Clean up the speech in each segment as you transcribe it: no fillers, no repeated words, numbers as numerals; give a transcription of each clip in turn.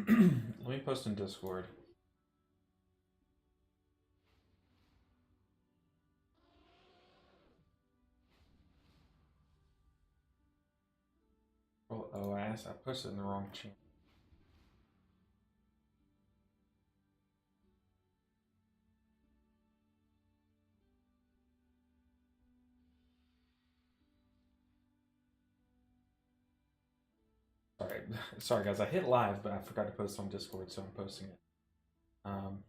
Let me post in Discord. Oh, I posted in the wrong channel. Sorry, sorry guys. I hit live, but I forgot to post on Discord, so I'm posting it. Um,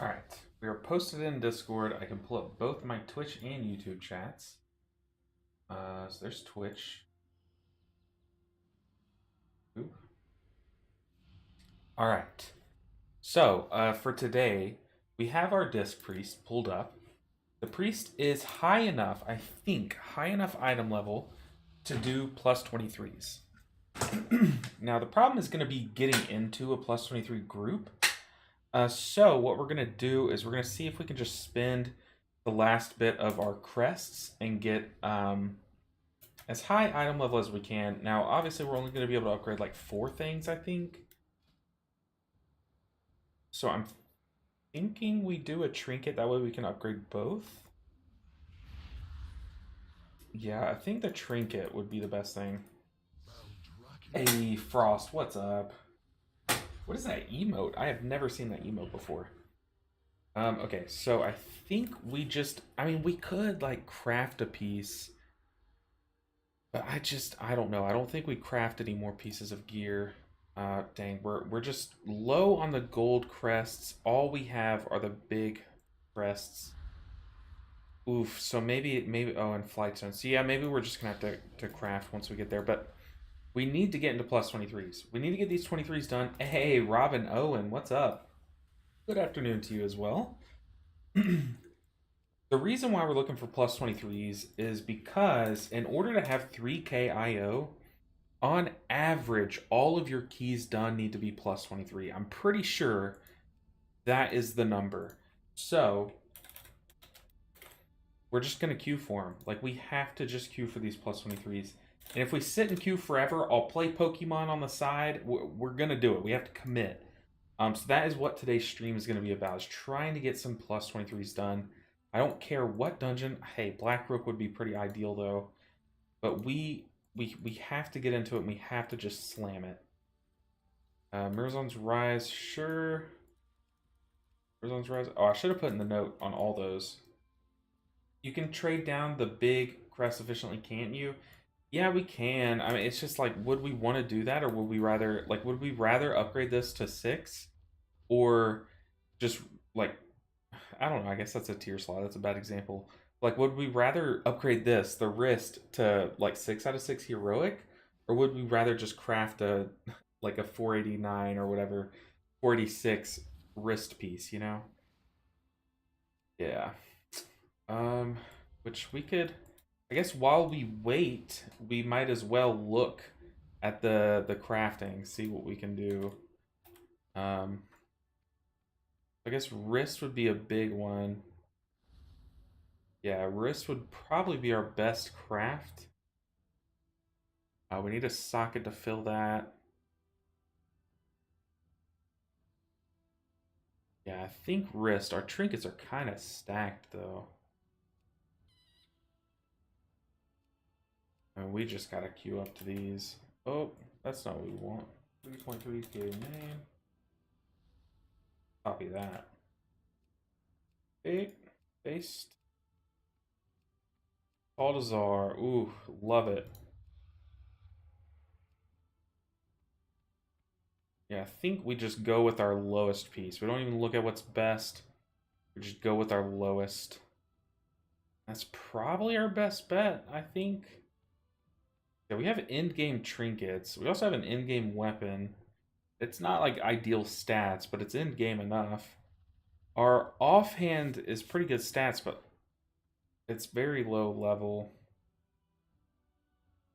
all right, we are posted in Discord. I can pull up both my Twitch and YouTube chats. So there's Twitch. Oop. All right. So for today, we have our Disc Priest pulled up. The Priest is high enough, I think, high enough item level to do plus 23s. Now, the problem is going to be getting into a plus 23 group. So what we're going to do is we're going to see if we can just spend the last bit of our crests and get as high item level as we can. Now, obviously, we're only going to be able to upgrade like 4 things, I think. So I'm thinking we do a trinket. That way we can upgrade both. Yeah, I think the trinket would be the best thing. Hey, Frost, what's up? What is that emote? I have never seen that emote before. Okay, so I think we just, I mean, we could like craft a piece, but I don't know. I don't think we craft any more pieces of gear. Dang, we're just low on the gold crests. All we have are the big crests. Oof, so maybe, oh, and flight zone. So yeah, maybe we're just gonna have to craft once we get there, but we need to get into plus 23s. We need to get these 23s done. Hey, Robin Owen, what's up? Good afternoon to you as well. The reason why we're looking for plus 23s is because in order to have 3k IO, on average, all of your keys done need to be plus 23. I'm pretty sure that is the number. So, we're just going to queue for them. Like, we have to just queue for these plus 23s. And if we sit in queue forever, I'll play Pokemon on the side. We're going to do it. We have to commit. So that is what today's stream is going to be about, is trying to get some plus 23s done. I don't care what dungeon. Hey, Blackrook would be pretty ideal, though. But we have to get into it, and we have to just slam it. Mirzon's Rise, sure. Mirzon's Rise. Oh, I should have put in the note on all those. You can trade down the big crest efficiently, can't you? Yeah, we can. I mean, it's just like, would we want to do that, or would we rather, like, would we rather upgrade this to 6? Or just, like, I don't know, I guess that's a tier slot. That's a bad example. Like, would we rather upgrade this, the wrist, to, like, 6 out of 6 heroic? Or would we rather just craft a, like, a 489 or whatever, 486 wrist piece, you know? Yeah. Which we could, I guess while we wait, we might as well look at the crafting, see what we can do. Um, I guess wrist would be a big one. Yeah, wrist would probably be our best craft. We need a socket to fill that. Yeah, I think wrist. Our trinkets are kind of stacked though. And we just gotta queue up to these. Oh, that's not what we want. 3.3k name. Copy that. Paste. Baltazar. Ooh, love it. Yeah, I think we just go with our lowest piece. We don't even look at what's best. We just go with our lowest. That's probably our best bet, I think. Yeah, we have end-game trinkets. We also have an end-game weapon. It's not like ideal stats, but it's end-game enough. Our offhand is pretty good stats, but it's very low level.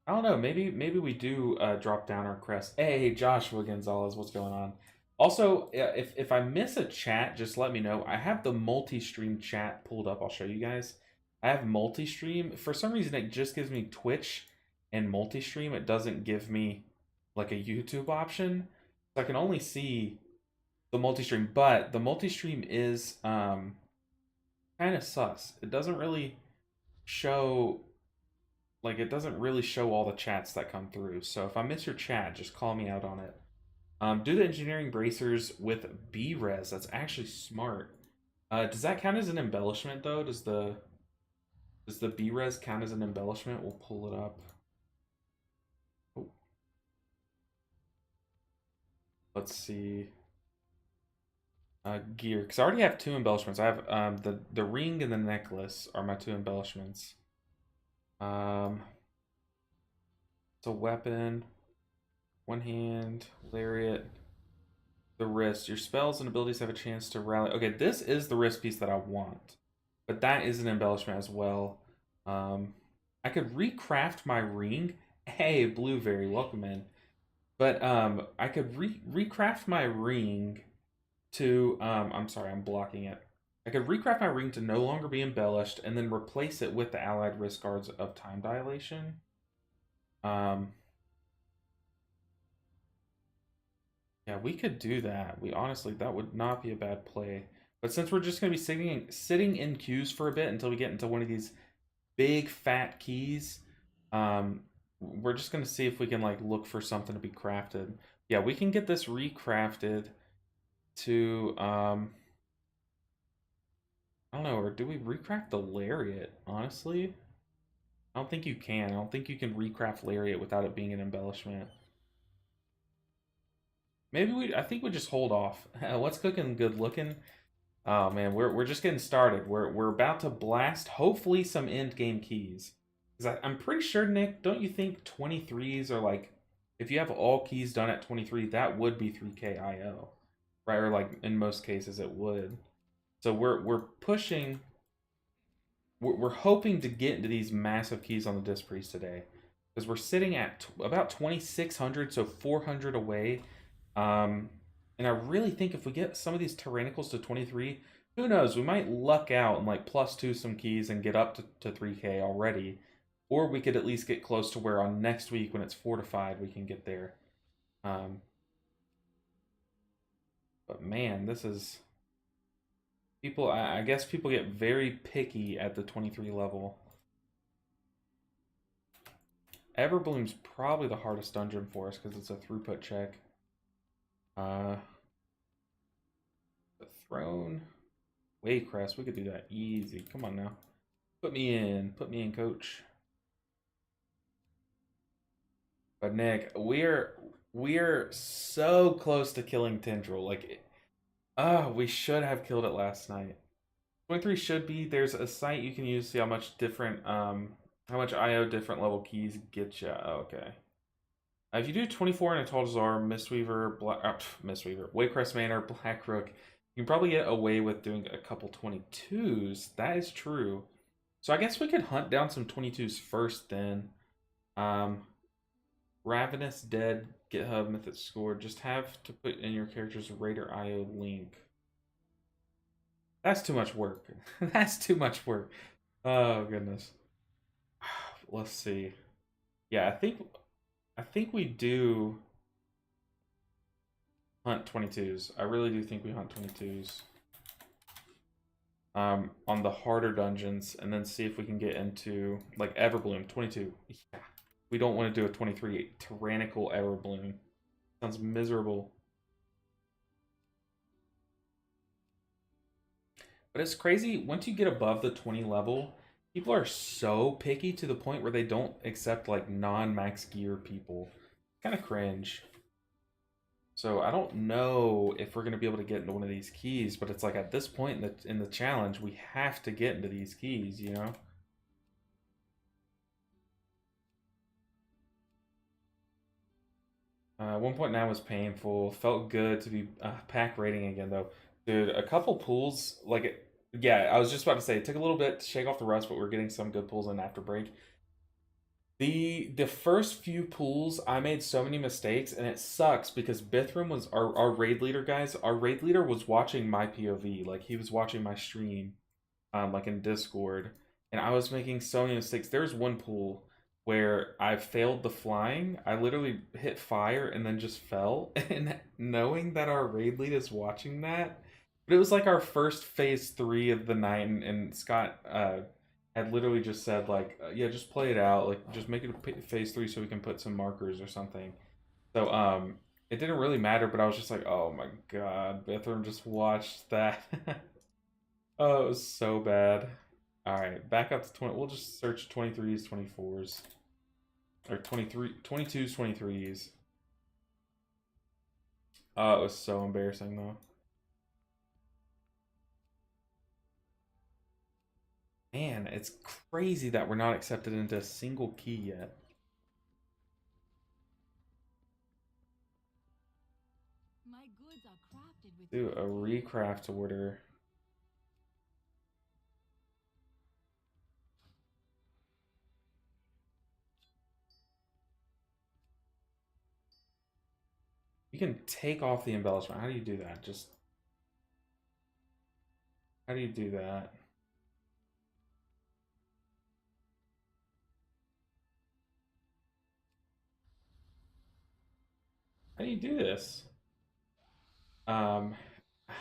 I don't know. Maybe we do drop down our crest. Hey, Joshua Gonzalez, what's going on? Also, if I miss a chat, just let me know. I have the multi-stream chat pulled up. I'll show you guys. I have multi-stream. For some reason, it just gives me Twitch and multi-stream. It doesn't give me like a YouTube option. So I can only see the multi-stream. But the multi-stream is kind of sus. It doesn't really show it doesn't really show all the chats that come through. So if I miss your chat, just call me out on it. Do the engineering bracers with B-res. That's actually smart. Does that count as an embellishment though? Does the B-res count as an embellishment? We'll pull it up. Oh. Let's see. Gear, because I already have two embellishments. I have the ring and the necklace are my two embellishments. It's a weapon. One hand, lariat, the wrist. Your spells and abilities have a chance to rally. Okay, this is the wrist piece that I want, but that is an embellishment as well. I could recraft my ring. Hey, Blueberry, welcome in. But I could recraft my ring to I'm sorry, I'm blocking it. I could recraft my ring to no longer be embellished and then replace it with the allied wrist guards of time dilation. Yeah, we could do that. We honestly, that would not be a bad play. But since we're just going to be sitting in queues for a bit until we get into one of these big fat keys, we're just going to see if we can like look for something to be crafted. Yeah, we can get this recrafted to I don't know, or do we recraft the lariat? Honestly, I don't think you can. I don't think you can recraft lariat without it being an embellishment. I think we just hold off. What's cooking? Good looking. Oh man, we're just getting started. We're about to blast hopefully some end game keys. Because I'm pretty sure, Nick, don't you think 23s are like, if you have all keys done at 23, that would be 3K IO, right? Or like in most cases it would. So we're pushing. We're hoping to get into these massive keys on the Disc Priest today, because we're sitting at about 2,600, so 400 away. And I really think if we get some of these Tyrannicals to 23, who knows? We might luck out and like +2 some keys and get up to 3K already. Or we could at least get close to where on next week when it's fortified we can get there. But man, this is... People, I guess people get very picky at the 23 level. Everbloom's probably the hardest dungeon for us because it's a throughput check. The throne. Waycrest, we could do that easy. Come on now. Put me in, coach. But Nick, we're so close to killing Tendril. Like, we should have killed it last night. 23 should be. There's a site you can use to see how much different how much IO different level keys get you. Okay. If you do 24 in a Talzar, Mistweaver, Mistweaver, Waycrest Manor, Blackrook, you can probably get away with doing a couple 22s. That is true. So I guess we could hunt down some 22s first then. Ravenous, Dead, GitHub, Mythic Score. Just have to put in your character's Raider IO link. That's too much work. That's too much work. Oh, goodness. Let's see. Yeah, I think we do hunt 22s. I really do think we hunt 22s. On the harder dungeons, and then see if we can get into like Everbloom 22. Yeah, we don't want to do a 23 tyrannical Everbloom. Sounds miserable. But it's crazy once you get above the 20 level. People are so picky to the point where they don't accept like non-max gear people. Kind of cringe. So I don't know if we're gonna be able to get into one of these keys, but it's like at this point in the challenge, we have to get into these keys, you know? 1.9 was painful. Felt good to be pack rating again though. Dude, a couple pulls yeah, I was just about to say it took a little bit to shake off the rust, but we're getting some good pulls in after break. The first few pools, I made so many mistakes, and it sucks because Bithram was our raid leader, guys. Our raid leader was watching my POV, like he was watching my stream, like in Discord, and I was making so many mistakes. There's one pool where I failed the flying. I literally hit fire and then just fell, and knowing that our raid lead is watching that, but it was like our first phase 3 of the night, and Scott had literally just said like, yeah, just play it out, like just make it a phase 3 so we can put some markers or something. So it didn't really matter, but I was just like, oh my god, Bithram just watched that. Oh, it was so bad. All right, back up to 20. We'll just search 23s, 24s, or 23, 22s, 23s. Oh, it was so embarrassing though. Man, it's crazy that we're not accepted into a single key yet. My goods are crafted with Do a recraft order. You can take off the embellishment. How do you do that? Just how do you do that? How do you do this? I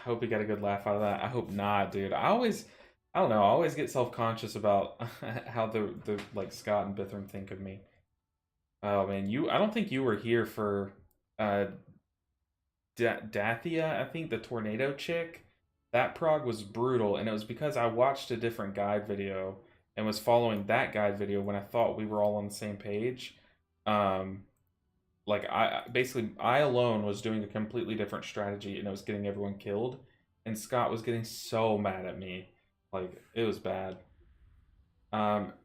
hope we got a good laugh out of that. I hope not, dude. I don't know. I always get self conscious about how the like Scott and Bithram think of me. Oh man, I don't think you were here for uh Dathia. I think the tornado chick. That prog was brutal, and it was because I watched a different guide video and was following that guide video when I thought we were all on the same page. Um, like I alone was doing a completely different strategy, and it was getting everyone killed, and Scott was getting so mad at me, like it was bad.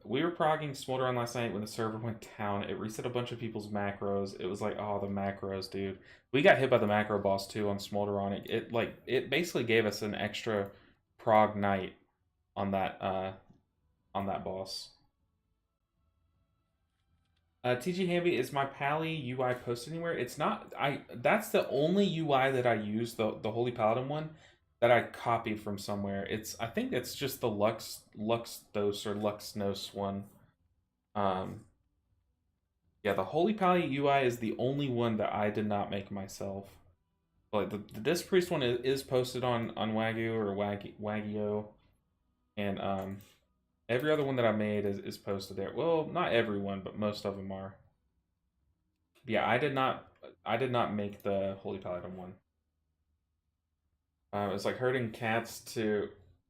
We were progging Smolder on last night when the server went down. It reset a bunch of people's macros. It was like, oh, the macros, dude. We got hit by the macro boss too on Smolder on it. It basically gave us an extra prog night on that boss. TG Hamby, is my Pally UI posted anywhere? It's not. I That's the only UI that I use, the Holy Paladin one, that I copied from somewhere. I think it's just the Luxdos or Luxnos one. Um, yeah, the Holy Pally UI is the only one that I did not make myself. But the Disc Priest one is posted on Wagyu or Wagyu, and every other one that I made is posted there. Well, not every one, but most of them are. Yeah, I did not make the Holy Paladin one. It was like herding cats to.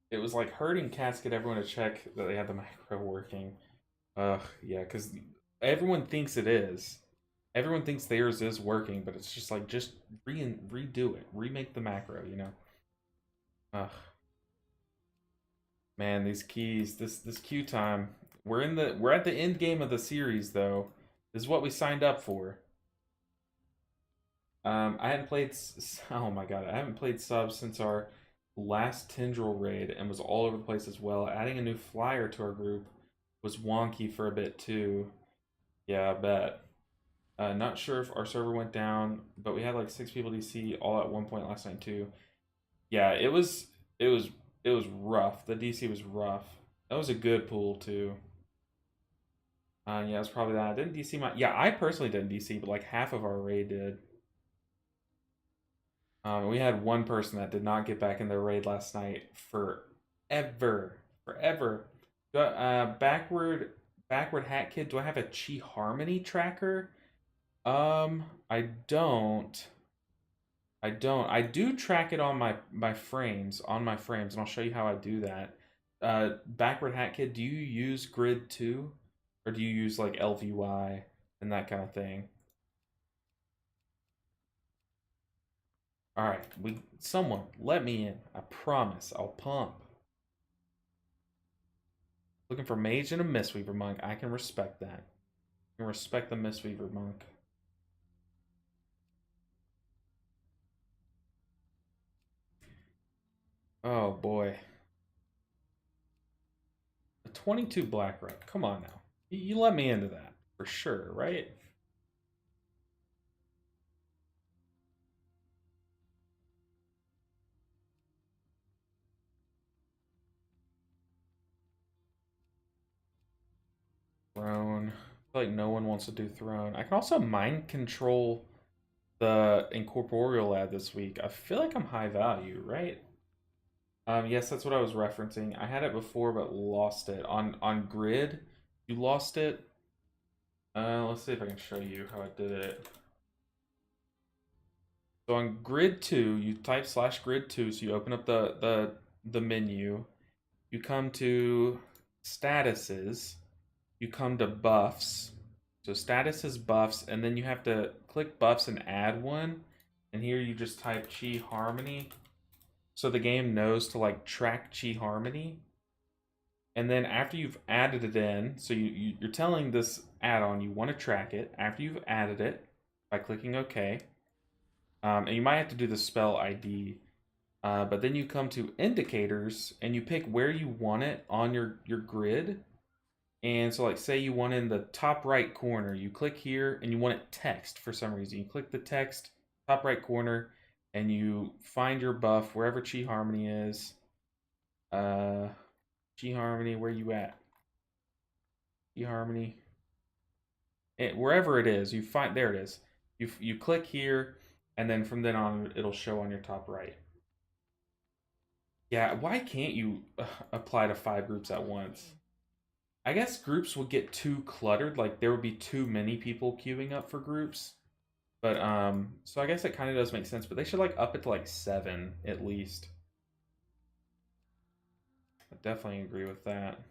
It was like herding cats to get everyone to check that they had the macro working. Yeah, because everyone thinks it is. Everyone thinks theirs is working, but it's just like just redo it, remake the macro. Ugh, man, these keys, this queue time. We're at the end game of the series though. This is what we signed up for. I hadn't played. Oh my god, I haven't played subs since our last Tendril raid, and was all over the place as well. Adding a new flyer to our group was wonky for a bit too. Yeah, I bet. Not sure if our server went down, but we had like 6 people DC all at one point last night too. Yeah, it was it was rough. The DC was rough. That was a good pool too. Yeah, it's probably that. I didn't DC my. Yeah, I personally didn't DC, but like half of our raid did. We had one person that did not get back in their raid last night forever, forever. Backward Hat Kid. Do I have a Chi Harmony tracker? I don't. I don't. I do track it on my frames, and I'll show you how I do that. Backward Hat Kid, do you use Grid too, or do you use like LVY and that kind of thing? All right, someone let me in. I promise. I'll pump. Looking for mage and a Mistweaver monk. I can respect that. I can respect the Mistweaver monk. Oh boy. A 22 black red. Come on now. You let me into that for sure, right? Throne. I feel like no one wants to do throne. I can also mind control the incorporeal ad this week. I feel like I'm high value, right? Yes, that's what I was referencing. I had it before but lost it. On grid, you lost it. Let's see if I can show you how I did it. So on grid 2, you type /grid2, so you open up the menu. You come to statuses. You come to buffs. So status is buffs, and then you have to click buffs and add one. And here you just type Chi Harmony. So the game knows to like track Chi Harmony. And then after you've added it in, so you're telling this add-on you want to track it. After you've added it by clicking OK, and you might have to do the spell ID. But then you come to indicators and you pick where you want it on your grid. And so, like, say you want in the top right corner, you click here and you want it text for some reason. You click the text, top right corner, and you find your buff wherever Chi Harmony is. Chi Harmony, where you at? Chi Harmony. Wherever it is, you find, there it is. You click here, and then from then on, it'll show on your top right. Yeah, why can't you apply to 5 groups at once? I guess groups would get too cluttered, like there would be too many people queuing up for groups. But so I guess it kind of does make sense, but they should like up it to like 7 at least. I definitely agree with that.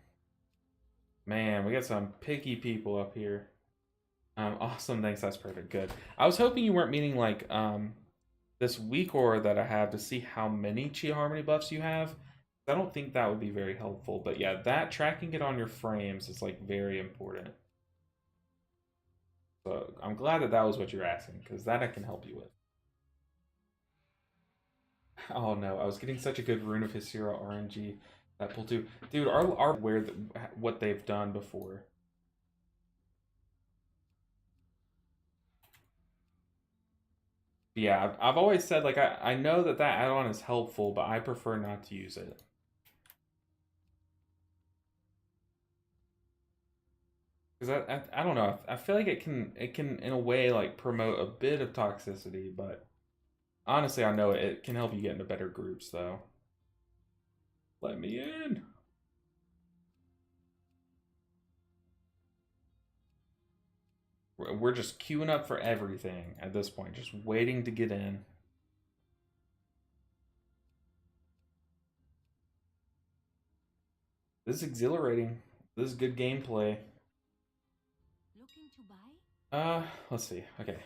Man, we got some picky people up here. Awesome, thanks, that's perfect, good. I was hoping you weren't meaning like this weak aura that I have to see how many Chi Harmony buffs you have. I don't think that would be very helpful, but yeah, that tracking it on your frames is like very important. So I'm glad that that was what you're asking, because that I can help you with. Oh no, I was getting such a good Rune of Hysera RNG that pull too. Dude, are aware that what they've done before. Yeah, I've always said like I know that that add-on is helpful, but I prefer not to use it. Because I don't know, I feel like it can in a way like promote a bit of toxicity, but honestly I know it can help you get into better groups though. Let me in. We're just queuing up for everything at this point, just waiting to get in. This is exhilarating. This is good gameplay. Looking to buy? Let's see. Okay.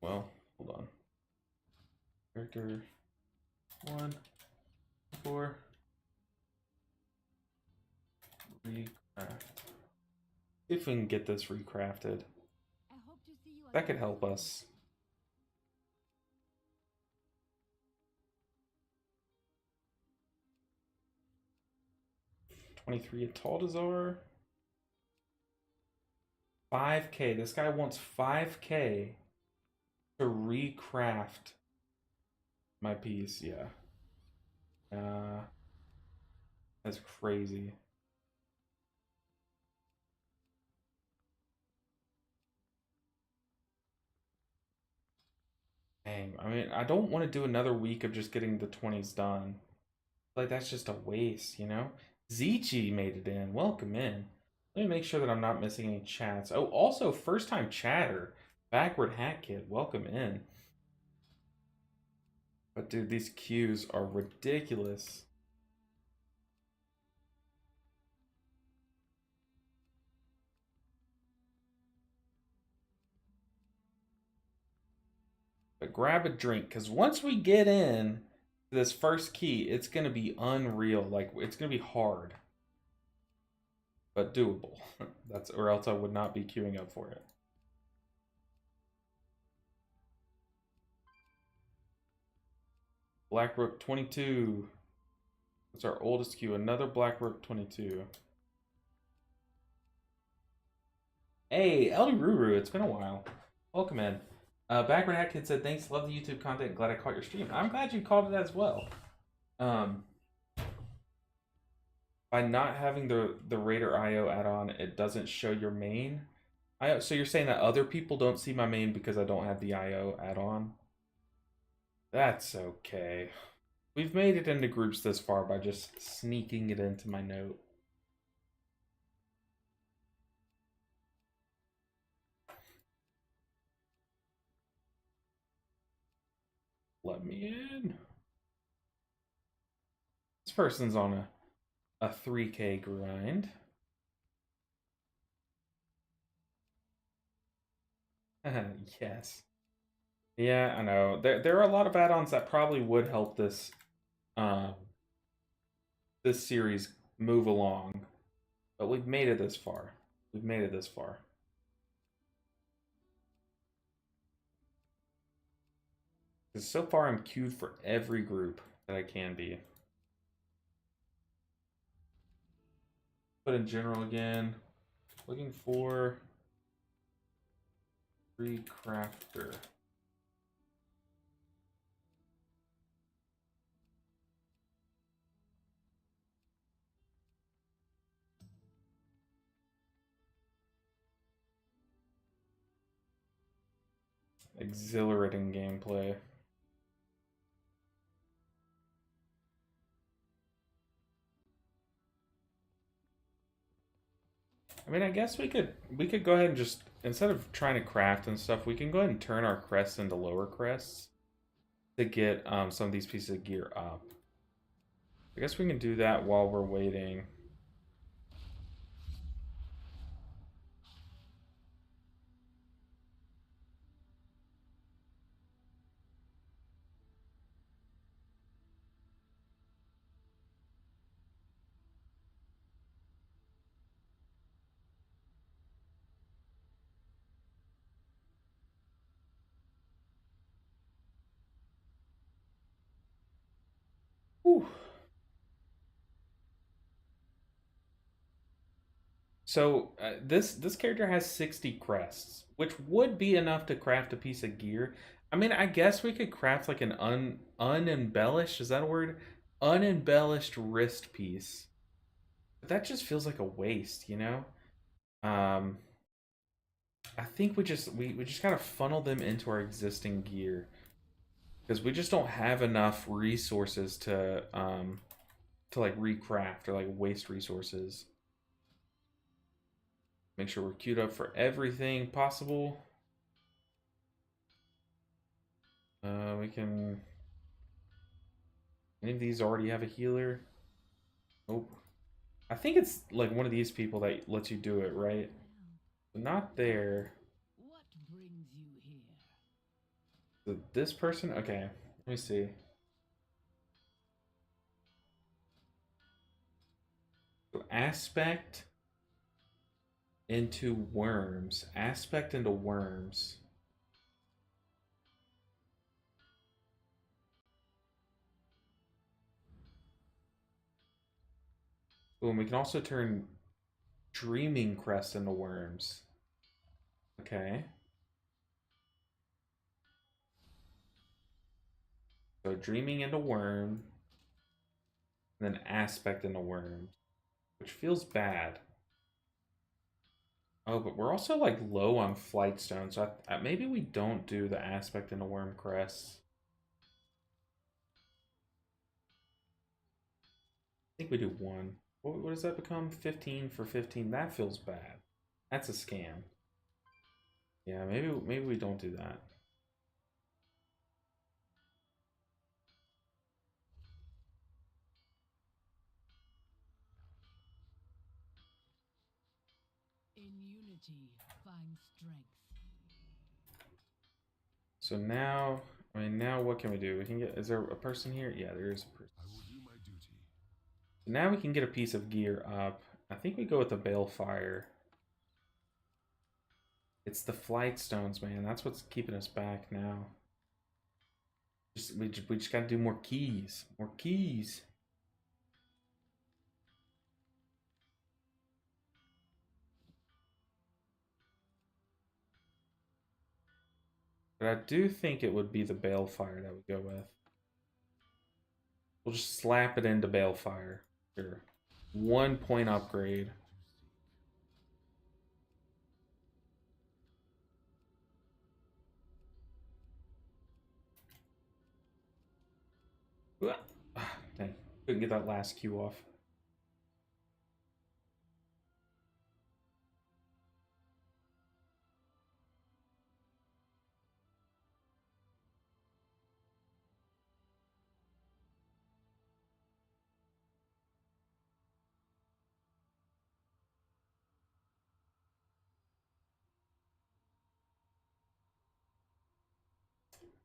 Well, hold on. Character 1, 4. Recraft. See if we can get this recrafted. I hope to see you That could help us. $23 at Taldazar. 5K. This guy wants 5K to recraft my piece. Yeah. That's crazy. Dang. I mean, I don't want to do another week of just getting the 20s done. Like, that's just a waste, you know? Zichi made it in. Welcome in. Let me make sure that I'm not missing any chats. Oh, also, first time chatter. Backward Hat Kid. Welcome in. But, dude, these queues are ridiculous. But grab a drink, because once we get in to this first key, it's going to be unreal. Like, it's going to be hard. But doable. That's, or else I would not be queuing up for it. Blackrook 22. That's our oldest queue. Another Blackrook 22. Hey, Elder Ruru, it's been a while. Welcome in. Backward Hat Kid said, thanks, love the YouTube content. Glad I caught your stream. I'm glad you caught it as well. By not having the Raider IO add-on, it doesn't show your main. So you're saying that other people don't see my main because I don't have the IO add-on? That's okay. We've made it into groups this far by just sneaking it into my note. Let me in. This person's on a 3K grind. Yes. Yeah, I know. There are a lot of add-ons that probably would help this this series move along. But we've made it this far. We've made it this far. Because so far I'm queued for every group that I can be. But in general again, looking for free crafter. Exhilarating gameplay. I mean, I guess we could go ahead and just, instead of trying to craft and stuff, we can go ahead and turn our crests into lower crests to get some of these pieces of gear up. I guess we can do that while we're waiting. Whew. So this character has 60 crests, which would be enough to craft a piece of gear. I mean, I guess we could craft like an unembellished, is that a word? Unembellished wrist piece. But that just feels like a waste, you know? I think we just gotta funnel them into our existing gear. Because we just don't have enough resources to like recraft or like waste resources. Make sure we're queued up for everything possible. We can... Any of these already have a healer? Nope. I think it's like one of these people that lets you do it, right? But not there. What brings you here? So this person? Okay, let me see. So aspect into worms. Aspect into worms. Oh, and we can also turn dreaming crest into worms. Okay. So dreaming into worm, and then aspect into worm, which feels bad. Oh, but we're also like low on flight stone, so maybe we don't do the aspect into worm crests. I think we do one. What does that become? 15 for 15. That feels bad. That's a scam. Yeah, maybe we don't do that. In unity, find strength. So now, I mean, now what can we do? We can get, is there a person here? Yeah, there is a person. I will do my duty. So now we can get a piece of gear up. I think we go with the Balefire. It's the flight stones, man. That's what's keeping us back now. We just gotta do more keys. More keys. But I do think it would be the Balefire that we go with. We'll just slap it into Balefire. Sure. 1 point upgrade. Dang. Couldn't get that last Q off.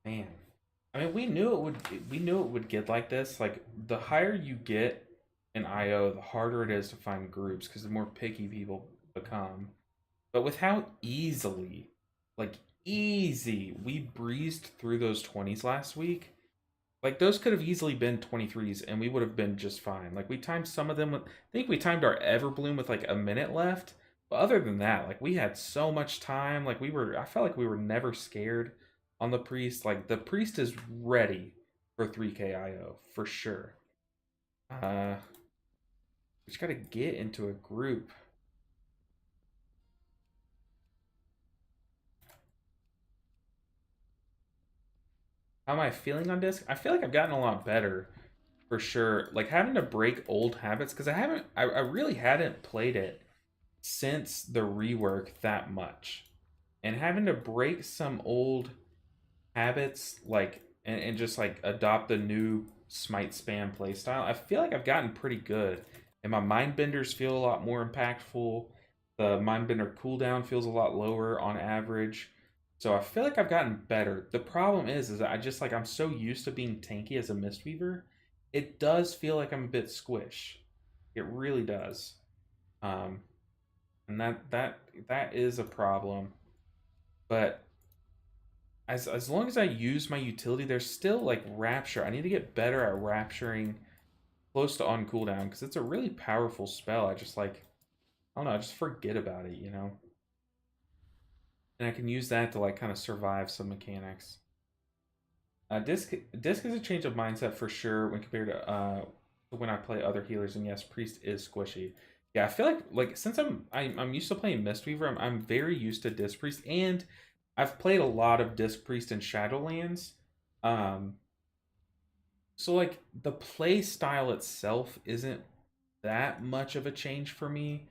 Man. I mean, we knew it would get like this. Like the higher you get in IO, the harder it is to find groups because the more picky people become. But with how easily, like easy, we breezed through those 20s last week, like those could have easily been 23s and we would have been just fine. Like we timed some of them with, I think we timed our Everbloom with like a minute left. But other than that, like we had so much time. Like I felt like we were never scared on the priest. Like the priest is ready for 3K IO for sure. We just gotta get into a group. How am I feeling on disc? I feel like I've gotten a lot better for sure. Like having to break old habits because I really hadn't played it since the rework that much. And having to break some old habits like and just like adopt the new smite spam playstyle, I feel like I've gotten pretty good. And my mind benders feel a lot more impactful. The mind bender cooldown feels a lot lower on average. So I feel like I've gotten better. The problem is I just like I'm so used to being tanky as a Mistweaver. It does feel like I'm a bit squish. It really does. Um, and that is a problem. But as long as I use my utility, there's still like Rapture. I need to get better at rapturing close to on cooldown because it's a really powerful spell. I just like I don't know, I just forget about it, you know? And I can use that to like kind of survive some mechanics. Disc is a change of mindset for sure when compared to when I play other healers, and yes, Priest is squishy. Yeah, I feel like since I'm used to playing Mistweaver, I'm very used to Disc Priest, and I've played a lot of Disc Priest and Shadowlands. Um, so like the play style itself isn't that much of a change for me,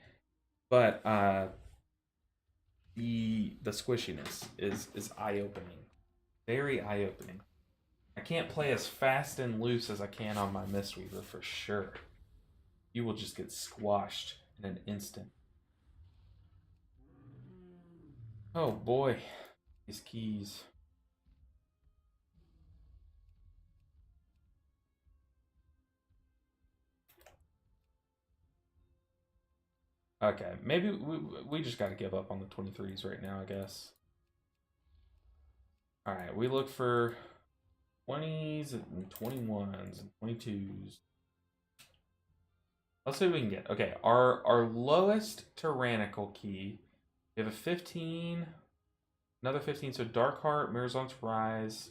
but the squishiness is eye opening, very eye opening. I can't play as fast and loose as I can on my Mistweaver for sure. You will just get squashed in an instant. Oh boy, these keys. Okay, maybe we just got to give up on the 23s right now, I guess. All right, we look for 20s and 21s and 22s. Let's see what we can get. Okay, our lowest tyrannical key. We have a 15, another 15. So Darkheart, Mirazon's Rise,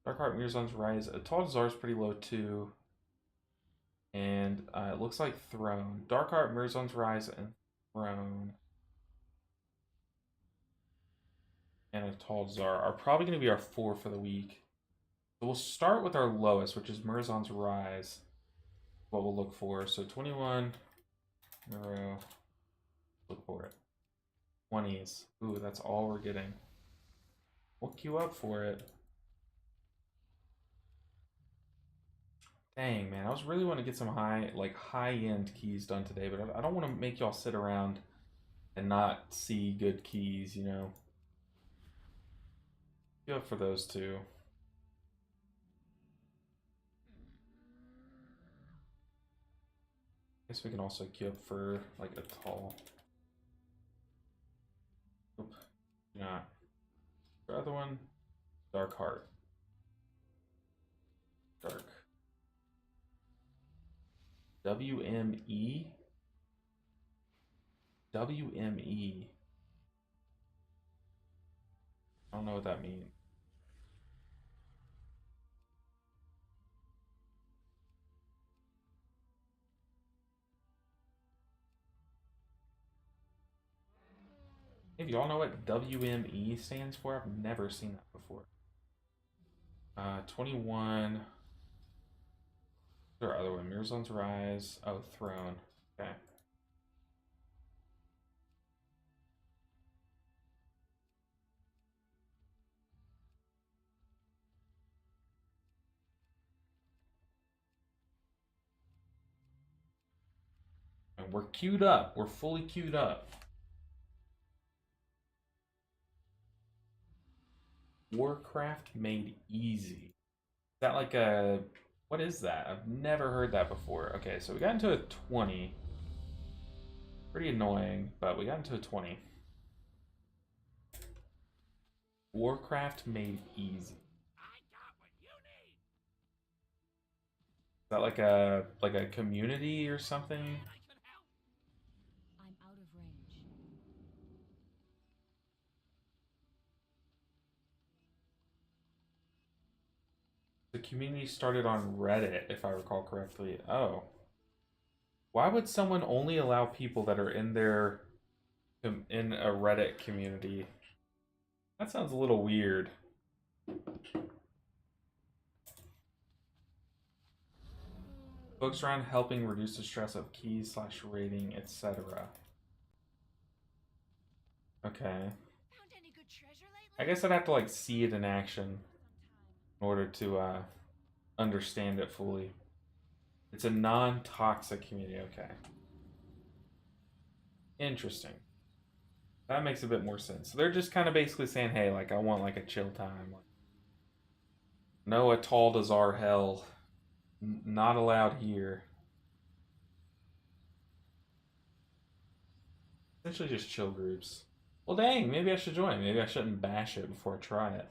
Darkheart, Mirazon's Rise. Tall is pretty low too. And it looks like Throne. Darkheart, Mirazon's Rise, and Throne. And a Tall Czar are probably going to be our 4 for the week. So we'll start with our lowest, which is Mirazon's Rise. What we'll look for. So 21 in a row. Look for it. 20s. Ooh, that's all we're getting. We'll queue up for it. Dang, man, I was really want to get some high-end keys done today, but I don't want to make y'all sit around and not see good keys, you know. Queue up for those two. I guess we can also queue up for like a tall. Oop, not. The other one, Dark Heart. WME? WME. I don't know what that means. If y'all know what WME stands for, I've never seen that before. 21. There are other one. Mirrorzone's Rise. Oh, Throne. Okay. And we're queued up. We're fully queued up. Warcraft made easy. Is that like a... What is that? I've never heard that before. Okay, so we got into a 20. Pretty annoying, but we got into a 20. Warcraft made easy. Is that like a community or something? I'm out of range. The community started on Reddit, if I recall correctly. Oh. Why would someone only allow people that are in a Reddit community? That sounds a little weird. Focus around helping reduce the stress of keys / rating, etc. Okay. Found any good treasure lately? I guess I'd have to like see it in action in order to understand it fully. It's a non-toxic community. Okay. Interesting. That makes a bit more sense. So they're just kind of basically saying, hey, like, I want like a chill time. Like, no Ataldazar hell. Not allowed here. Essentially just chill groups. Well, dang, maybe I should join. Maybe I shouldn't bash it before I try it.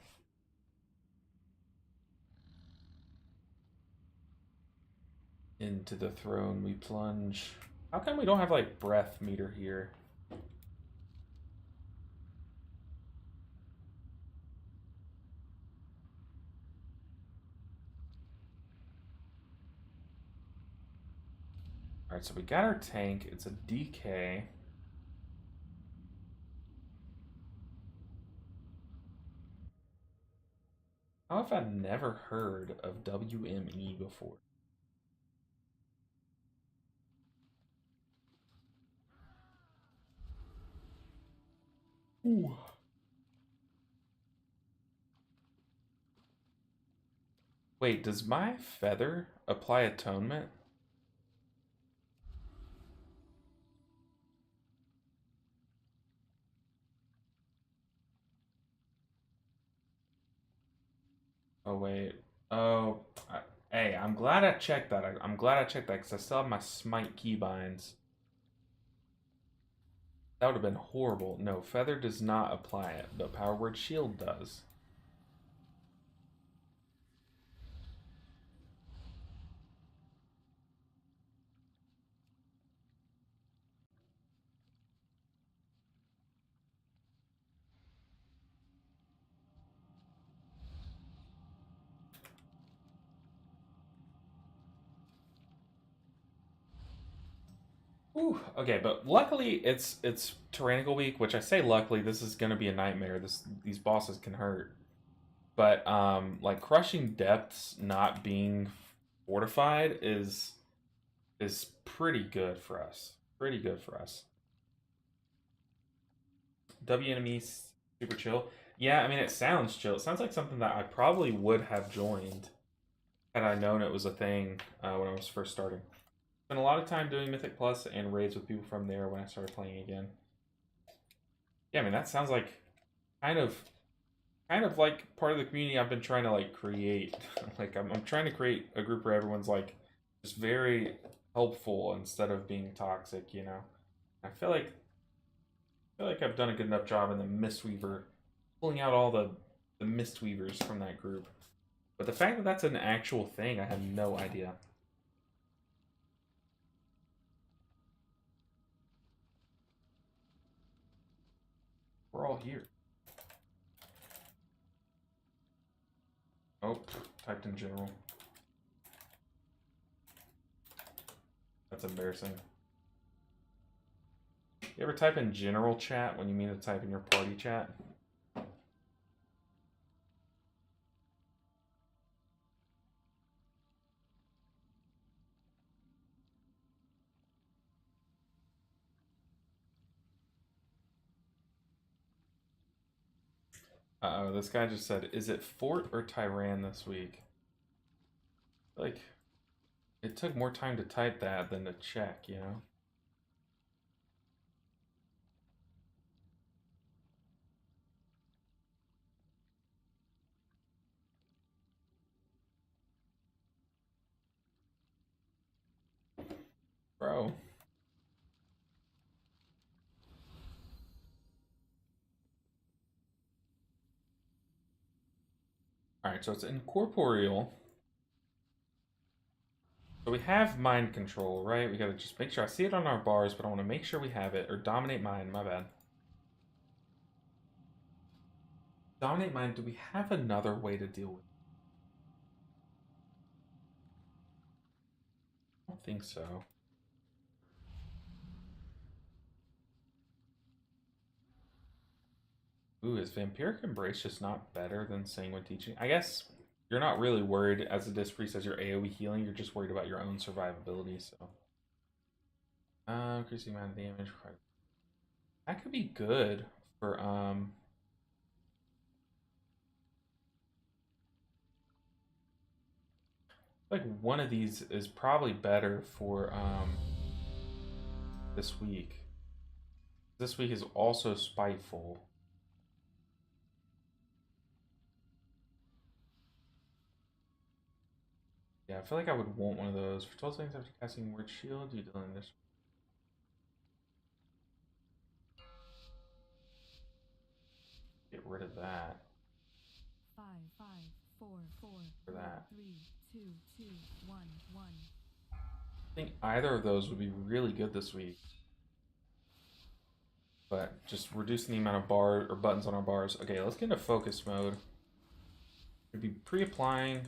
Into the throne we plunge. How come we don't have like breath meter here? Alright, so we got our tank. It's a DK. How have I never heard of WME before? Ooh. Wait, does my feather apply atonement? Oh, wait. Oh, hey, I'm glad I checked that. I'm glad I checked that because I still have my smite keybinds. That would have been horrible. No, feather does not apply it, but power word shield does. Ooh, okay, but luckily it's Tyrannical Week, which I say luckily, this is gonna be a nightmare. These bosses can hurt. But like crushing depths not being fortified is pretty good for us. Pretty good for us. W enemies super chill. Yeah, I mean it sounds chill. It sounds like something that I probably would have joined had I known it was a thing when I was first starting. Spent a lot of time doing Mythic Plus and raids with people from there when I started playing again. Yeah, I mean that sounds like kind of like part of the community I've been trying to like create. Like I'm trying to create a group where everyone's like just very helpful instead of being toxic, you know. I feel like I've done a good enough job in the Mistweaver, pulling out all the Mistweavers from that group. But the fact that that's an actual thing, I had no idea. here. Oh, typed in general. That's embarrassing. You ever type in general chat when you mean to type in your party chat? Uh-oh, this guy just said, is it Fort or Tyran this week? Like, it took more time to type that than to check, you know? Bro. Alright, so it's incorporeal. So we have mind control, right? We gotta just make sure I see it on our bars, but I want to make sure we have it. Or dominate mind, my bad. Dominate mind, do we have another way to deal with it? I don't think so. Ooh, is Vampiric Embrace just not better than Sanguine Teaching? I guess you're not really worried as a Disc Priest as your AoE healing, you're just worried about your own survivability, so. Increasing amount of damage. That could be good for, like one of these is probably better for, this week. This week is also Spiteful. Yeah, I feel like I would want one of those. For 12 seconds after casting Word Shield, you deal in this. Get rid of that. 5, 5, 4, 4, For that. 3, 2, 2, 1, 1. I think either of those would be really good this week. But just reducing the amount of bar or buttons on our bars. Okay, let's get into focus mode. We'd be pre-applying.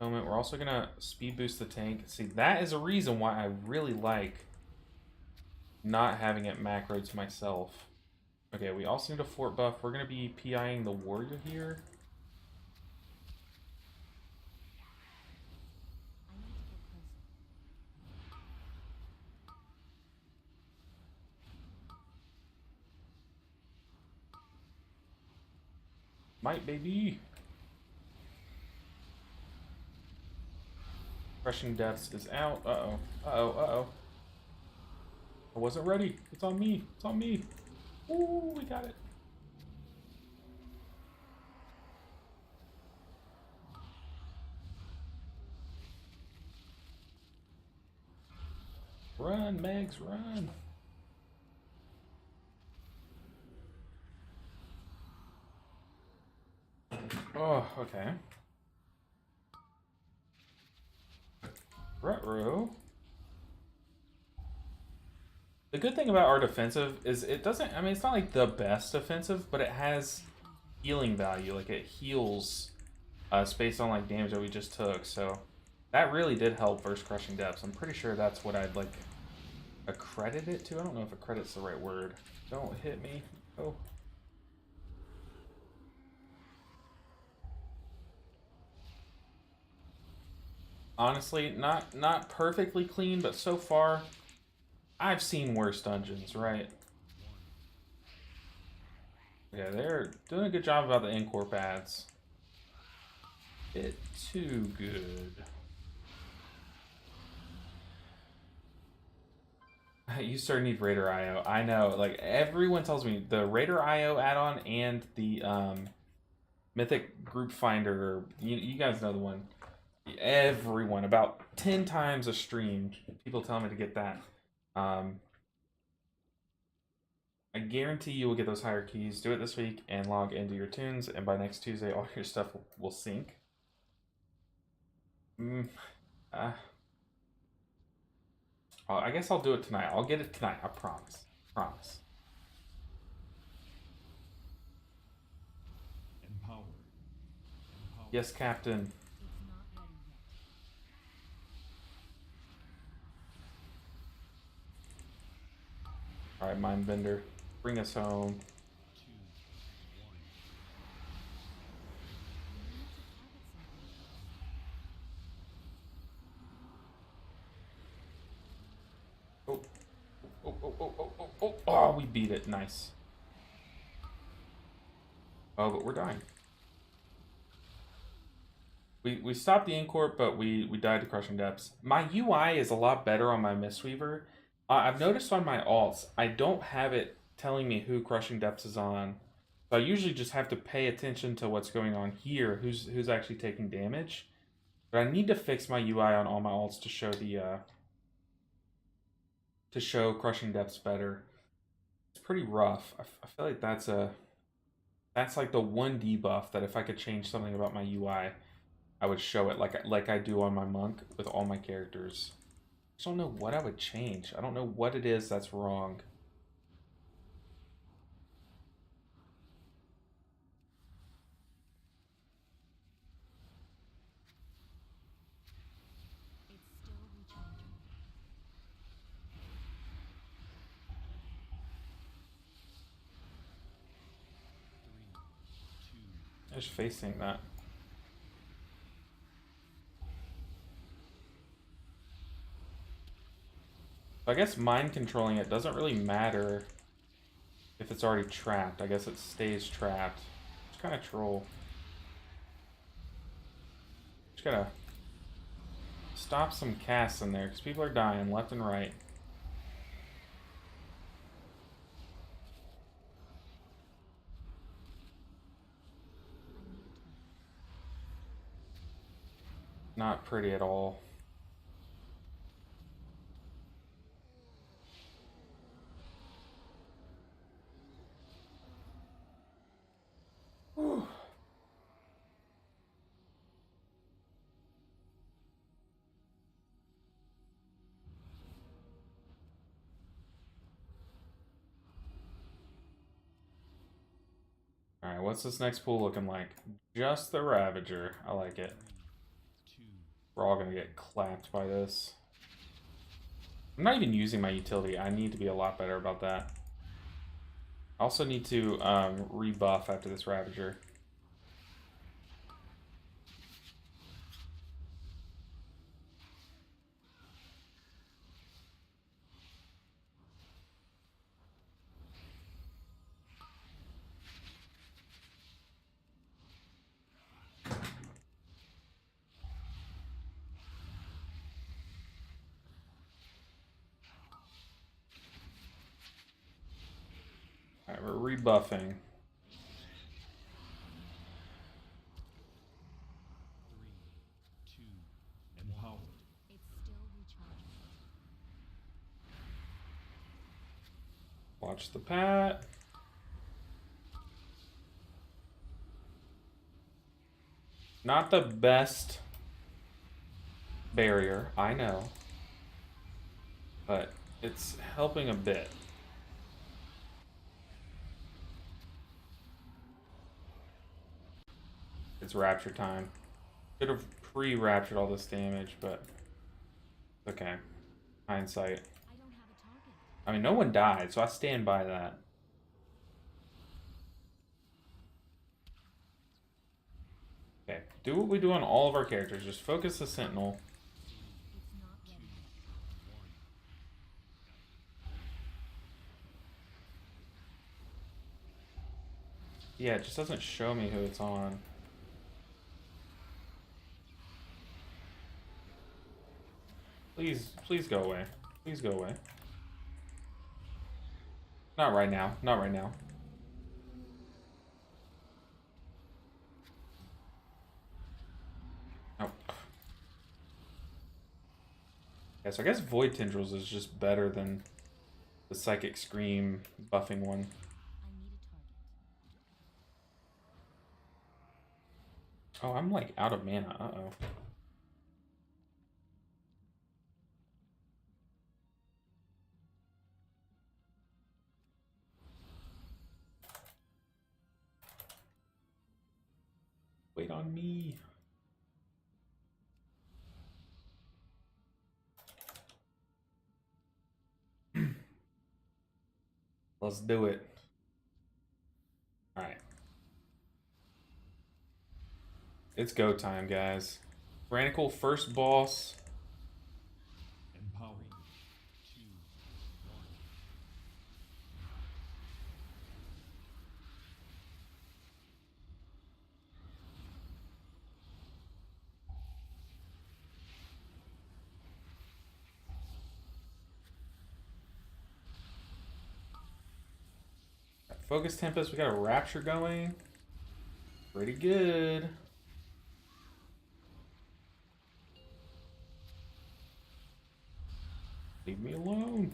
Moment. We're also gonna speed boost the tank. See, that is a reason why I really like not having it macroed to myself. Okay, we also need a fort buff. We're gonna be PIing the warrior here. Might, baby. Crushing Depths is out. Uh-oh. Uh-oh. Uh-oh. I wasn't ready. It's on me. It's on me. Ooh, we got it. Run, Megs, run. Oh, okay. Retro. The good thing about our defensive is it doesn't, I mean, it's not like the best defensive, but it has healing value. Like, it heals based on, like, damage that we just took. So, that really did help versus Crushing Depths. I'm pretty sure that's what I'd, like, accredit it to. I don't know if accredit's the right word. Don't hit me. Oh. Honestly, not perfectly clean, but so far, I've seen worse dungeons, right? Yeah, they're doing a good job about the in-corp ads. Bit too good. You sort of need Raider IO. I know, like, everyone tells me the Raider IO add-on and the Mythic Group Finder, you guys know the one. Everyone, about 10 times a stream, people tell me to get that. I guarantee you will get those higher keys. Do it this week and log into your tunes, and by next Tuesday, all your stuff will sync. I guess I'll do it tonight. I'll get it tonight. I promise. Promise. Yes, Captain. It's not ready yet. Alright, Mindbender. Bring us home. You need to target something. Oh, we beat it. Nice. Oh, but we're dying. We stopped the Incorp, but we died to Crushing Depths. My UI is a lot better on my Mistweaver. I've noticed on my alts, I don't have it telling me who Crushing Depths is on. So I usually just have to pay attention to what's going on here, who's actually taking damage. But I need to fix my UI on all my alts to show the to show Crushing Depths better. It's pretty rough. I feel like that's like the one debuff that if I could change something about my UI, I would show it like I do on my monk with all my characters. I just don't know what I would change. I don't know what it is that's wrong. It's still recharging. I just facing that. I guess mind controlling it doesn't really matter if it's already trapped. I guess it stays trapped. It's kind of troll. Just gotta stop some casts in there because people are dying left and right. Not pretty at all. Whew. Alright, what's this next pool looking like? Just the Ravager. I like it. We're all gonna get clapped by this. I'm not even using my utility. I need to be a lot better about that. I also need to rebuff after this Ravager. Alright, we're rebuffing. It's still recharging. Watch the pat. Not the best barrier, I know. But it's helping a bit. It's rapture time. Should have pre-raptured all this damage, but okay. Hindsight. I don't have a target. I mean, no one died, so I stand by that. Okay, do what we do on all of our characters. Just focus the Sentinel. It's not ready yet. Yeah, it just doesn't show me who it's on. Please, please go away. Please go away. Not right now. Not right now. Nope. Yeah, so I guess Void Tendrils is just better than the Psychic Scream buffing one. I need a target. Oh, I'm like out of mana. Uh-oh. Wait on me. Let's do it. Alright. It's go time, guys. Radical first boss. Empowering. 2, 1. Focus Tempest, we got a Rapture going. Pretty good. Leave me alone.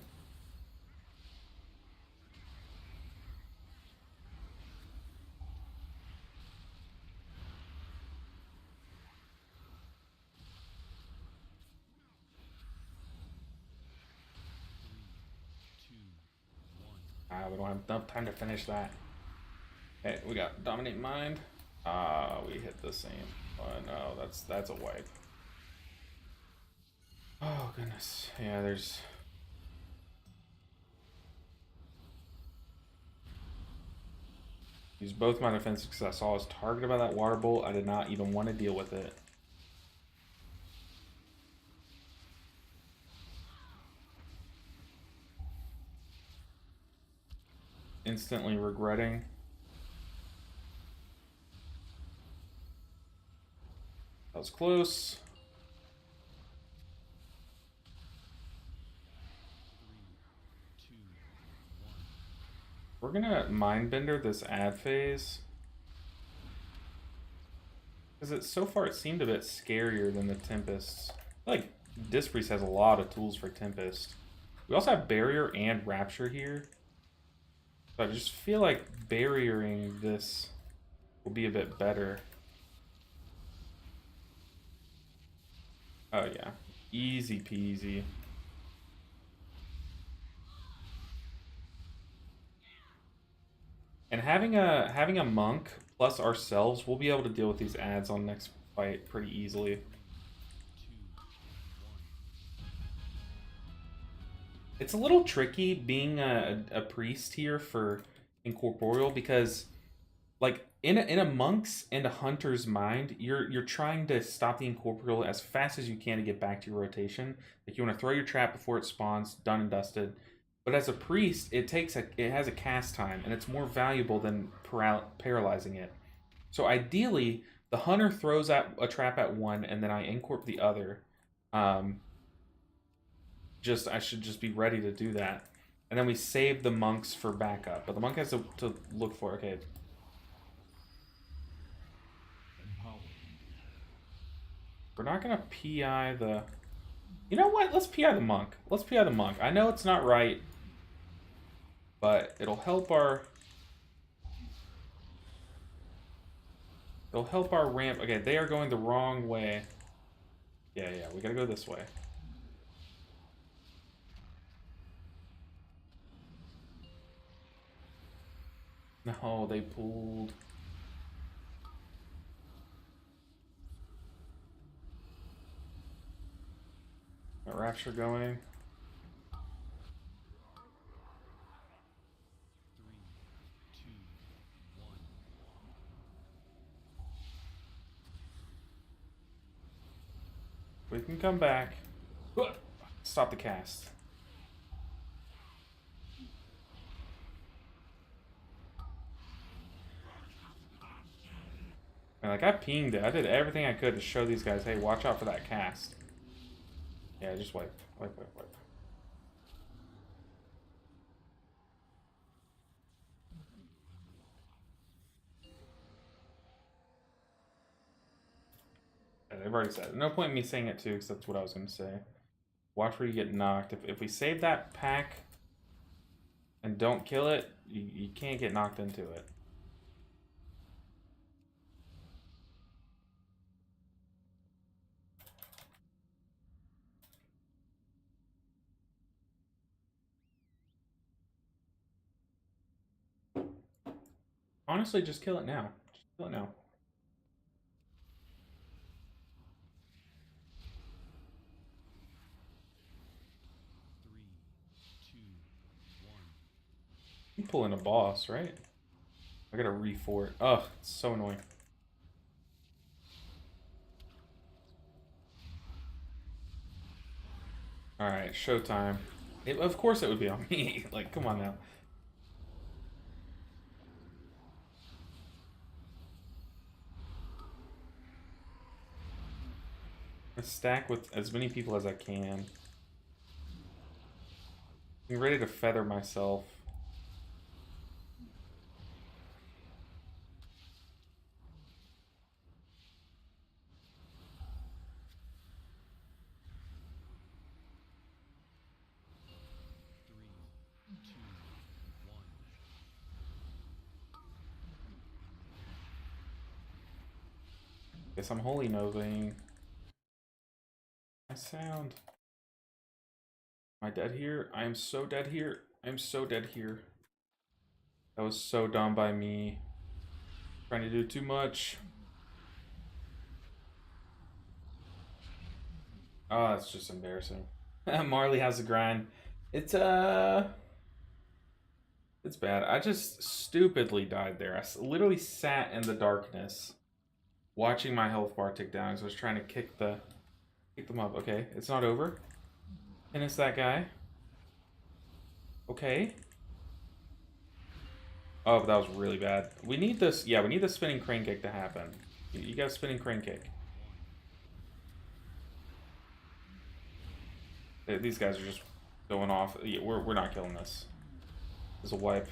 We don't have enough time to finish that. Okay, we got Dominate Mind. We hit the same. Oh no, that's a wipe. Oh goodness. Yeah, there's... Use both my defenses because I saw I was targeted by that water bolt. I did not even want to deal with it. Instantly regretting. That was close. 3, 2, 1. We're gonna Mindbender this ad phase. Because so far it seemed a bit scarier than the Tempest. I feel like Disc Priest has a lot of tools for Tempest. We also have Barrier and Rapture here. So I just feel like barriering this will be a bit better. Oh yeah, easy peasy. And having a monk plus ourselves, we'll be able to deal with these ads on next fight pretty easily. 2, 1. It's a little tricky being a priest here for Incorporeal because, like, in a monk's and a hunter's mind, you're trying to stop the Incorporeal as fast as you can to get back to your rotation. Like, you want to throw your trap before it spawns, done and dusted. But as a priest, it has a cast time, and it's more valuable than paralyzing it. So ideally, the hunter throws out a trap at one, and then I incorp the other. I should just be ready to do that, and then we save the monks for backup. But the monk has to look for. Okay. Empowering. We're not gonna PI the... You know what? Let's PI the monk. Let's PI the monk. I know it's not right, but it'll help our... It'll help our ramp. Okay, they are going the wrong way. Yeah, we gotta go this way. No, they pulled... Got Rapture going. 3, 2, 1. We can come back. Stop the cast. And like I pinged it. I did everything I could to show these guys, hey, watch out for that cast. Yeah, just wipe. Wipe. Yeah, they've already said it. No point in me saying it too, because that's what I was going to say. Watch where you get knocked. If we save that pack and don't kill it, you can't get knocked into it. Honestly, just kill it now. Just kill it now. You pull in a boss, right? I gotta re-fort. Ugh, it's so annoying. Alright, showtime. Of course it would be on me. Like, come on now. I stack with as many people as I can. I'm ready to feather myself. Three, two, one. Guess I'm holy novaing. My sound. Am I dead here? I am so dead here. I am so dead here. That was so dumb by me. Trying to do too much. Oh, that's just embarrassing. Marley has a grind. It's it's bad. I just stupidly died there. Literally sat in the darkness, watching my health bar tick down as I was trying to kick them up. Okay, it's not over. And it's that guy. Okay. Oh, but that was really bad. We need this. Yeah, we need the spinning crane kick to happen. You got a spinning crane kick. These guys are just going off. Yeah, we're not killing this. This is a wipe.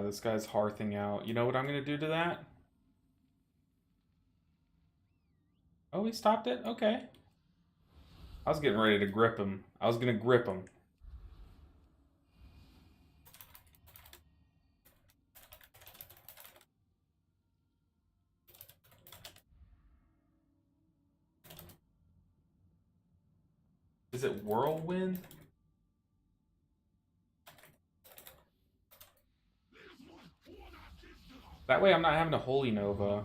This guy's hearthing out. You know what I'm gonna do to that? Oh, he stopped it? Okay. I was getting ready to grip him. I was gonna grip him. Is it Whirlwind? That way I'm not having a Holy Nova.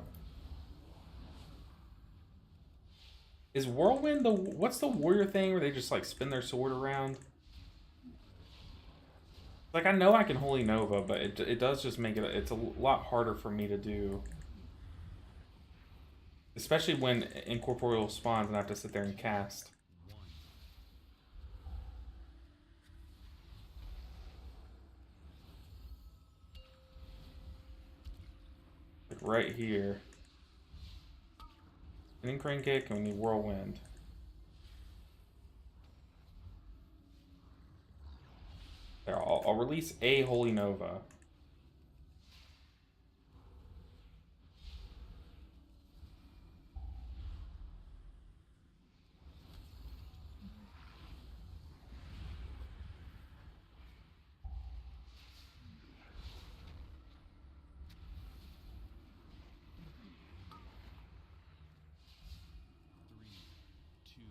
Is Whirlwind the... What's the warrior thing where they just, like, spin their sword around? Like, I know I can Holy Nova, but it does just make it... It's a lot harder for me to do. Especially when Incorporeal spawns and I have to sit there and cast. Like, right here. Spinning crane kick, and we need Whirlwind. There, I'll release a Holy Nova. Three, two,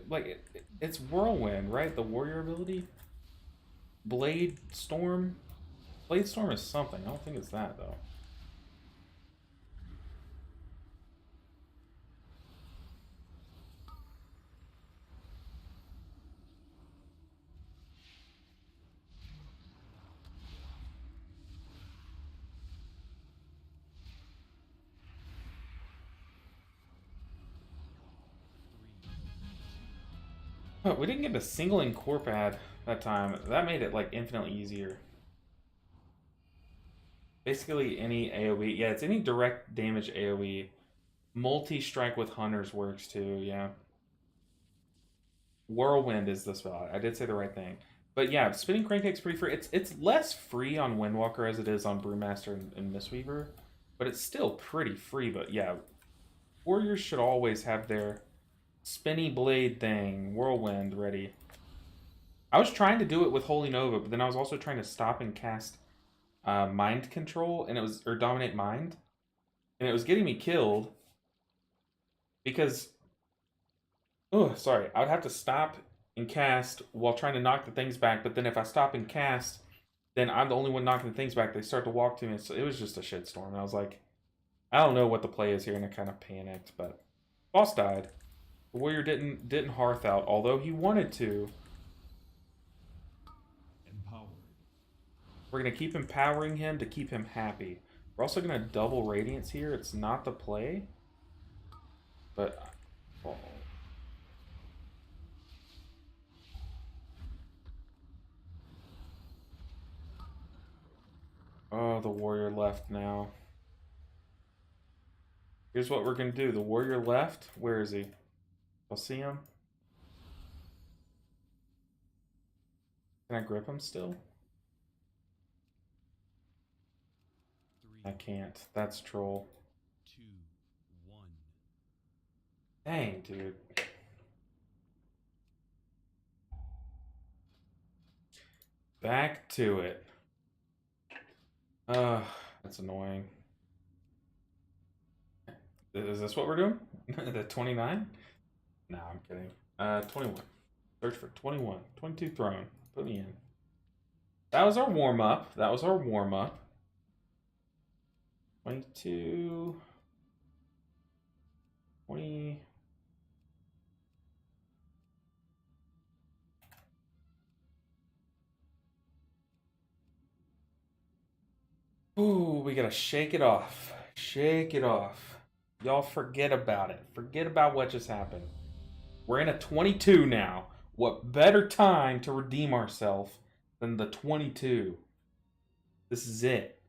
one. It's Whirlwind, right? The warrior ability? Blade Storm? Blade Storm is something. I don't think it's that, though. Oh, we didn't get a single Incorp ad that time. That made it, like, infinitely easier. Basically, any AoE. Yeah, it's any direct damage AoE. Multi-strike with Hunters works, too, yeah. Whirlwind is the spell. I did say the right thing. But yeah, Spinning Crane Kick's pretty free. It's less free on Windwalker as it is on Brewmaster and Mistweaver. But it's still pretty free. But yeah, Warriors should always have their spinny blade thing, Whirlwind, ready. I was trying to do it with Holy Nova, but then I was also trying to stop and cast Mind Control, and it was, or Dominate Mind, and it was getting me killed because, oh, sorry, I would have to stop and cast while trying to knock the things back, but then if I stop and cast, then I'm the only one knocking the things back. They start to walk to me, so it was just a shitstorm. I was like, I don't know what the play is here, and I kind of panicked, but boss died. The warrior didn't hearth out, although he wanted to. Empowered. We're gonna keep empowering him to keep him happy. We're also gonna double radiance here. It's not the play, but oh, the warrior left now. Here's what we're gonna do. The warrior left. Where is he? I'll see him. Can I grip him still? I 3, can't. That's troll. 2, 1. Dang, dude. Back to it. That's annoying. Is this what we're doing? The 29? No, I'm kidding. 21. Search for 21. 22 throne. Put me in. That was our warm-up. 22. 20. Ooh, we gotta shake it off. Shake it off. Y'all forget about it. Forget about what just happened. We're in a 22 now. What better time to redeem ourselves than the 22? This is it.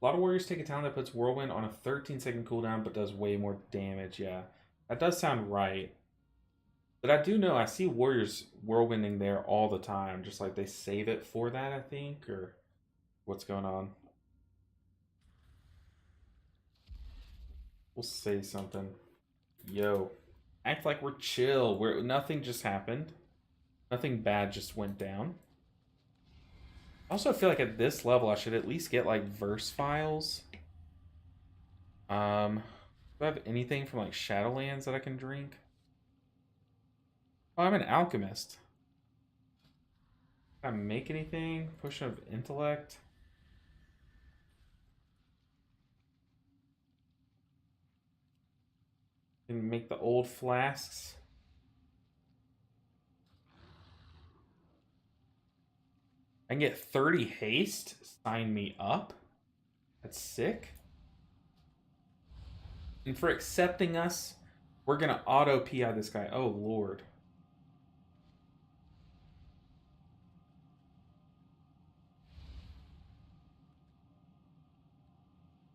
A lot of warriors take a talent that puts Whirlwind on a 13-second cooldown but does way more damage. Yeah, that does sound right. But I do know I see warriors whirlwinding there all the time. Just like they save it for that, I think, or what's going on. We'll say something. Yo, act like we're chill. Nothing just happened. Nothing bad just went down. I also feel like at this level I should at least get like verse files. Do I have anything from like Shadowlands that I can drink? Oh, I'm an alchemist. Can I make anything? Potion of intellect. Can make the old flasks. I can get 30 haste. Sign me up. That's sick. And for accepting us, we're gonna auto PI this guy. Oh lord.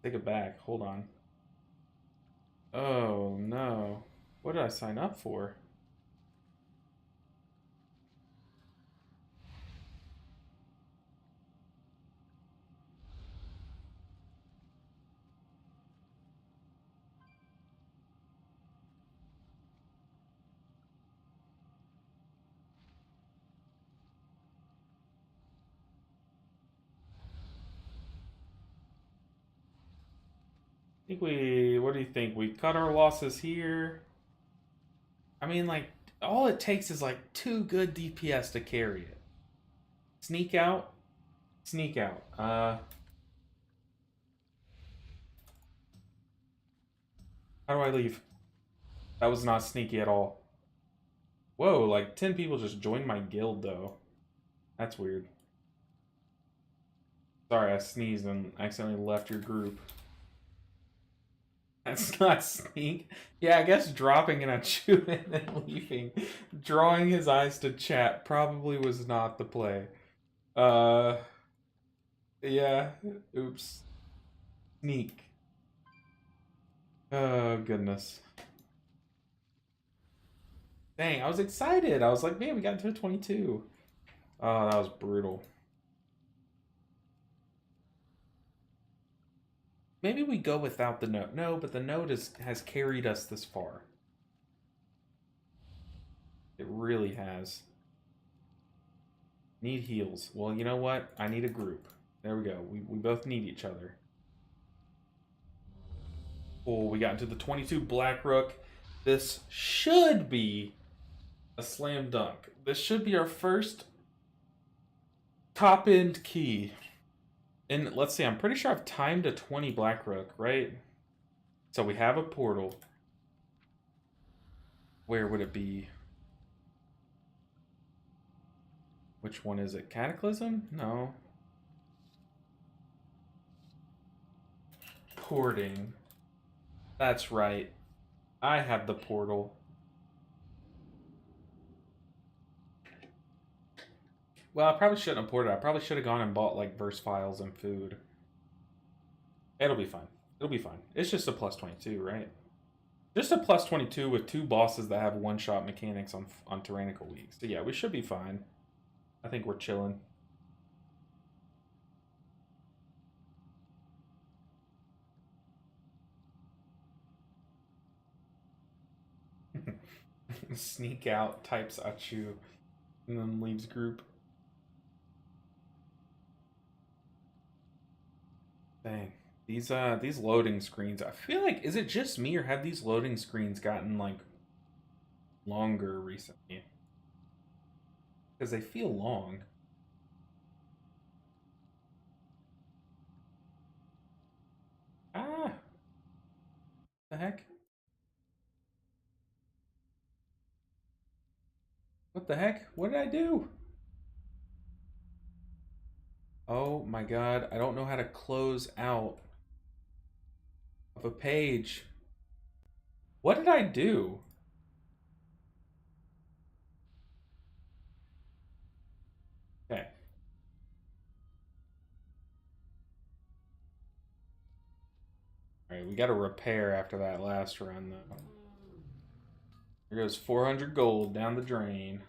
Take it back. Hold on. Oh no. What did I sign up for? What do you think? We cut our losses here. I mean, like, all it takes is like 2 good DPS to carry it. Sneak out. Sneak out. How do I leave? That was not sneaky at all. Whoa, like 10 people just joined my guild though. That's weird. Sorry, I sneezed and accidentally left your group. That's not sneak. Yeah, I guess dropping an Achu and then leaving. Drawing his eyes to chat probably was not the play. Yeah. Oops. Sneak. Oh, goodness. Dang, I was excited. I was like, man, we got to a 22. Oh, that was brutal. Maybe we go without the note. No, but the note has carried us this far. It really has. Need heals. Well, you know what? I need a group. There we go. We both need each other. Oh, we got into the 22 Black Rook. This should be a slam dunk. This should be our first top end key. And let's see, I'm pretty sure I've timed a 20 Black Rook, right? So we have a portal. Where would it be? Which one is it? Cataclysm? No. Porting. That's right. I have the portal. Well, I probably shouldn't have ported. I probably should have gone and bought like verse files and food. It'll be fine. It'll be fine. It's just a plus 22, right? Just a plus 22 with 2 bosses that have one-shot mechanics on Tyrannical Week. So yeah, we should be fine. I think we're chilling. Sneak out, types Achu, and then leaves group. Dang. These loading screens, I feel like, is it just me or have these loading screens gotten like longer recently? Because they feel long. Ah! The heck? What the heck? What did I do? Oh my god, I don't know how to close out of a page. What did I do? Okay. Alright, we gotta repair after that last run though. There goes 400 gold down the drain.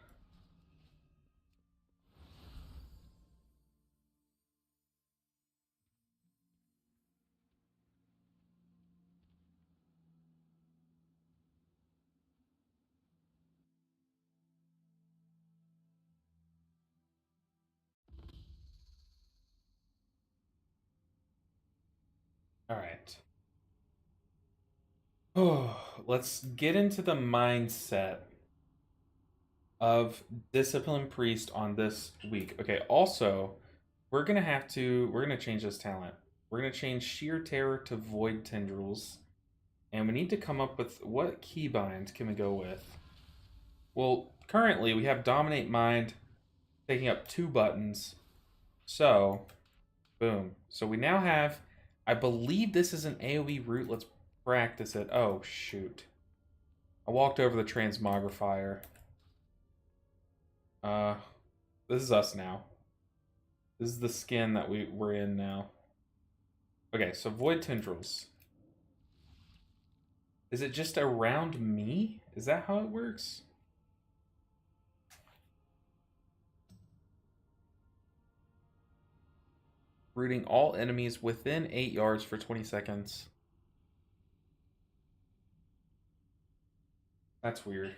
Alright. Oh, let's get into the mindset of Discipline Priest on this week. Okay, also, we're gonna change this talent. We're gonna change Sheer Terror to Void Tendrils. And we need to come up with what keybind can we go with? Well, currently we have Dominate Mind taking up 2 buttons. So, boom. So we now have, I believe this is an AoE route. Let's practice it. Oh, shoot. I walked over the transmogrifier. This is us now. This is the skin that we're in now. Okay, so Void Tendrils. Is it just around me? Is that how it works? Rooting all enemies within 8 yards for 20 seconds. That's weird.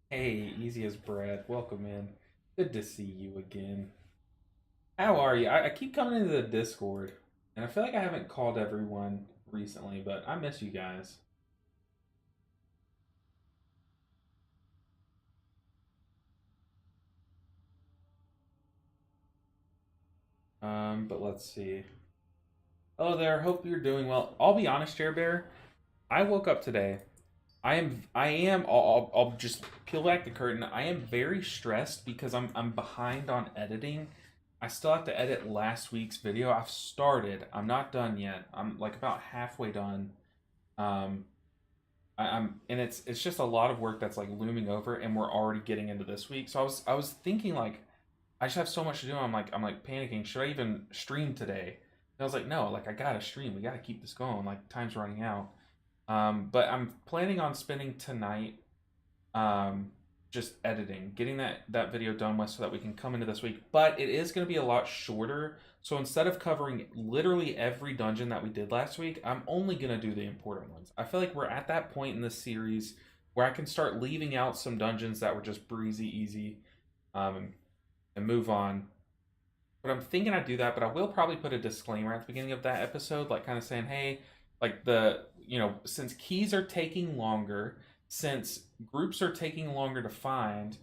Hey, easy as bread. Welcome in. Good to see you again. How are you? I keep coming into the Discord, and I feel like I haven't called everyone recently, but I miss you guys. But let's see. Hello there. Hope you're doing well. I'll be honest, Chair Bear. I woke up today. I'll just peel back the curtain. I am very stressed because I'm behind on editing. I still have to edit last week's video. I've started. I'm not done yet. I'm like about halfway done. I'm and it's just a lot of work that's like looming over, and we're already getting into this week. So I was thinking like I just have so much to do. I'm like panicking. Should I even stream today? And I was like, no, like I gotta stream. We gotta keep this going. Like time's running out. But I'm planning on spending tonight just editing, getting that video done with so that we can come into this week. But it is going to be a lot shorter. So instead of covering literally every dungeon that we did last week, I'm only going to do the important ones. I feel like we're at that point in this series where I can start leaving out some dungeons that were just breezy, easy, um, and move on. But I'm thinking I'd do that, but I will probably put a disclaimer at the beginning of that episode, like kind of saying, hey, like since keys are taking longer, since groups are taking longer to find,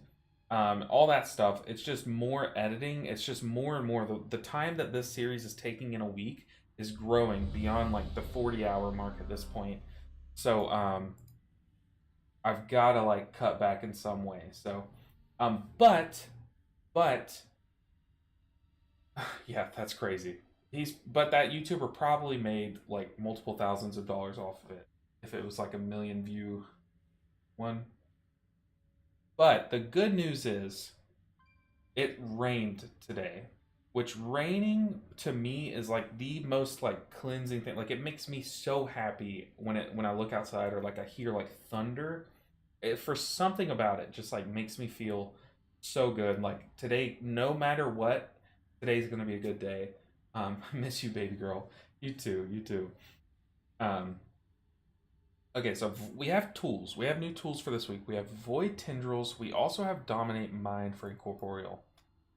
all that stuff, it's just more editing. It's just more and more. The time that this series is taking in a week is growing beyond like the 40-hour mark at this point. So, I've got to like cut back in some way. So, but yeah, that's crazy. But that YouTuber probably made like multiple thousands of dollars off of it if it was like a million view one. But the good news is it rained today, which raining to me is like the most like cleansing thing. Like it makes me so happy when I look outside or like I hear like thunder. For something about it just like makes me feel so good. Like today, no matter what, today's gonna be a good day. I miss you, baby girl. You too. You too. Um, okay, so we have tools. We have new tools for this week. We have Void Tendrils. We also have Dominate Mind for Incorporeal.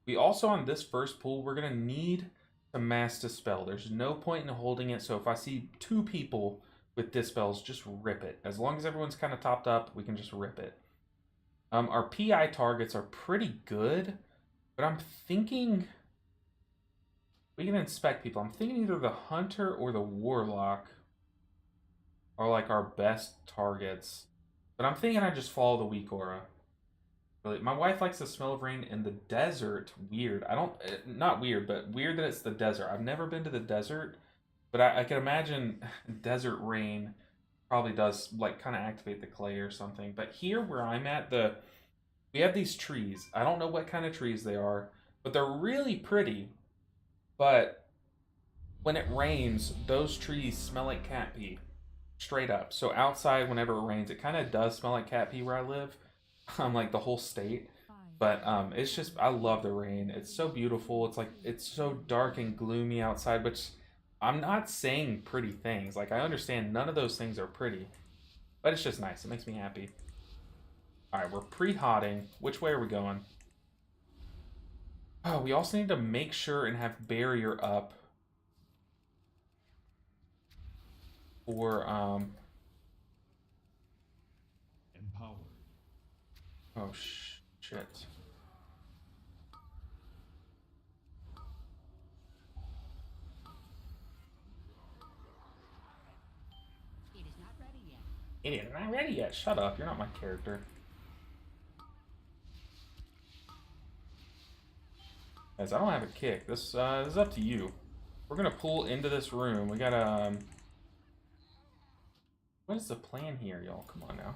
We also, on this first pool, we're going to need to Mass Dispel. There's no point in holding it, so if I see two people with Dispels, just rip it. As long as everyone's kind of topped up, we can just rip it. Our PI targets are pretty good, but I'm thinking we can inspect people. I'm thinking either the Hunter or the Warlock are like our best targets. But I'm thinking I just follow the weak aura. Really, my wife likes the smell of rain in the desert. Weird. I don't, not weird, but weird that it's the desert. I've never been to the desert, but I can imagine desert rain probably does like kind of activate the clay or something. But here where I'm at, we have these trees. I don't know what kind of trees they are, but they're really pretty. But when it rains, those trees smell like cat pee. Straight up. So outside, whenever it rains, it kind of does smell like cat pee where I live. Like the whole state. But it's just, I love the rain. It's so beautiful. It's like, it's so dark and gloomy outside, which I'm not saying pretty things. Like, I understand none of those things are pretty. But it's just nice. It makes me happy. Alright, we're pre-hotting. Which way are we going? Oh, we also need to make sure and have barrier up for, Empowered. oh, shit. It is not ready yet. Idiot, I'm not ready yet. Shut up. You're not my character. Guys, I don't have a kick. This is up to you. We're gonna pull into this room. We gotta, what is the plan here, y'all? Come on now.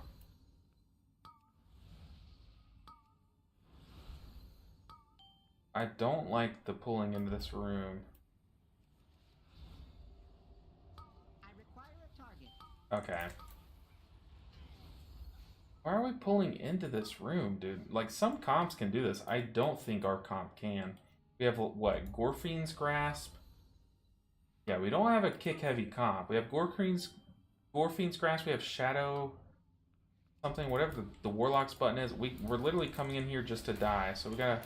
I don't like the pulling into this room. I require a target. Okay. Why are we pulling into this room, dude? Like, some comps can do this. I don't think our comp can. We have, what, Gorfine's Grasp? Yeah, we don't have a kick-heavy comp. We have Gorfine's Grasp, we have Shadow something, whatever the Warlock's button is. We're literally coming in here just to die, so we gotta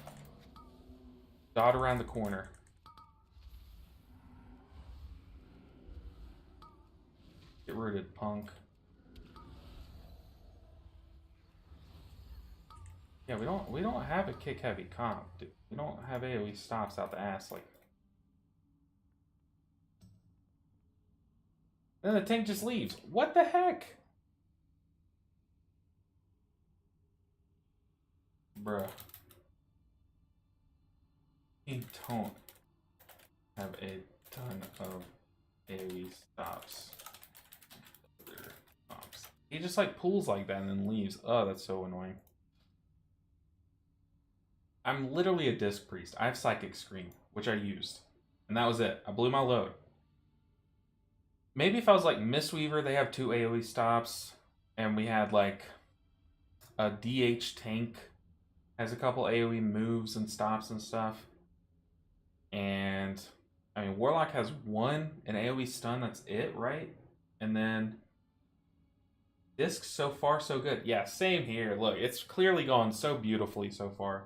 dot around the corner. Get rooted, punk. Yeah, we don't have a kick heavy comp, dude. We don't have AoE stops out the ass like. Then the tank just leaves. What the heck? Bruh. We don't have a ton of AoE stops. Other comps. He just like pulls like that and then leaves. Oh, that's so annoying. I'm literally a Disc Priest. I have Psychic Scream, which I used. And that was it. I blew my load. Maybe if I was like Mistweaver, they have 2 AoE stops. And we had like a DH tank has a couple AoE moves and stops and stuff. And I mean, Warlock has 1 an AoE stun, that's it, right? And then Discs so far so good. Yeah, same here. Look, it's clearly gone so beautifully so far.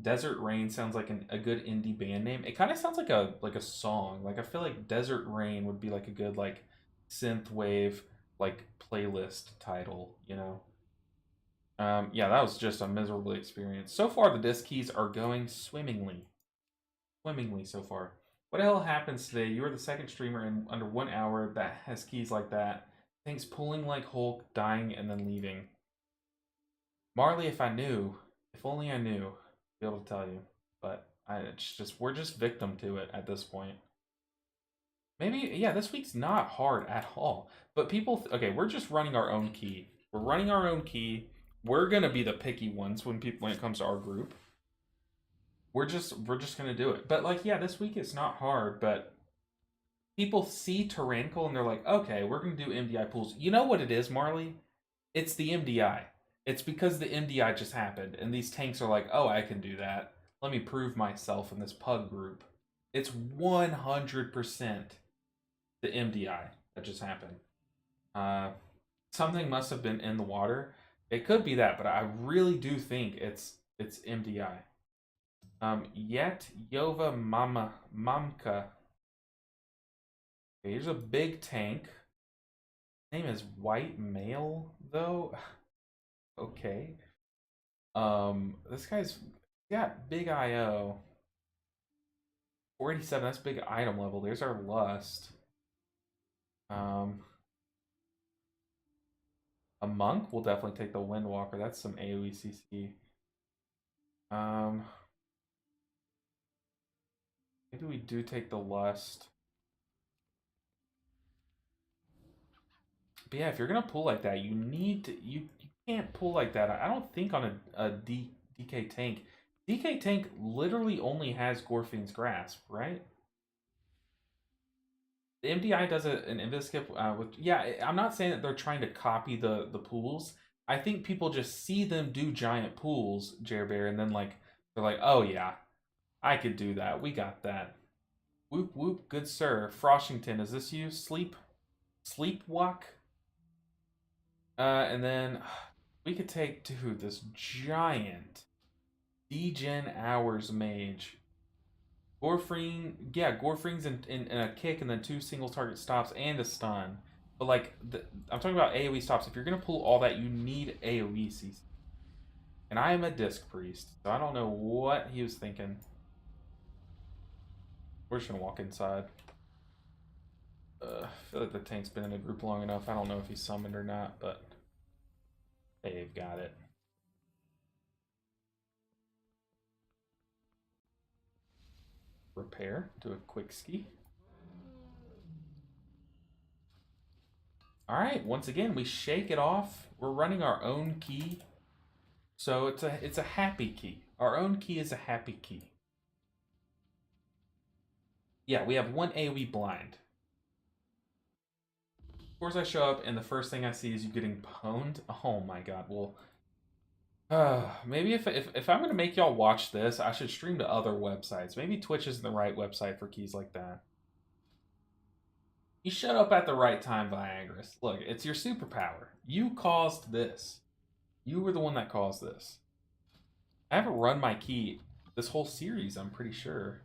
Desert Rain sounds like a good indie band name. It kind of sounds like a song. Like I feel like Desert Rain would be like a good like synth wave like playlist title, you know. Yeah, that was just a miserable experience. So far, the disc keys are going swimmingly. Swimmingly so far. What the hell happens today? You are the second streamer in under 1 hour that has keys like that. Things pulling like Hulk, dying, and then leaving. Marley, if I knew, if only I knew, I'd be able to tell you. But it's just we're just victim to it at this point. Maybe yeah, this week's not hard at all. But people, okay, we're just running our own key. We're running our own key. We're gonna be the picky ones when it comes to our group. We're just gonna do it. But like yeah, this week it's not hard. But people see Tyrannical and they're like, okay, we're gonna do MDI pools. You know what it is, Marley? It's the MDI. It's because the MDI just happened, and these tanks are like, oh, I can do that. Let me prove myself in this pug group. It's 100% the MDI that just happened. Something must have been in the water. It could be that, but I really do think it's MDI. Yet Yova Mamka. Okay, here's a big tank. Name is White Male though. Okay. This guy's got big IO. 487, that's big item level. There's our lust. A monk will definitely take the Windwalker. That's some AoE CC. Maybe we do take the lust. But yeah, if you're gonna pull like that, you need to you can't pull like that. I don't think on a DK tank. DK tank literally only has Gorfine's Grasp, right? The MDI does an Inviskip with yeah. I'm not saying that they're trying to copy the pools. I think people just see them do giant pools, Jerbear, and then like they're like, oh yeah, I could do that. We got that. Whoop whoop, good sir. Froshington, is this you? Sleepwalk? And then we could take, dude, this giant Degen Hours Mage. Gorfring, yeah, Gorfring's in a kick and then 2 single target stops and a stun. But like, I'm talking about AoE stops. If you're gonna pull all that, you need AoE CC. And I am a Disc Priest, so I don't know what he was thinking. We're just gonna walk inside. I feel like the tank's been in the group long enough. I don't know if he's summoned or not, but they've got it. Repair, do a quick ski. All right, once again, we shake it off. We're running our own key. So it's a happy key. Our own key is a happy key. Yeah, we have 1 AoE blind. Of course, I show up and the first thing I see is you getting pwned. Oh my god. Well, maybe if I'm gonna make y'all watch this, I should stream to other websites. Maybe Twitch isn't the right website for keys like that. You shut up at the right time, Viagris. Look, it's your superpower. You caused this. You were the one that caused this. I haven't run my key this whole series, I'm pretty sure.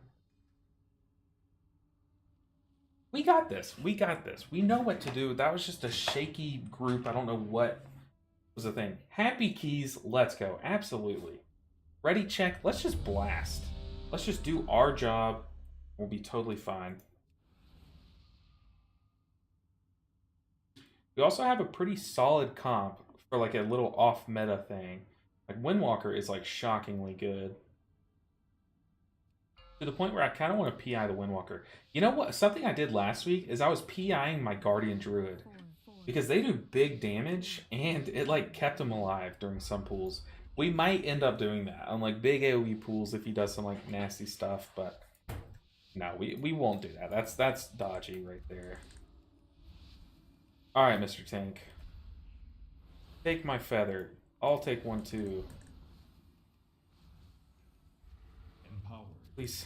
We got this. We got this. We know what to do. That was just a shaky group. I don't know what was the thing. Happy keys. Let's go. Absolutely. Ready, check. Let's just blast. Let's just do our job. We'll be totally fine. We also have a pretty solid comp for like a little off meta thing. Like Windwalker is like shockingly good. To the point where I kind of want to PI the Windwalker. You know what? Something I did last week is I was PIing my Guardian Druid. Because they do big damage, and it like kept him alive during some pools. We might end up doing that on like big AoE pools if he does some like nasty stuff, but no, we won't do that. That's dodgy right there. Alright, Mr. Tank. Take my feather. I'll take one too. Empowered. Please.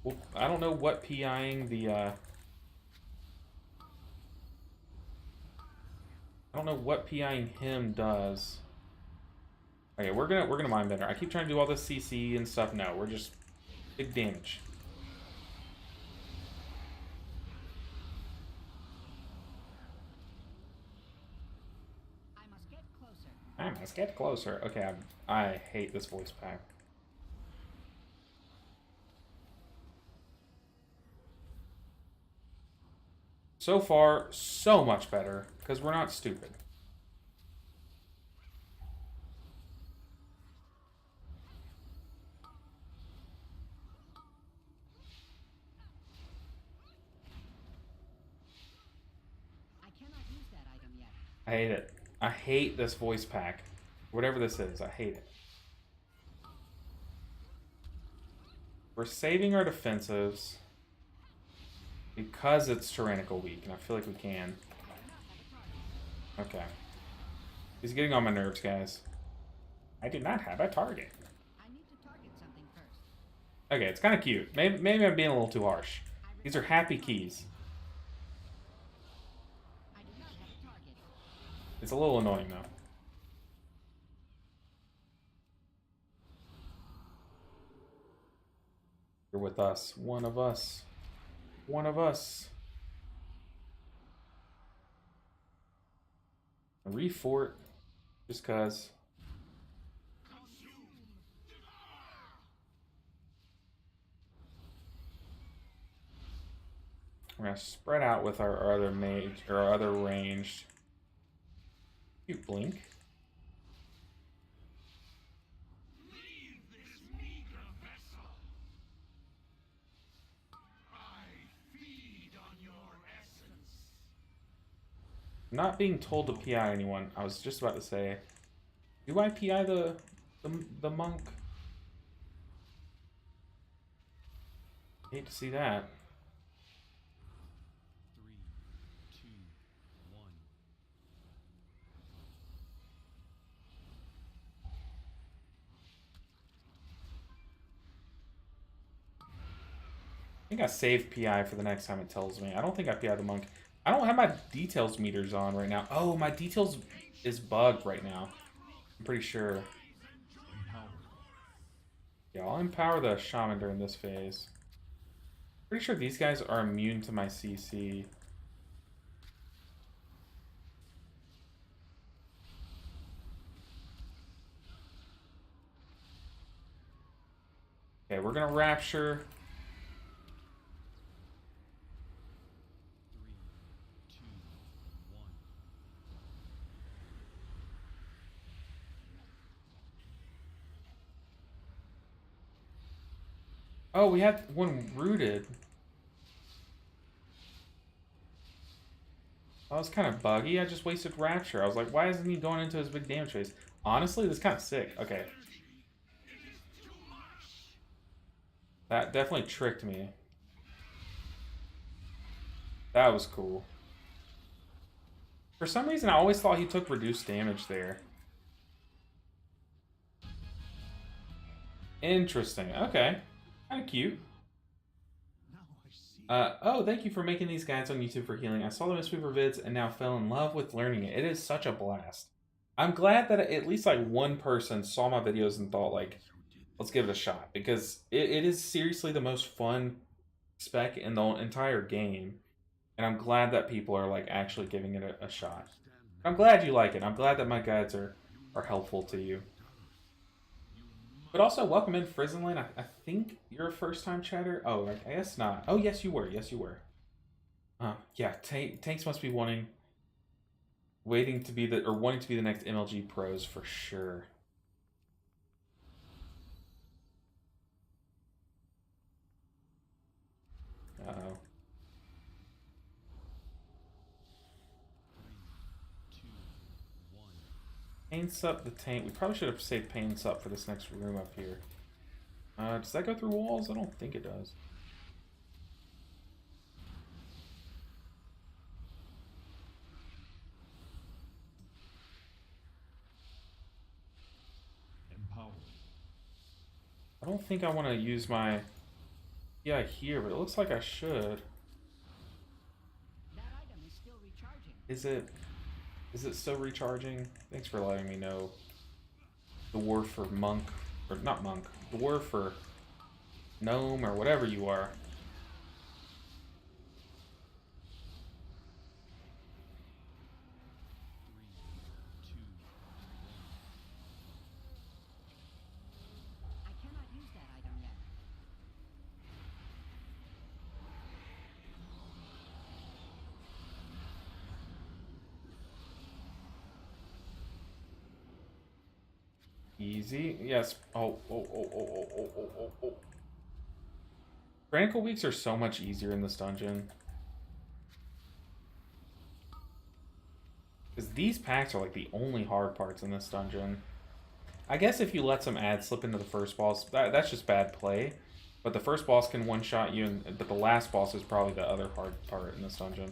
Well, I don't know what PIing the don't know what PIing him does. Okay, we're gonna mind better. I keep trying to do all this CC and stuff. No, we're just big damage. I must get closer. I must get closer. Okay, I hate this voice pack. So far, so much better, because we're not stupid. I cannot use that item yet. I hate it. I hate this voice pack. Whatever this is, I hate it. We're saving our defensives because it's Tyrannical Week, and I feel like we can. Okay. He's getting on my nerves, guys. I do not have a target. I need to target something first. Okay, it's kind of cute. Maybe I'm being a little too harsh. These are happy keys. I do not have a target. It's a little annoying, though. You're with us. One of us. One of us. Refort. Just cuz. We're gonna spread out with our other mage or our other ranged. You blink. Leave this meager vessel. I feed on your essence. Not being told to PI anyone. I was just about to say, do I PI the monk? Hate to see that. 3, 2, 1. I think I save PI for the next time it tells me. I don't think I PI the monk. I don't have my details meters on right now. Oh, my details is bugged right now. I'm pretty sure. Empowered. Yeah, I'll empower the shaman during this phase. Pretty sure these guys are immune to my CC. Okay, we're gonna rapture. 3, 2, 1. Oh, we had one rooted. That was kind of buggy. I just wasted rapture. I was like, why isn't he going into his big damage phase? Honestly, this is kind of sick. Okay. That definitely tricked me. That was cool. For some reason, I always thought he took reduced damage there. Interesting. Okay. Kind of cute. Now I see. Oh, thank you for making these guides on YouTube for healing. I saw the Mistweaver vids and now fell in love with learning it. It is such a blast. I'm glad that at least like one person saw my videos and thought like, let's give it a shot, because it is seriously the most fun spec in the entire game, and I'm glad that people are like actually giving it a shot. I'm glad you like it. I'm glad that my guides are helpful to you. But also, welcome in Frizzlin. I think you're a first-time chatter. Oh, I guess not. Oh, yes, you were. Yes, you were. Yeah, Tanks must be wanting to be the next MLG pros for sure. Uh-oh. 3, 2, 1. Paints up the tank. We probably should have saved paints up for this next room up here. Does that go through walls? I don't think it does. Empowered. I don't think I want to use my... Yeah, here, but it looks like I should. That item is still recharging. Is it... Is it still recharging? Thanks for letting me know. Dwarf or monk, or not monk, dwarf or gnome or whatever you are. I cannot use that item yet. Easy. Yes. Oh. Tyrannical weeks are so much easier in this dungeon. Because these packs are like the only hard parts in this dungeon. I guess if you let some ads slip into the first boss, that's just bad play. But the first boss can one-shot you, but the last boss is probably the other hard part in this dungeon.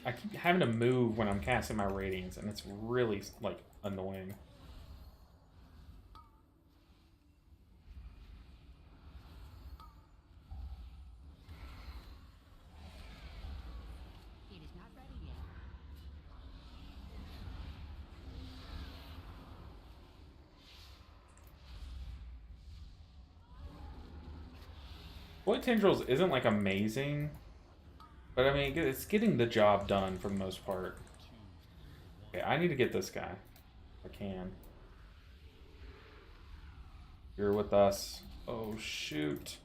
I keep having to move when I'm casting my ratings, and it's really, like, annoying. It is not ready yet. Void Tendrils isn't, like, amazing, but, I mean, it's getting the job done for the most part. Okay, I need to get this guy. If I can. You're with us. Oh, shoot.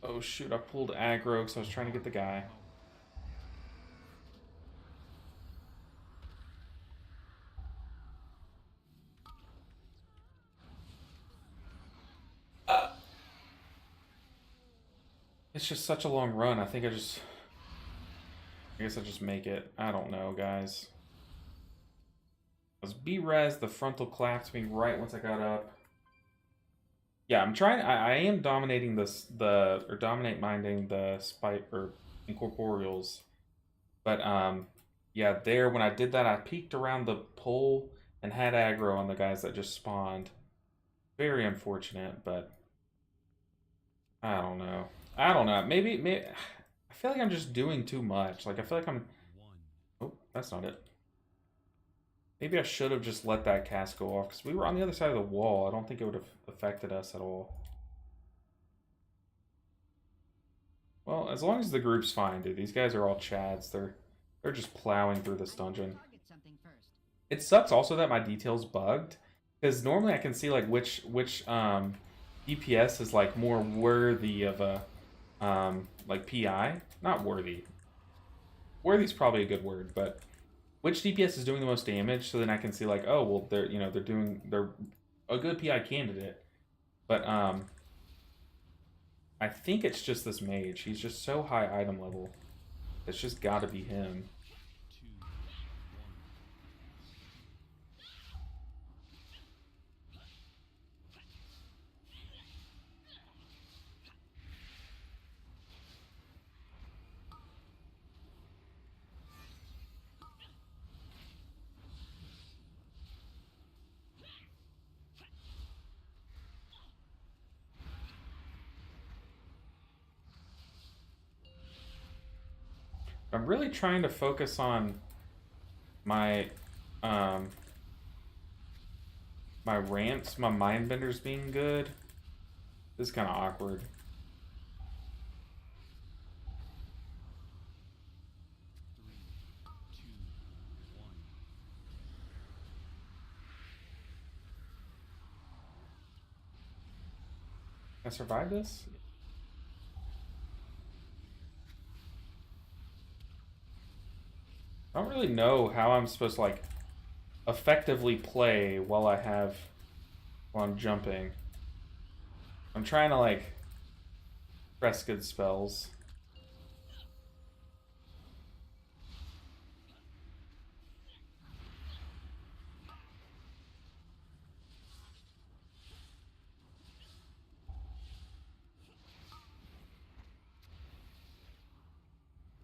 Oh, shoot, I pulled aggro because I was trying to get the guy. It's just such a long run. I guess I just make it. I don't know, guys. Was B-res, the frontal clapped me right once I got up. Yeah, I'm trying. I am dominating or dominate minding the spite or incorporeals, but yeah, there when I did that, I peeked around the pole and had aggro on the guys that just spawned. Very unfortunate, but I don't know. I don't know. Maybe I feel like I'm just doing too much. Like I feel like I'm. Oh, that's not it. Maybe I should have just let that cast go off because we were on the other side of the wall. I don't think it would have affected us at all. Well, as long as the group's fine, dude. These guys are all chads. They're just plowing through this I need to dungeon. target something first. It sucks also that my detail's bugged because normally I can see like which DPS is like more worthy of a like PI. Not worthy. Worthy's probably a good word, but which DPS is doing the most damage, so then I can see like, oh well, they're they're a good PI candidate, but I think it's just this mage. He's just so high item level. It's just got to be him. I'm really trying to focus on my my ramps, my mindbenders being good. This is kind of awkward. Can I survive this? I don't really know how I'm supposed to like effectively play while I'm jumping. I'm trying to like press good spells.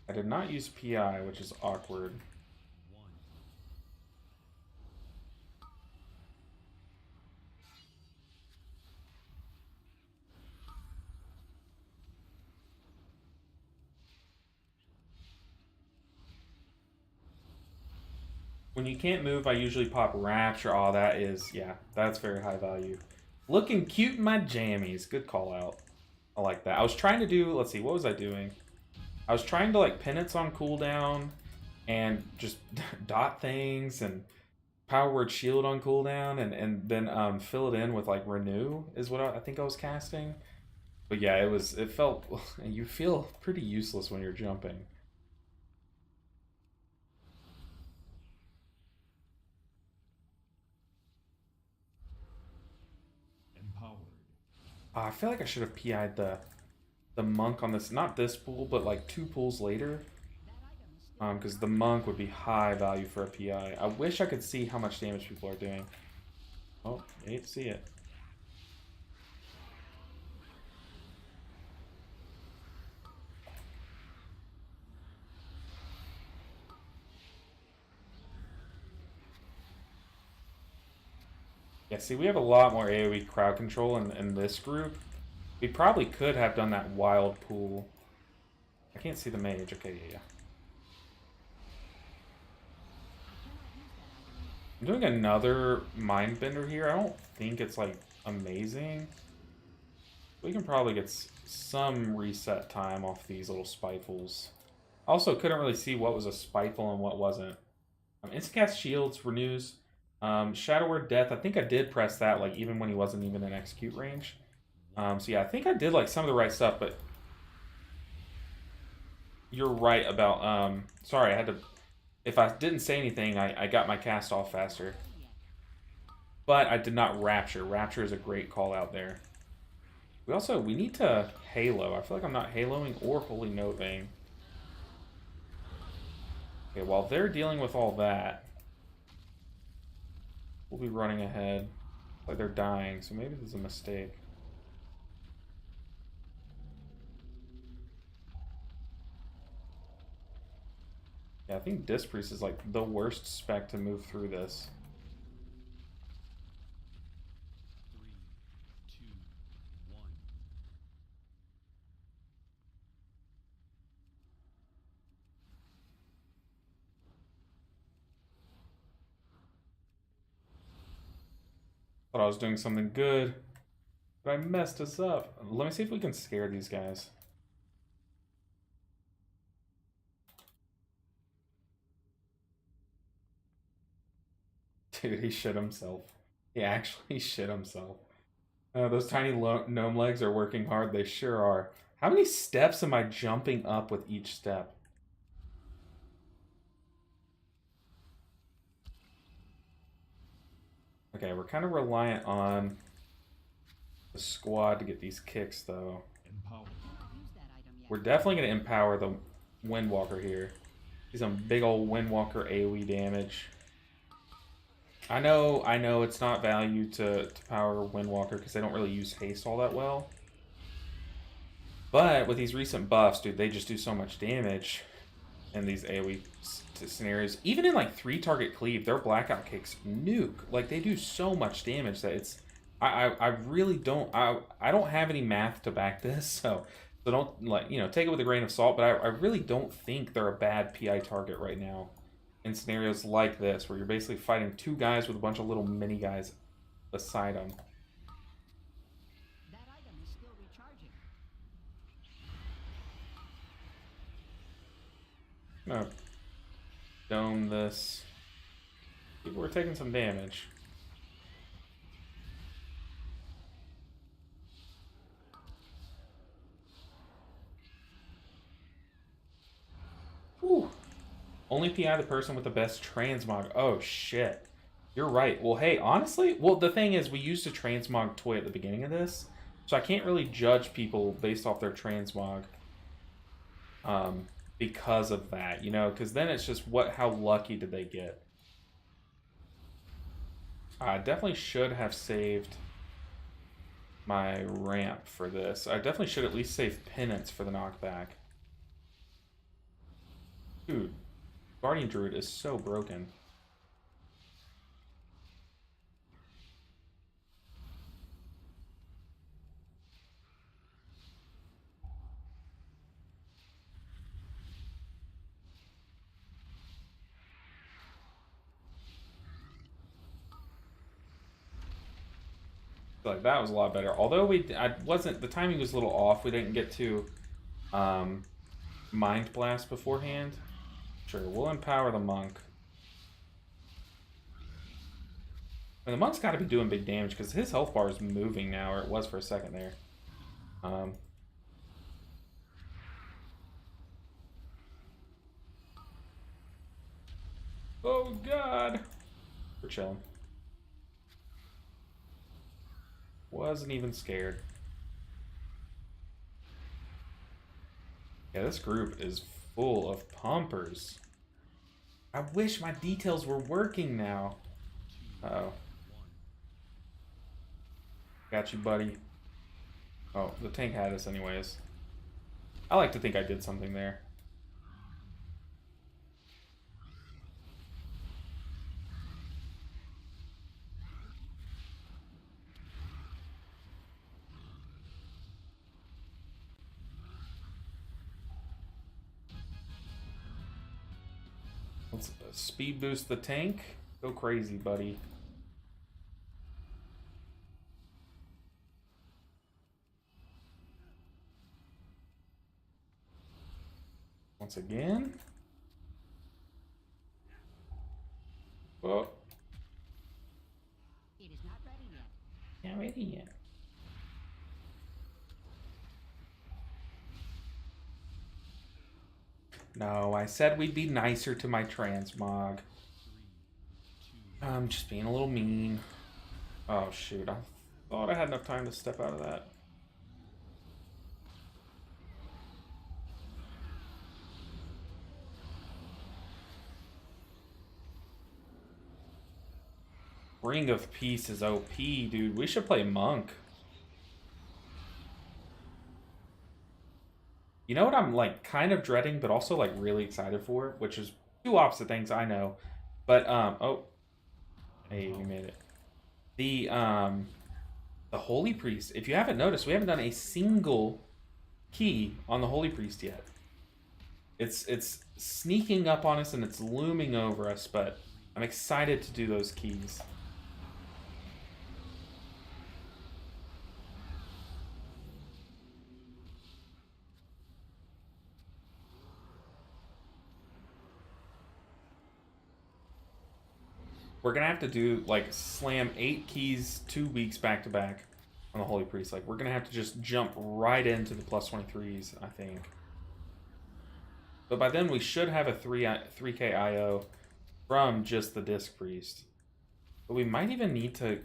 I did not use PI, which is awkward. 1. When you can't move, I usually pop Rapture. Oh, that is, yeah, that's very high value. Looking cute in my jammies. Good call out. I like that. I was trying to do, let's see, what was I doing? I was trying to like Penance on cooldown and just dot things and Power Word Shield on cooldown and then fill it in with like Renew is what I think I was casting. But yeah, it felt, you feel pretty useless when you're jumping. Empowered. I feel like I should have PI'd the monk on this, not this pool, but like 2 pools later. Because the monk would be high value for a PI. I wish I could see how much damage people are doing. Oh, you hate to see it. Yeah, see, we have a lot more AoE crowd control in this group. We probably could have done that wild pool. I can't see the mage. Okay, yeah. I'm doing another Mindbender here. I don't think it's, like, amazing. We can probably get some reset time off these little Spitefuls. Also, couldn't really see what was a Spiteful and what wasn't. Instant cast shields, renews. Shadow Word Death, I think I did press that, like, even when he wasn't even in execute range. So yeah, I think I did, like, some of the right stuff, but you're right about, sorry, I had to, if I didn't say anything, I got my cast off faster. But I did not Rapture. Rapture is a great call out there. We need to Halo. I feel like I'm not Haloing or Holy Novaing. Okay, while they're dealing with all that, we'll be running ahead. Like they're dying, so maybe this is a mistake. Yeah, I think Disc Priest is like the worst spec to move through this. 3, 2, 1. Thought I was doing something good, but I messed us up. Let me see if we can scare these guys. Dude, he shit himself. He actually shit himself. Those tiny gnome legs are working hard. They sure are. How many steps am I jumping up with each step? Okay, we're kind of reliant on the squad to get these kicks, though. Empowered. We're definitely going to empower the Windwalker here. Do some big old Windwalker AoE damage. I know it's not value to power Windwalker because they don't really use haste all that well. But with these recent buffs, dude, they just do so much damage in these AoE scenarios. Even in like 3-target cleave, their blackout kicks nuke. Like they do so much damage that it's I really don't I don't have any math to back this, so don't like take it with a grain of salt, but I really don't think they're a bad PI target right now. In scenarios like this, where you're basically fighting 2 guys with a bunch of little mini guys beside them. That item is still recharging. No. Dome this. People were taking some damage. Whew. Only PI the person with the best transmog. Oh, shit. You're right. Well, hey, honestly, the thing is, we used a transmog toy at the beginning of this, so I can't really judge people based off their transmog because of that, because then it's just how lucky did they get. I definitely should have saved my ramp for this. I definitely should at least save Penance for the knockback. Dude, Guardian Druid is so broken. Like that was a lot better. Although the timing was a little off. We didn't get to Mind Blast beforehand. Sure, we'll empower the monk. And the monk's got to be doing big damage because his health bar is moving now, or it was for a second there. Oh God, we're chilling. Wasn't even scared. Yeah, this group is full of pumpers. I wish my details were working now. Uh-oh. Got you, buddy. Oh, the tank had us anyways. I like to think I did something there. Let's speed boost the tank. Go crazy, buddy. Once again. Oh. It is not ready yet. Not ready yet. No, I said we'd be nicer to my transmog. I'm just being a little mean. Oh shoot, I thought I had enough time to step out of that. Ring of Peace is OP, dude. We should play Monk. You know what I'm like kind of dreading, but also like really excited for, which is two opposite things, I know. But oh, hey, we made it. The Holy Priest. If you haven't noticed, we haven't done a single key on the Holy Priest yet. It's sneaking up on us and it's looming over us, but I'm excited to do those keys. We're gonna have to do like slam 8 keys 2 weeks back to back on the Holy Priest. Like we're gonna have to just jump right into the plus 23s, I think. But by then we should have a 3k IO from just the Disc Priest. But we might even need to.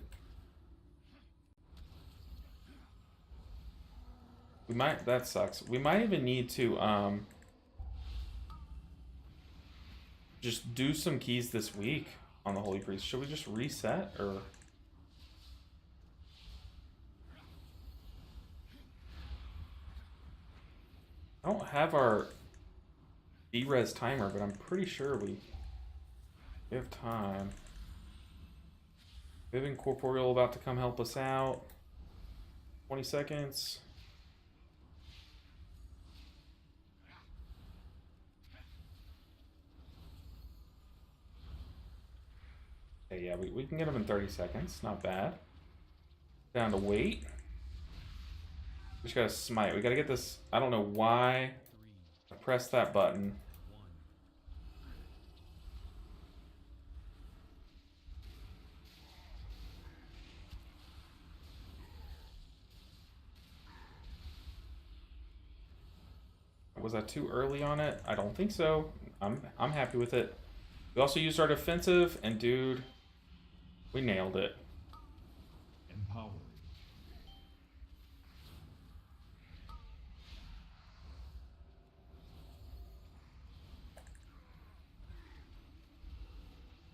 That sucks. We might even need to just do some keys this week on the Holy Priest. Should we just reset or? I don't have our D-res timer, but I'm pretty sure we have time. Vivid Corporeal about to come help us out. 20 seconds. Okay, yeah, we can get them in 30 seconds. Not bad. Down to wait. We just gotta smite. We gotta get this. I don't know why I pressed that button. Was I too early on it? I don't think so. I'm happy with it. We also used our defensive, and dude, we nailed it. Empowered.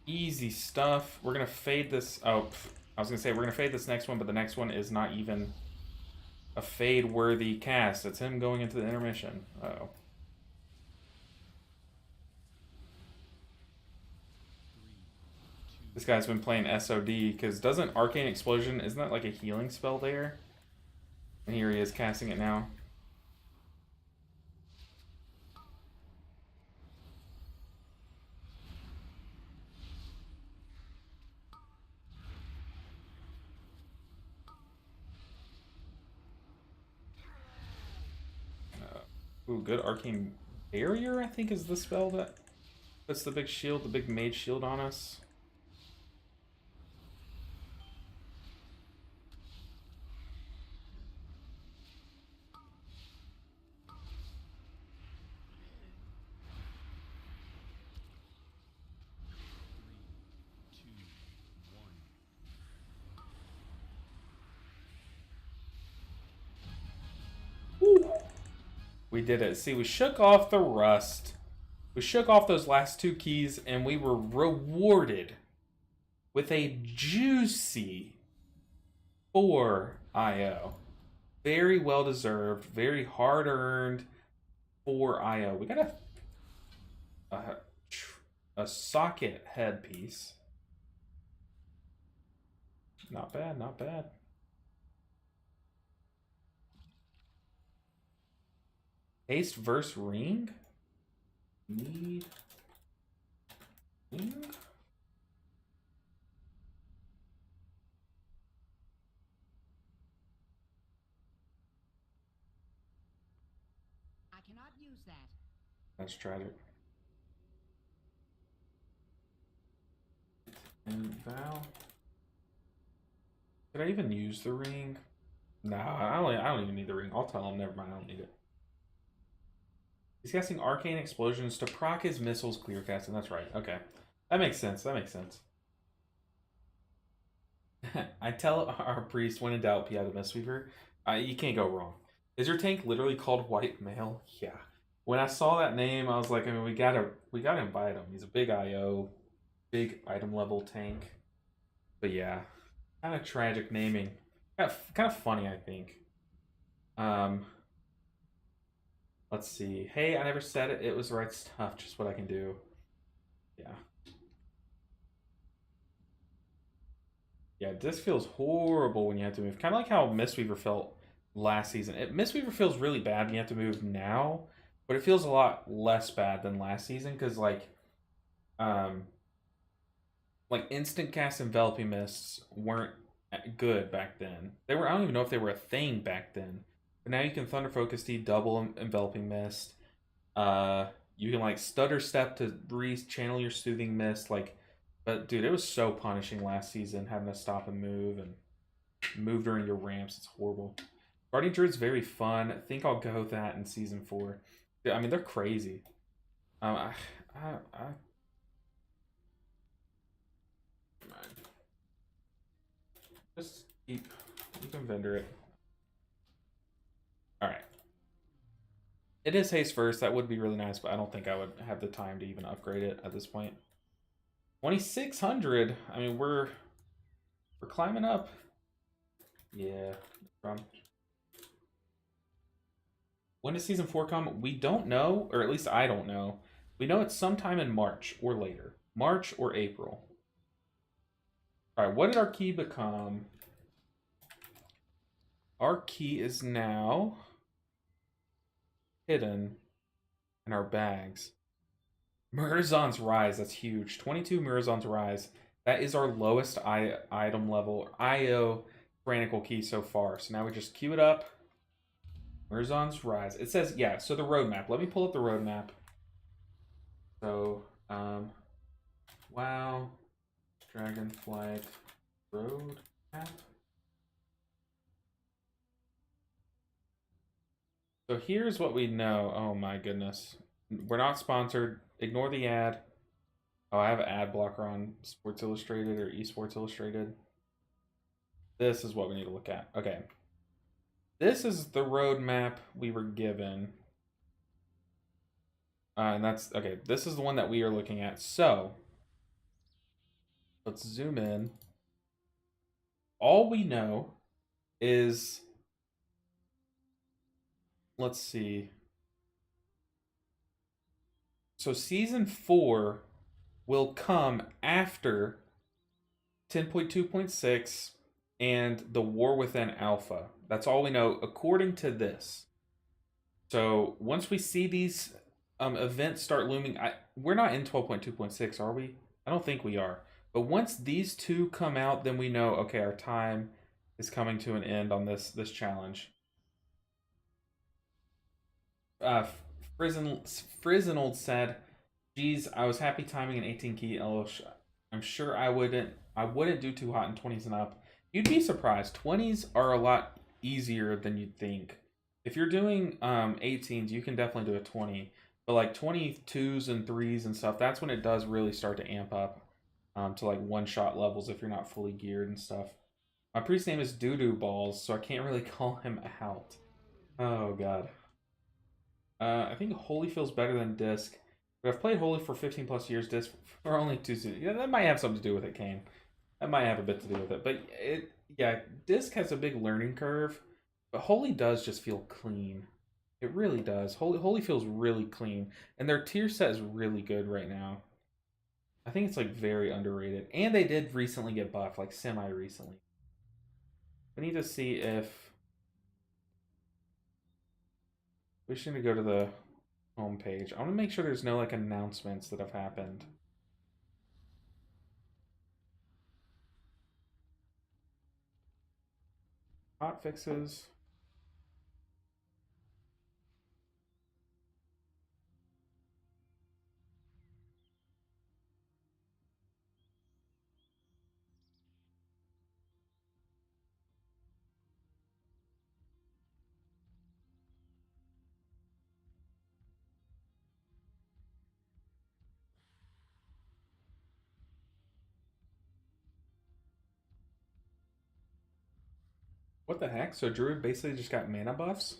Easy stuff. We're gonna fade this. Oh, I was gonna say we're gonna fade this next one, but the next one is not even a fade-worthy cast. It's him going into the intermission. Uh-oh. This guy's been playing SOD, because doesn't Arcane Explosion, isn't that like a healing spell there? And here he is casting it now. Ooh, good Arcane Barrier, I think, is the spell that puts the big shield, the big mage shield on us. Woo. We did it. See, we shook off the rust. We shook off those last 2 keys, and we were rewarded with a juicy 4 IO. Very well deserved, very hard earned 4 IO. We got a socket headpiece. Not bad, not bad. Haste versus ring? Need ring? I cannot use that. That's tragic. And Val. Did I even use the ring? No, I don't even need the ring. I'll tell him, never mind, I don't need it. He's casting Arcane Explosions to proc his missiles clear casting. That's right. Okay. That makes sense. That makes sense. I tell our priest, when in doubt, PI the Mistweaver. You can't go wrong. Is your tank literally called White Male? Yeah. When I saw that name, I was like, I mean, we gotta invite him. He's a big IO, big item level tank. But yeah, kind of tragic naming. Kind of funny, I think. Let's see. Hey, I never said it. It was the right stuff. Just what I can do. Yeah. Yeah, this feels horrible when you have to move. Kind of like how Mistweaver felt last season. Mistweaver feels really bad when you have to move now, but it feels a lot less bad than last season because like instant cast enveloping mists weren't good back then. They were. I don't even know if they were a thing back then. But now you can Thunder Focus Tea, double enveloping mist. You can like stutter step to re-channel your soothing mist. Like, but dude, it was so punishing last season having to stop and move during your ramps. It's horrible. Guardian Druid's very fun. I think I'll go with that in season 4. I mean, they're crazy. Just keep them vendor it. All right. It is haste first. That would be really nice, but I don't think I would have the time to even upgrade it at this point. 2,600. I mean, we're climbing up. Yeah. When does season 4 come? We don't know, or at least I don't know. We know it's sometime in March or later. March or April. All right, what did our key become? Our key is now hidden in our bags. Murozond's Rise, that's huge. 22 Murozond's Rise. That is our lowest item level, IO Tyrannical key so far. So now we just queue it up. Murozond's Rise. It says, yeah, so the roadmap. Let me pull up the roadmap. So, wow. Dragonflight roadmap. So here's what we know. Oh my goodness. We're not sponsored. Ignore the ad. Oh, I have an ad blocker on Sports Illustrated or Esports Illustrated. This is what we need to look at. Okay. This is the roadmap we were given. And that's, okay, this is the one that we are looking at. So, let's zoom in. All we know is, let's see. So season 4 will come after 10.2.6, and the War Within Alpha. That's all we know according to this. So once we see these events start looming, we're not in 12.2.6, are we? I don't think we are. But once these two come out, then we know, okay, our time is coming to an end on this challenge. Frizzinold said, "Geez, I was happy timing an 18 key LO. I'm sure I wouldn't do too hot in 20s and up. You'd be surprised. 20s are a lot easier than you'd think. If you're doing 18s, you can definitely do a 20. But like 22s and 3s and stuff, that's when it does really start to amp up to like one-shot levels if you're not fully geared and stuff. My priest name is Doodoo Balls, so I can't really call him out. Oh, God. I think Holy feels better than Disc. But I've played Holy for 15 plus years, Disc for only 2 seasons. Yeah, that might have something to do with it, Kane. That might have a bit to do with it. But yeah, Disc has a big learning curve. But Holy does just feel clean. It really does. Holy feels really clean. And their tier set is really good right now. I think it's like very underrated. And they did recently get buffed, like semi-recently. We need to see if... We should go to the home page. I want to make sure there's no like announcements that have happened. Hot fixes. What the heck? So Druid basically just got mana buffs?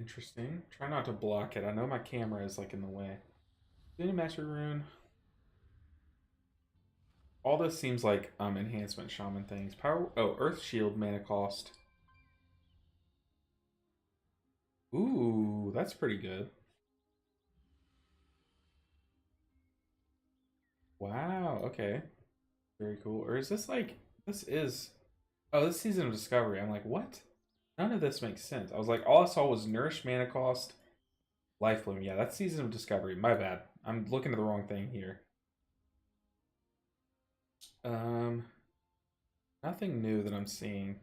Interesting. Try not to block it. I know my camera is like in the way. Any Master Rune. All this seems like enhancement shaman things. Power Earth Shield mana cost. Ooh, that's pretty good. Wow, okay. Very cool. Or is this like this is oh, this Season of Discovery. I'm like, what? None of this makes sense. I was like, all I saw was Nourish mana cost, Life Bloom. Yeah, that's Season of Discovery. My bad. I'm looking at the wrong thing here. Nothing new that I'm seeing.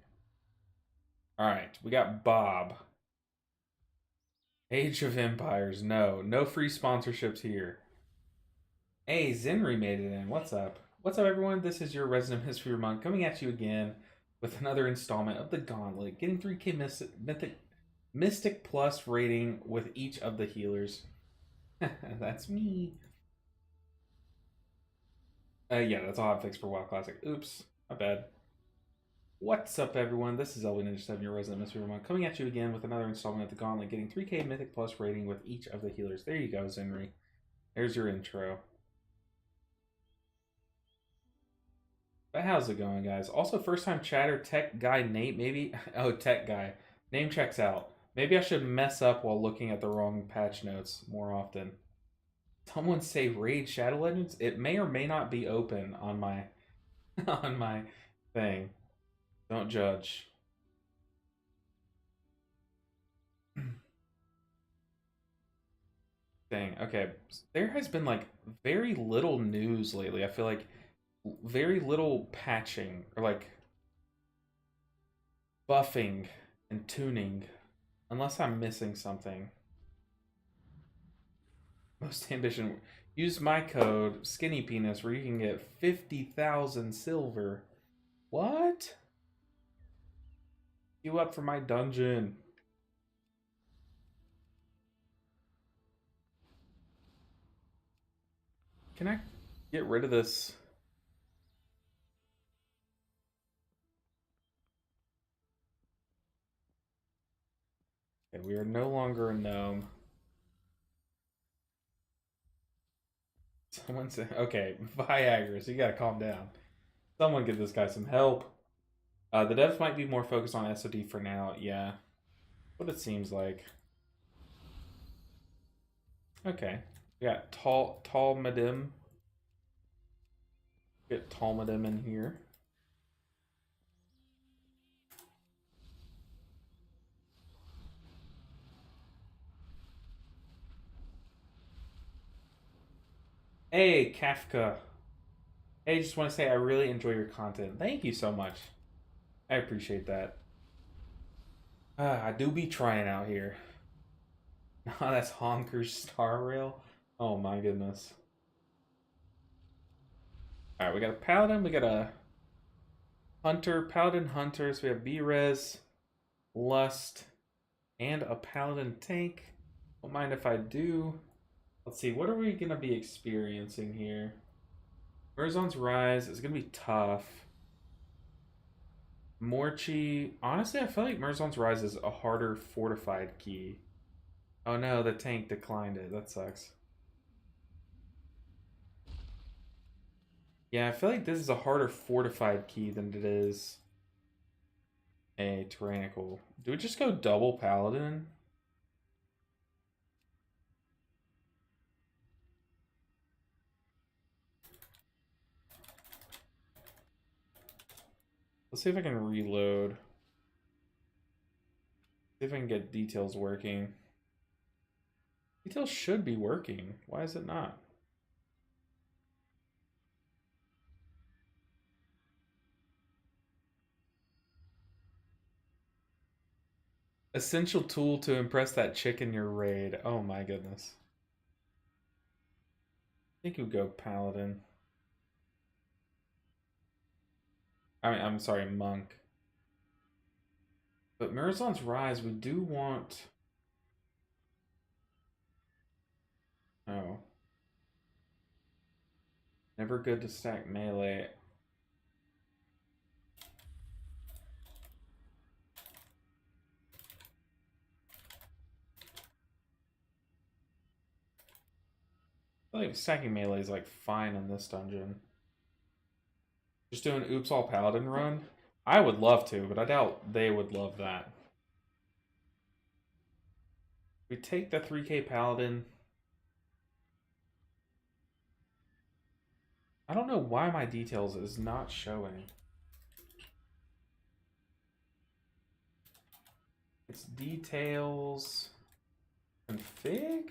Alright, we got Bob. Age of Empires. No free sponsorships here. Hey, Zenry made it in. What's up? What's up, everyone? This is your resident History Monk coming at you again with another installment of the Gauntlet, getting 3K Mystic Plus rating with each of the healers. That's me. Yeah, that's a hot fix for WoW Classic. Oops, my bad. What's up, everyone? This is Elwin Ninja 7, your resident Mystery Monk, coming at you again with another installment of the Gauntlet, getting 3K Mythic Plus rating with each of the healers. There you go, Zenry. There's your intro. But how's it going, guys? Also, first time chatter, Tech Guy Nate, maybe? Oh, Tech Guy. Name checks out. Maybe I should mess up while looking at the wrong patch notes more often. Someone say Raid Shadow Legends? It may or may not be open on my on my thing. Don't judge. Dang, okay. There has been like very little news lately. I feel like very little patching or like buffing and tuning, unless I'm missing something. Most ambition. Use my code Skinny Penis where you can get 50,000 silver. What? You up for my dungeon? Can I get rid of this? Okay, we are no longer a gnome. Someone say, okay, Viagra, so you gotta calm down. Someone give this guy some help. The devs might be more focused on SOD for now, yeah. What it seems like. Okay. We got Tall Madim. Get Tall Madim in here. Hey, Kafka. Hey, just want to say I really enjoy your content. Thank you so much. I appreciate that. I do be trying out here. Oh, that's Honker's Star Rail. Oh my goodness. Alright, we got a Paladin, we got a Hunter, Paladin Hunter, so we have B-Res, Lust, and a Paladin tank. Don't mind if I do. Let's see, what are we going to be experiencing here? Murazon's Rise is going to be tough. Morchi, honestly, I feel like Murazon's Rise is a harder fortified key. Oh no, the tank declined it. That sucks. Yeah, I feel like this is a harder fortified key than it is a tyrannical. Do we just go double Paladin? Let's see if I can reload. See if I can get details working. Details should be working. Why is it not? Essential tool to impress that chick in your raid. Oh my goodness. I think you go Paladin. I'm sorry, Monk. But Murazon's Rise, we do want... Oh. Never good to stack melee. I feel like stacking melee is like fine in this dungeon. Just doing Oops All Paladin run? I would love to, but I doubt they would love that. We take the 3k Paladin. I don't know why my details is not showing. It's details config?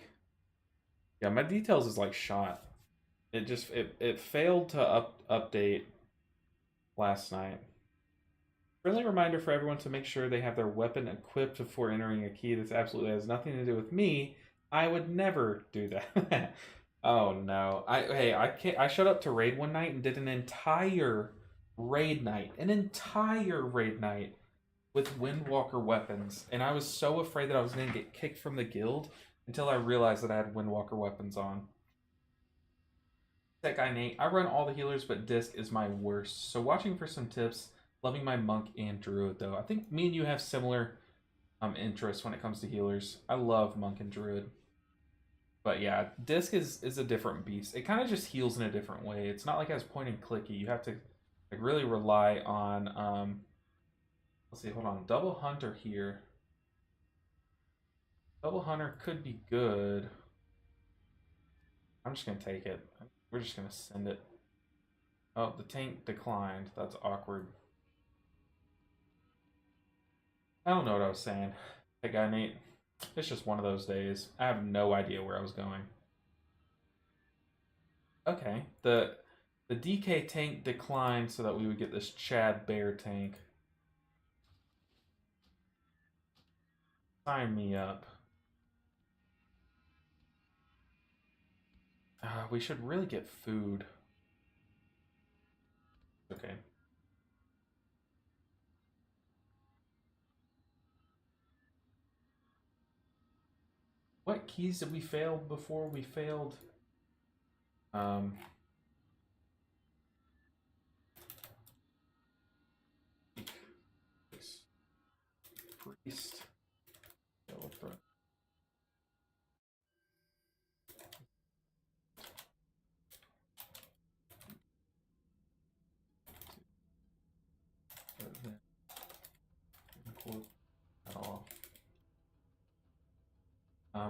Yeah, my details is like shot. It just it failed to update last night. Friendly reminder for everyone to make sure they have their weapon equipped before entering a key. This absolutely has nothing to do with me. I would never do that. Oh no. I showed up to raid one night and did an entire raid night. An entire raid night with Windwalker weapons. And I was so afraid that I was gonna get kicked from the guild until I realized that I had Windwalker weapons on. That guy Nate, I run all the healers, but Disc is my worst. So watching for some tips, loving my Monk and Druid though. I think me and you have similar interests when it comes to healers. I love Monk and Druid. But yeah, Disc is a different beast. It kind of just heals in a different way. It's not like as point and clicky. You have to like really rely on let's see, hold on. Double Hunter here. Double Hunter could be good. I'm just gonna take it. We're just gonna send it. Oh, the tank declined. That's awkward. I don't know what I was saying. Hey guy Nate. It's just one of those days. I have no idea where I was going. Okay. The DK tank declined so that we would get this Chad Bear tank. Sign me up. We should really get food. Okay. What keys did we fail before we failed? Priest.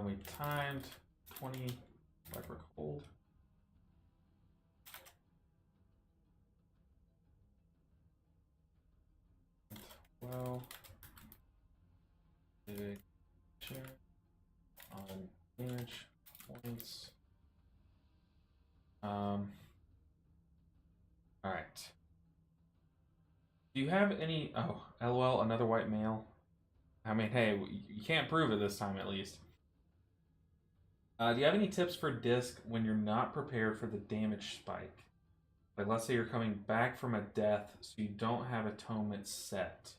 We timed 20 Viper Cold. Well, big share on damage points. All right. Do you have any? Oh, LOL, another white male. I mean, hey, you can't prove it this time at least. Do you have any tips for disc when you're not prepared for the damage spike? Like, let's say you're coming back from a death, so you don't have atonement set. Is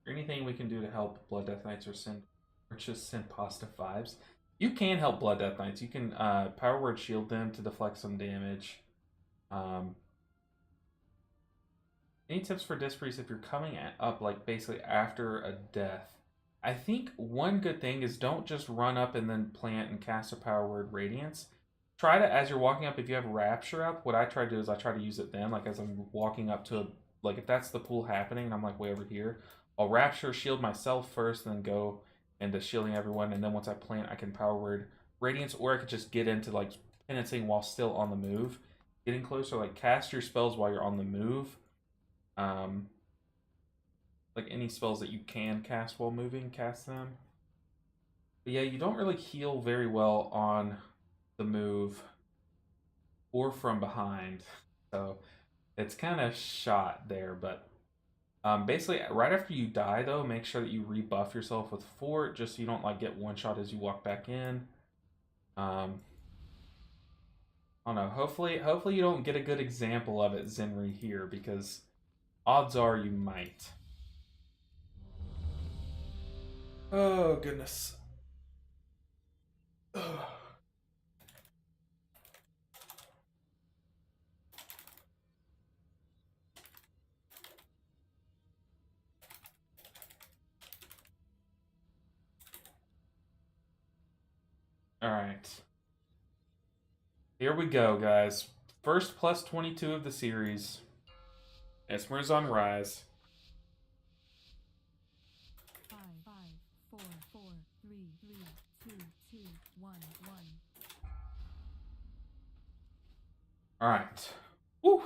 there anything we can do to help Blood Death Knights or just send positive vibes? You can help Blood Death Knights. You can power word shield them to deflect some damage. Any tips for Disc Priest if you're coming up like basically after a death? I think one good thing is don't just run up and then plant and cast a power word Radiance. Try to, as you're walking up, if you have Rapture up, what I try to do is I try to use it then, like as I'm walking up to, like if that's the pool happening and I'm like way over here, I'll Rapture, shield myself first, and then go into shielding everyone, and then once I plant, I can power word Radiance, or I could just get into like penetrating while still on the move. Getting closer, like cast your spells while you're on the move. Like any spells that you can cast while moving, cast them. But yeah, you don't really heal very well on the move or from behind, so it's kind of shot there. But basically, right after you die, though, make sure that you rebuff yourself with Fort, just so you don't like get one shot as you walk back in. I don't know. Hopefully you don't get a good example of it, Zenri, here, because odds are you might. Oh, goodness. Ugh. All right. Here we go, guys. First plus 22 of the series. Esmer's on Rise. 5, 4, 4, 3, 3, 2, 2, 1, 1. All right. Woo.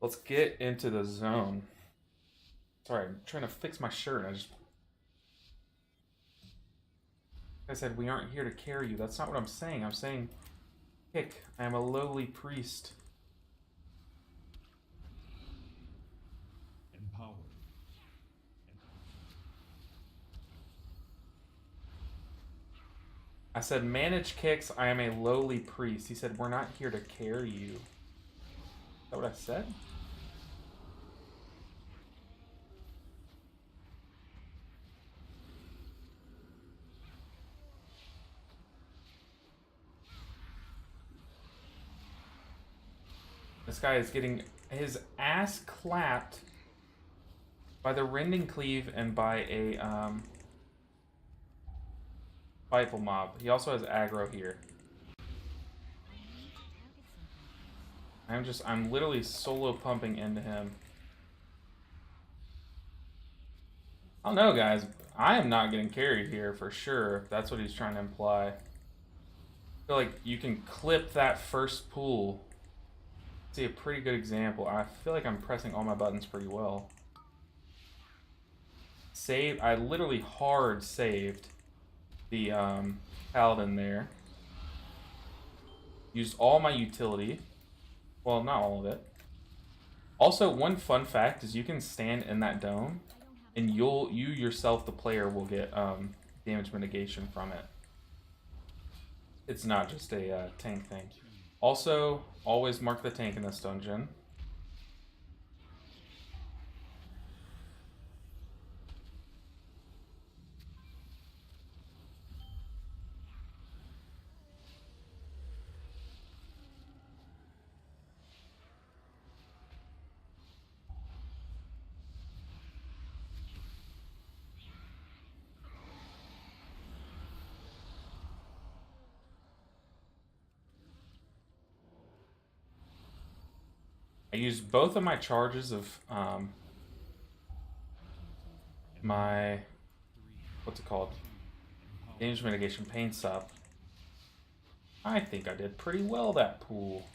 Let's get into the zone. Sorry, I'm trying to fix my shirt. I said we aren't here to carry you. That's not what I'm saying. I'm saying, kick. I am a lowly priest. Empowered. I said, manage kicks. I am a lowly priest. He said, we're not here to carry you. Is that what I said? This guy is getting his ass clapped by the Rending Cleave and by a Vital Mob. He also has aggro here. I'm literally solo pumping into him. I don't know, guys. I am not getting carried here for sure, if that's what he's trying to imply. I feel like you can clip that first pool. See a pretty good example. I feel like I'm pressing all my buttons pretty well. Save. I literally hard saved the Paladin there. Used all my utility. Well, not all of it. Also, one fun fact is you can stand in that dome, and you yourself, the player, will get damage mitigation from it. It's not just a tank thing. Also, always mark the tank in this dungeon. I used both of my charges of my, what's it called? Damage mitigation, pain sup. I think I did pretty well that pool.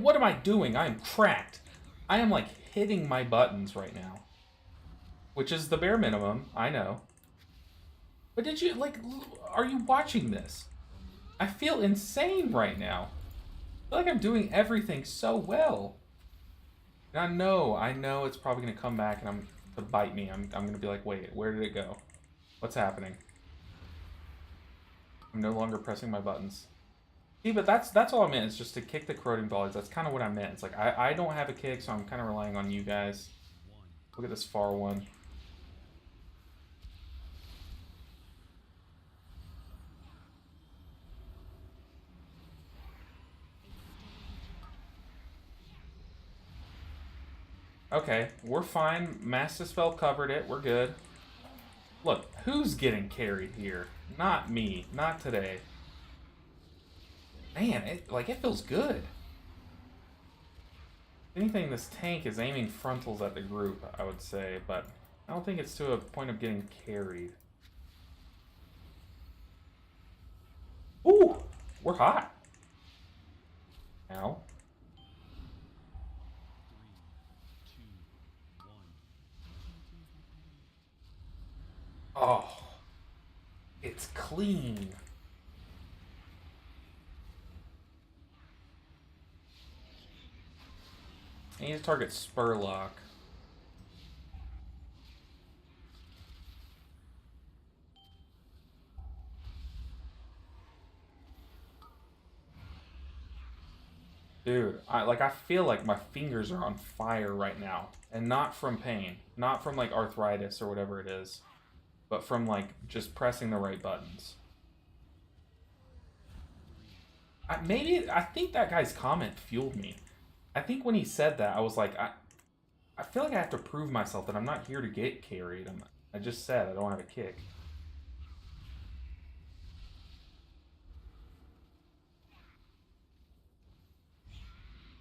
What am I doing? I am cracked. I am like hitting my buttons right now. Which is the bare minimum, I know. But did you, like, are you watching this? I feel insane right now. I feel like I'm doing everything so well. And I know it's probably gonna come back and to bite me. I'm gonna be like, wait, where did it go? What's happening? I'm no longer pressing my buttons. See, but that's all I meant, is just to kick the corroding volleys. That's kind of what I meant. It's like, I don't have a kick, so I'm kind of relying on you guys. Look at this far one. Okay, we're fine. Mass Dispel covered it. We're good. Look, who's getting carried here? Not me. Not today. Man, it feels good. If anything, this tank is aiming frontals at the group, I would say, but I don't think it's to a point of getting carried. Ooh! We're hot. Ow. 3, 2, 1. Oh. It's clean. I need to target Spurlock. Dude, I feel like my fingers are on fire right now. And not from pain. Not from like arthritis or whatever it is. But from like just pressing the right buttons. I think that guy's comment fueled me. I think when he said that, I was like, I feel like I have to prove myself that I'm not here to get carried. I just said I don't have a kick.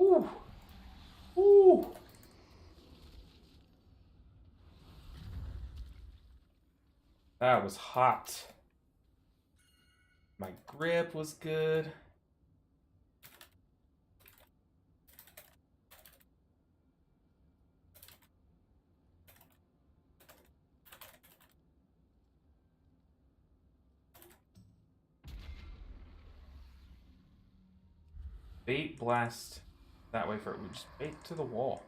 Ooh. Ooh. That was hot. My grip was good. Bait blast that way for it. We just bait to the wall.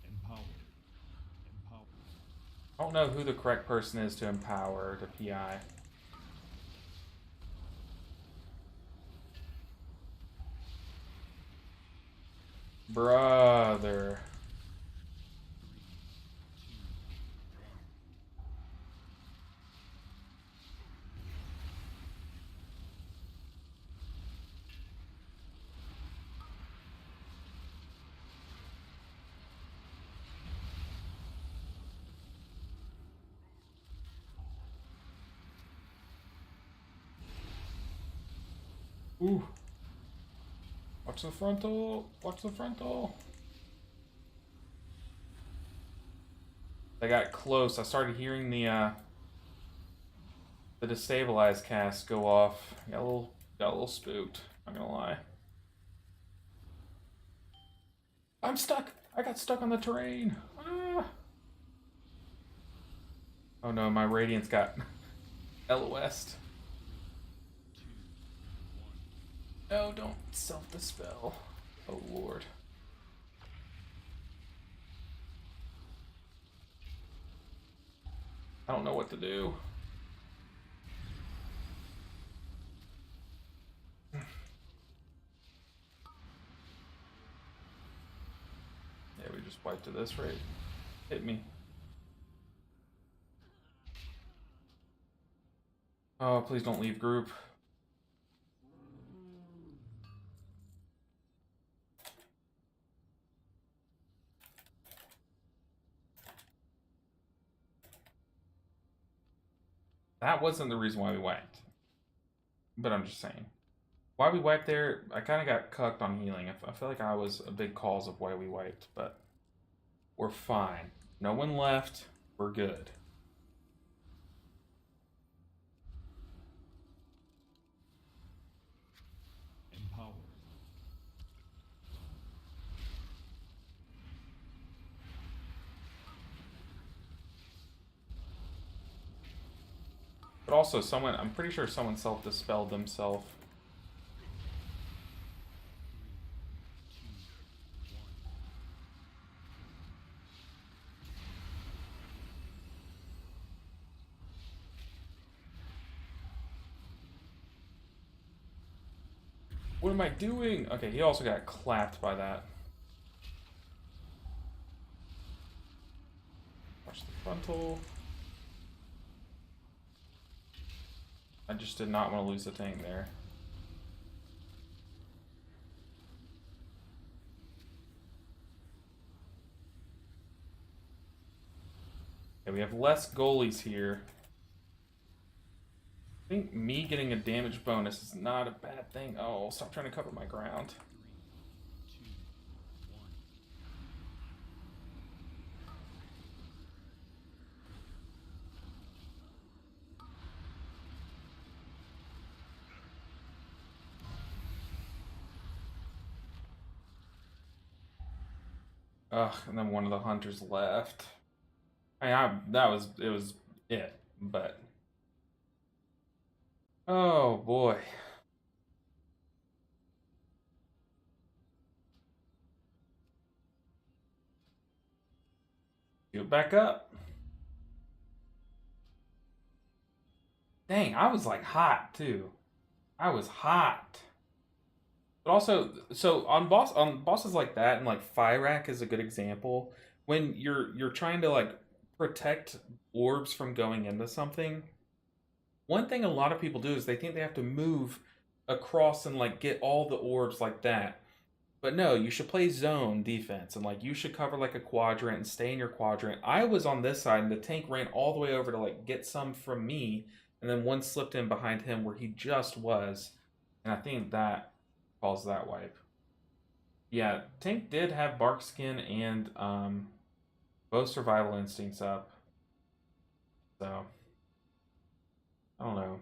Empower. I don't know who the correct person is to empower, to PI. Brother. 3, 2, 1. Ooh. Watch the frontal. Watch the frontal. I got close. I started hearing the destabilize cast go off. Got a little spooked. Not gonna lie. I'm stuck. I got stuck on the terrain. Ah. Oh no, my radiance got LOS'd. 2, 1. No, don't self-dispel. Oh lord. I don't know what to do. Yeah, we just wiped to this rate. Hit me. Oh, please don't leave group. That wasn't the reason why we went. But I'm just saying. Why we wiped there, I kind of got cucked on healing. I feel like I was a big cause of why we wiped, but we're fine. No one left. We're good. Empowered. But also, someone, I'm pretty sure someone self-dispelled themselves. What am I doing? Okay, he also got clapped by that. Watch the frontal. I just did not want to lose the tank there. Okay, we have less goalies here. I think me getting a damage bonus is not a bad thing. Oh, stop trying to cover my ground. 3, 2, 1. Ugh, and then one of the hunters left. It was it, but oh boy. Get back up. Dang, I was like hot too. I was hot. But also, so on bosses like that, and like Fyrak is a good example. When you're trying to like protect orbs from going into something, one thing a lot of people do is they think they have to move across and like get all the orbs like that. But no, you should play zone defense and like you should cover like a quadrant and stay in your quadrant. I was on this side and the tank ran all the way over to like get some from me, and then one slipped in behind him where he just was, and I think that caused that wipe. Yeah, tank did have bark skin and both survival instincts up. So I don't know.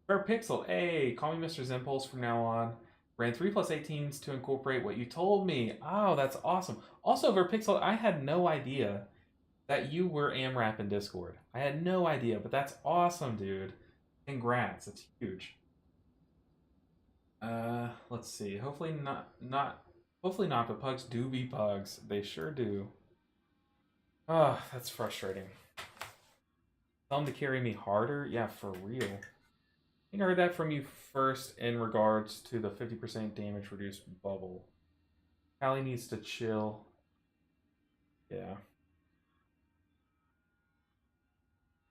Verpixel, hey, call me Mr. Zimpulse from now on. Ran 3+18s to incorporate what you told me. Oh, that's awesome. Also, Verpixel, I had no idea that you were AMRAP in Discord. I had no idea, but that's awesome, dude. Congrats, it's huge. Let's see. Hopefully not, but pugs do be pugs. They sure do. Ah, that's frustrating. Tell them to carry me harder? Yeah, for real. I think I heard that from you first in regards to the 50% damage reduced bubble. Callie needs to chill. Yeah.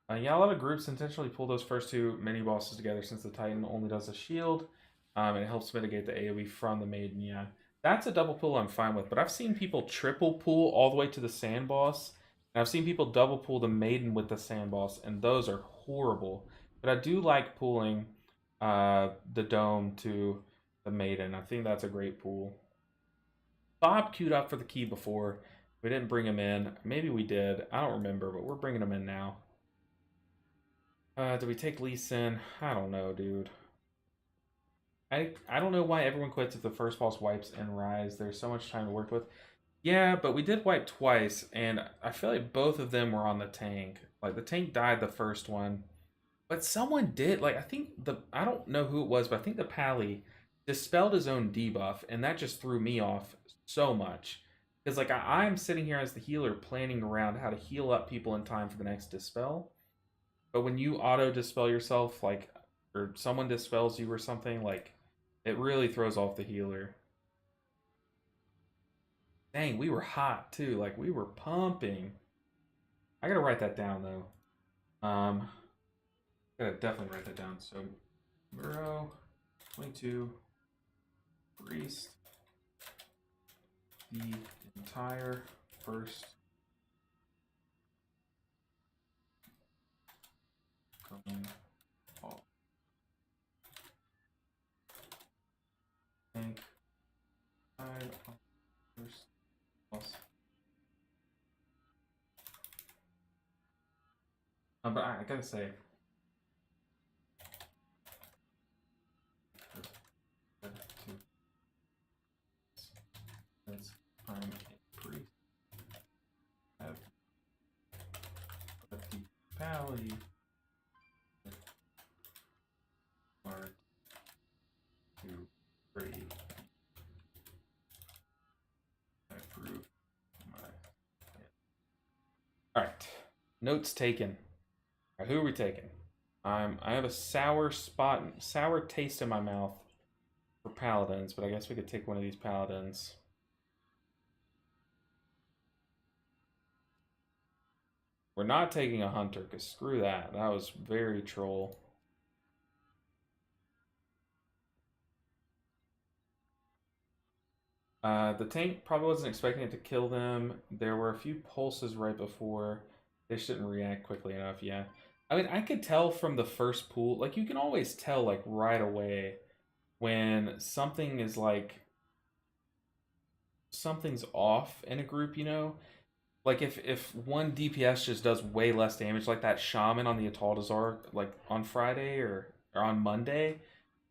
Yeah, a lot of groups intentionally pull those first two mini bosses together since the Titan only does a shield, and it helps mitigate the AoE from the Maiden. Yeah, that's a double pull I'm fine with, but I've seen people triple pull all the way to the Sand Boss, and I've seen people double pull the Maiden with the Sand Boss, and those are horrible. But I do like pulling the Dome to the Maiden. I think that's a great pull. Bob queued up for the key before. We didn't bring him in. Maybe we did. I don't remember, but we're bringing him in now. Do we take Lee Sin? I don't know, dude. I don't know why everyone quits if the first boss wipes and Rise. There's so much time to work with. Yeah, but we did wipe twice, and I feel like both of them were on the tank. Like, the tank died the first one. But someone did, like, I think I don't know who it was, but I think the Pally dispelled his own debuff, and that just threw me off so much. Because, like, I'm sitting here as the healer planning around how to heal up people in time for the next dispel. But when you auto dispel yourself, like, or someone dispels you or something, like, it really throws off the healer. Dang, we were hot too. Like, we were pumping. I gotta write that down though. Gotta definitely write that down. So, Burrow, 22, Priest, the entire first coming But I gotta say, since I'm a priest, have a pally are to pray. I approve my. All right, notes taken. All right, who are we taking? I have a sour taste in my mouth for paladins, but I guess we could take one of these paladins. We're not taking a hunter, because screw that. That was very troll. The tank probably wasn't expecting it to kill them. There were a few pulses right before. They shouldn't react quickly enough, yeah. I mean, I could tell from the first pool, like, you can always tell, like, right away when something is, like, something's off in a group, you know? Like, if one DPS just does way less damage, like that shaman on the Ataldazar, like, on Friday or on Monday,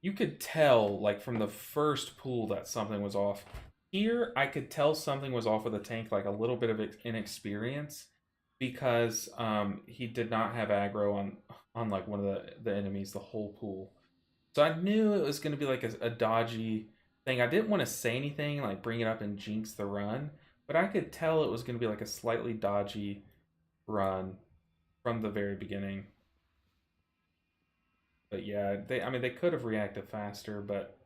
you could tell, like, from the first pool that something was off. Here, I could tell something was off with the tank, like, a little bit of inexperience, because he did not have aggro on like one of the enemies the whole pool. So I knew it was going to be like a dodgy thing. I didn't want to say anything, like bring it up and jinx the run, but I could tell it was going to be like a slightly dodgy run from the very beginning. But yeah, they could have reacted faster, but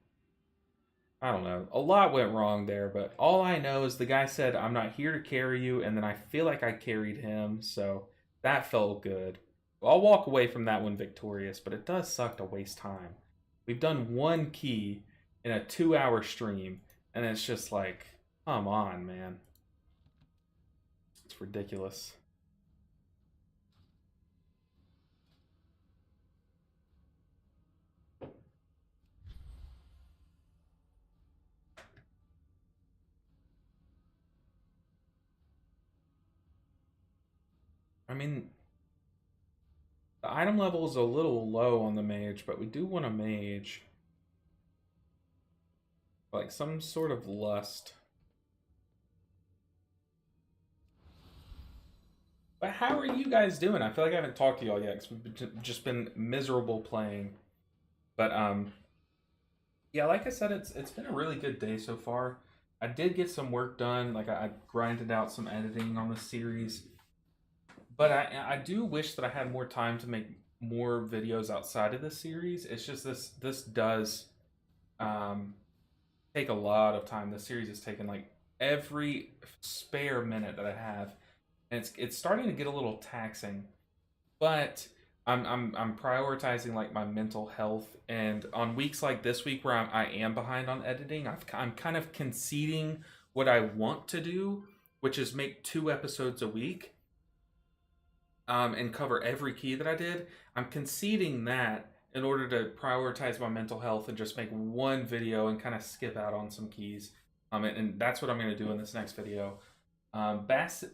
I don't know. A lot went wrong there, but all I know is the guy said, I'm not here to carry you, and then I feel like I carried him, so that felt good. I'll walk away from that one victorious, but it does suck to waste time. We've done one key in a 2-hour stream, and it's just like, come on, man. It's ridiculous. I mean, the item level is a little low on the mage, but we do want a mage. Like some sort of lust. But how are you guys doing? I feel like I haven't talked to y'all yet because we've just been miserable playing. But yeah, like I said, it's been a really good day so far. I did get some work done. Like I grinded out some editing on the series. But I do wish that I had more time to make more videos outside of this series. It's just this does take a lot of time. This series has taken like every spare minute that I have, and it's starting to get a little taxing. But I'm prioritizing like my mental health, and on weeks like this week where I am behind on editing, I'm kind of conceding what I want to do, which is make 2 episodes a week. And cover every key that I did. I'm conceding that in order to prioritize my mental health and just make one video and kind of skip out on some keys. And that's what I'm going to do in this next video. Bassett.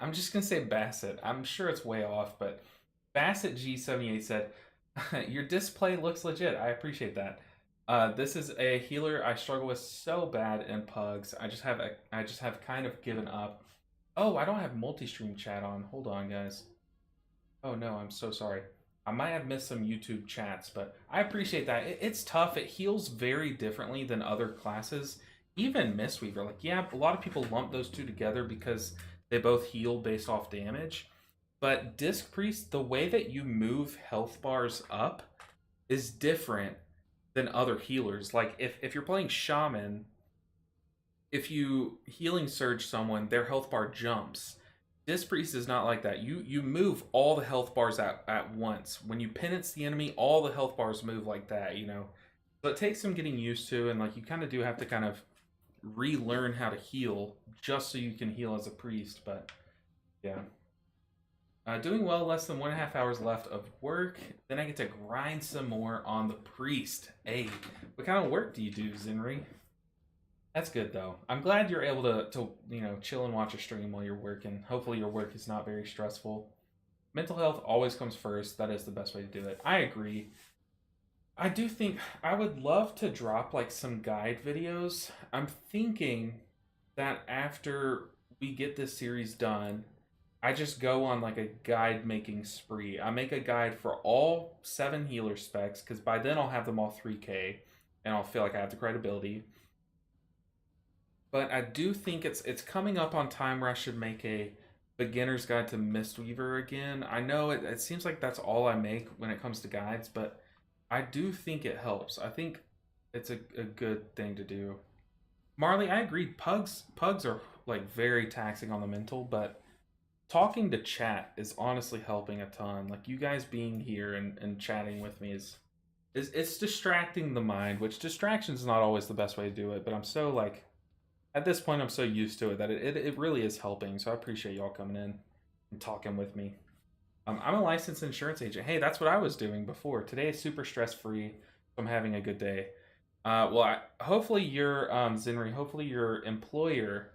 I'm just going to say Bassett. I'm sure it's way off, but Bassett G78 said, your display looks legit. I appreciate that. This is a healer I struggle with so bad in Pugs. I just have kind of given up. Oh, I don't have multi-stream chat on. Hold on, guys. Oh no, I'm so sorry. I might have missed some YouTube chats, but I appreciate that. It's tough. It heals very differently than other classes. Even Mistweaver. Like, yeah, a lot of people lump those two together because they both heal based off damage. But Disc Priest, the way that you move health bars up is different than other healers. Like if you're playing Shaman, if you healing surge someone, their health bar jumps. Disc Priest is not like that. You move all the health bars at once. When you penance the enemy, all the health bars move like that, you know. So it takes some getting used to, and like you kind of do have to kind of relearn how to heal just so you can heal as a priest. But yeah. Doing well, less than 1.5 hours left of work. Then I get to grind some more on the priest. Hey, what kind of work do you do, Zinri? That's good though. I'm glad you're able to chill and watch a stream while you're working. Hopefully your work is not very stressful. Mental health always comes first. That is the best way to do it. I agree. I do think I would love to drop like some guide videos. I'm thinking that after we get this series done, I just go on like a guide making spree. I make a guide for all 7 healer specs because by then I'll have them all 3K and I'll feel like I have the credibility. But I do think it's coming up on time where I should make a beginner's guide to Mistweaver again. I know it seems like that's all I make when it comes to guides, but I do think it helps. I think it's a good thing to do. Marley, I agree. Pugs are like very taxing on the mental, but talking to chat is honestly helping a ton. Like you guys being here and chatting with me is it's distracting the mind, which distraction is not always the best way to do it, but I'm so like at this point I'm so used to it that it really is helping. So I appreciate y'all coming in and talking with me. I'm a licensed insurance agent. Hey, that's what I was doing before. Today is super stress free. So I'm having a good day. Hopefully your Zinri, hopefully your employer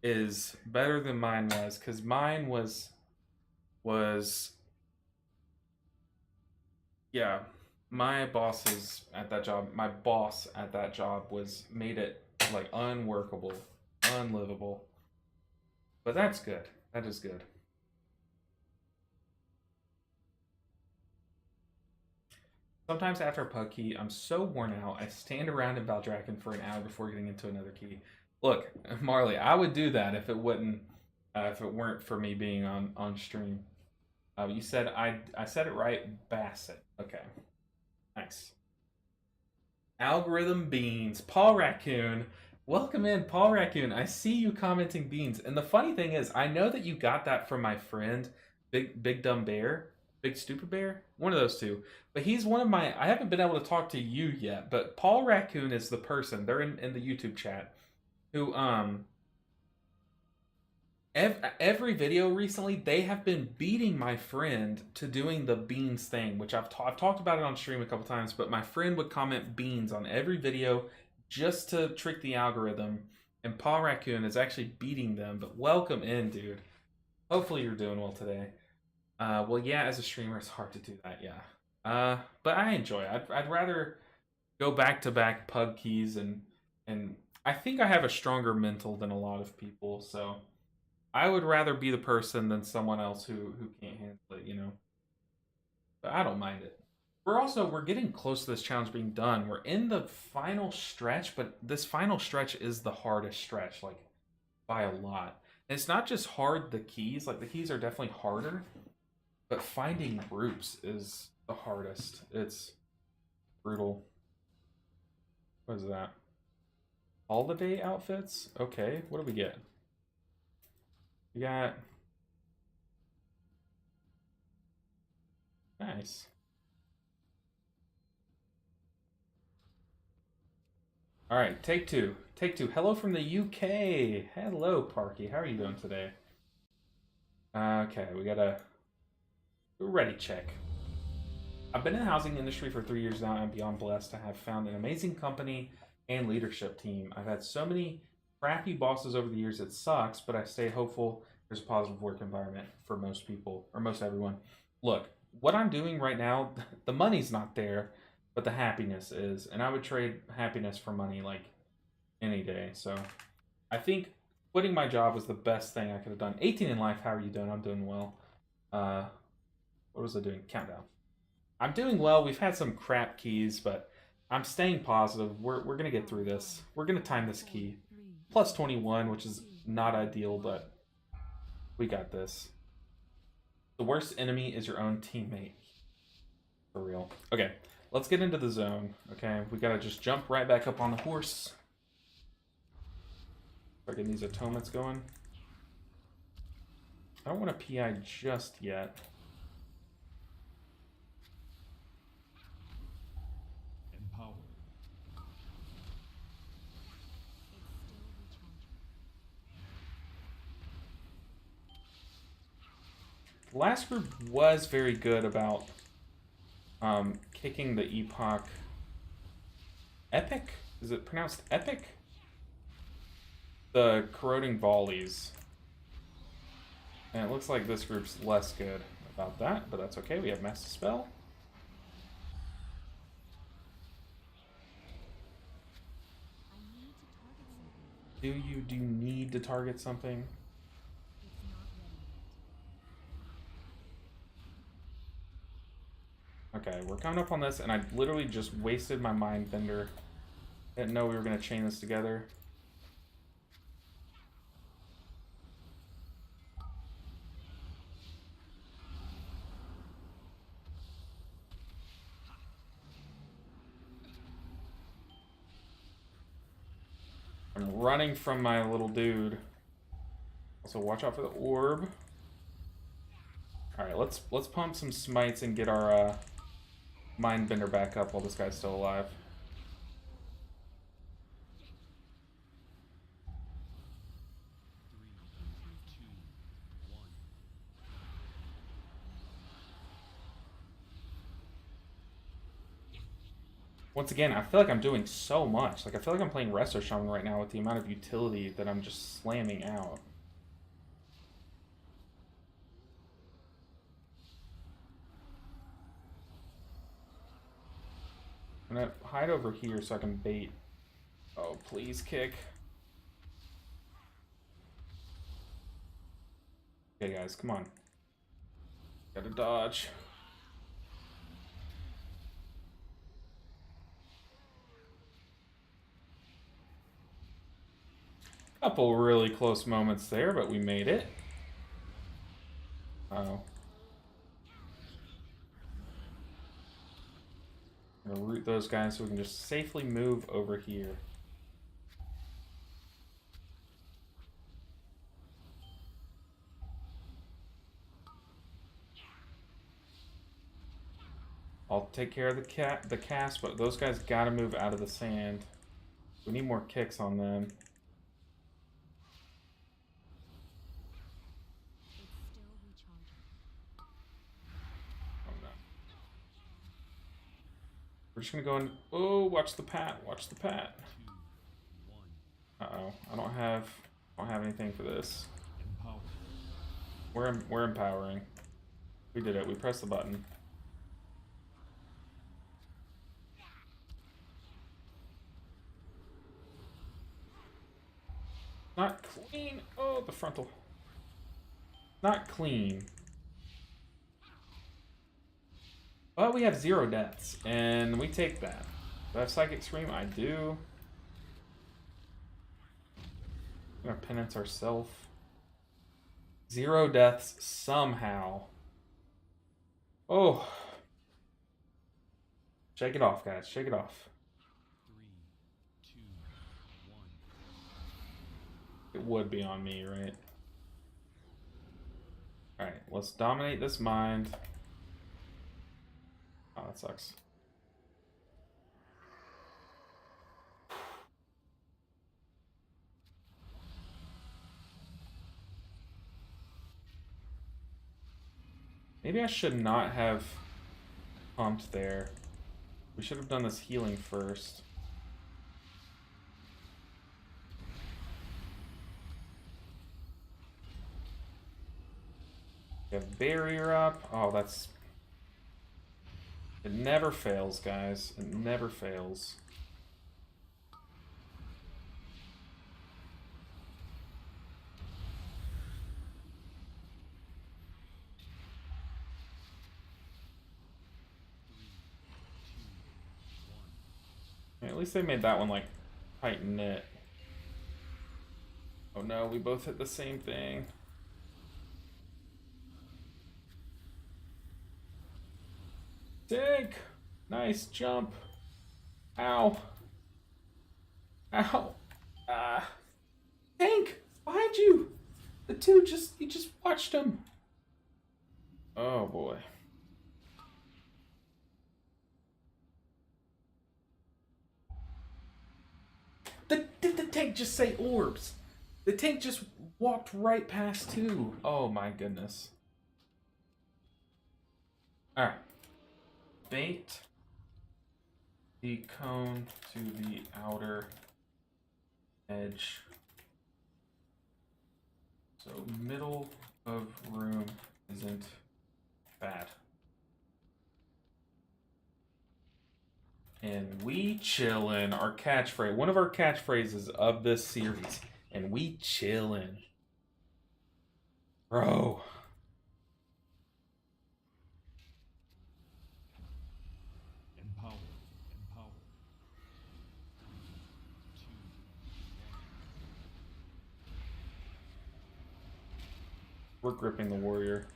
is better than mine was, because mine was yeah, my boss at that job was made it like unworkable, unlivable. But that's good. That is good. Sometimes after a pug key, I'm so worn out, I stand around in Valdrakken for an hour before getting into another key. Look, Marley, I would do that if it weren't for me being on stream. You said I said it right, Bassett. Okay, nice. Algorithm Beans, Paul Raccoon. Welcome in, Paul Raccoon. I see you commenting beans, and the funny thing is, I know that you got that from my friend, Big Dumb Bear. Big Stupid Bear? One of those two. But he's one of my... I haven't been able to talk to you yet, but Paul Raccoon is the person. They're in the YouTube chat. Who, every video recently, they have been beating my friend to doing the beans thing, which I've talked about it on stream a couple times, but my friend would comment beans on every video just to trick the algorithm, and Paul Raccoon is actually beating them. But welcome in, dude. Hopefully you're doing well today. Well, yeah, as a streamer, it's hard to do that, yeah. But I enjoy it. I'd rather go back-to-back pug keys, and I think I have a stronger mental than a lot of people, so I would rather be the person than someone else who can't handle it, you know? But I don't mind it. We're getting close to this challenge being done. We're in the final stretch, but this final stretch is the hardest stretch, like, by a lot. And it's not just hard, the keys, like, the keys are definitely harder, but finding groups is the hardest. It's brutal. What is that? Holiday outfits? Okay, what do we get? We got... Nice. Alright, take two. Take two. Hello from the UK. Hello, Parky. How are you doing today? Okay, we got a ready check. I've been in the housing industry for 3 years now, and I'm beyond blessed to have found an amazing company and leadership team. I've had so many crappy bosses over the years, it sucks, but I stay hopeful there's a positive work environment for most people, or most everyone. Look, what I'm doing right now, the money's not there, but the happiness is, and I would trade happiness for money like any day. So I think quitting my job was the best thing I could have done. 18 in life, how are you doing? I'm doing well. What was I doing? Countdown. I'm doing well. We've had some crap keys, but I'm staying positive. We're going to get through this. We're going to time this key. Plus 21, which is not ideal, but we got this. The worst enemy is your own teammate. For real. Okay, let's get into the zone. Okay, we got to just jump right back up on the horse. Start getting these atonements going. I don't want to PI just yet. Empowered. The last group was very good about kicking the Epoch. Epic? Is it pronounced Epic? the corroding volleys. And it looks like this group's less good about that, but that's okay. We have Mass Dispel. I need to target something. Do you need to target something? It's not ready yet. Okay, we're coming up on this, and I literally just wasted my Mind Bender. I didn't know we were going to chain this together. I'm running from my little dude. Also, watch out for the orb. Alright, let's pump some smites and get our Mind Bender back up while this guy's still alive. Three, two, one. Once again, I feel like I'm doing so much. Like, I feel like I'm playing Resto Shaman right now with the amount of utility that I'm just slamming out. I'm gonna hide over here so I can bait. Oh, please kick. Okay, guys, come on. Gotta dodge. Couple really close moments there, but we made it. Uh-oh. I'm gonna root those guys so we can just safely move over here. I'll take care of the cast, but those guys gotta move out of the sand. We need more kicks on them. It's still recharging. Oh no. We're just gonna go in. Oh, watch the pat. Watch the pat. Two, one. Uh-oh. I don't have anything for this. Empower. We're empowering. We did it. We pressed the button. Not clean. Oh, the frontal. Not clean. But we have 0 deaths, and we take that. Do I have Psychic Scream? I do. We're gonna penance ourselves. 0 deaths somehow. Oh. Shake it off, guys. Shake it off. 3, 2, 1. It would be on me, right? Alright, let's dominate this mind. Oh, that sucks. Maybe I should not have pumped there. We should have done this healing first. We have barrier up. Oh, that's... It never fails, guys. It never fails. At least they made that one, like, tight knit. Oh no, we both hit the same thing. Dig! Nice jump. Ow. Ow. Tank! Behind you! The two you just watched him. Oh boy. Did the tank just say orbs? The tank just walked right past 2. Oh my goodness. Alright. Bait the cone to the outer edge So middle of room isn't bad. And we chillin', our catchphrase, one of our catchphrases of this series. And we chillin'. Bro. Empowered. Empowered. 3, 2, 1. We're gripping the warrior.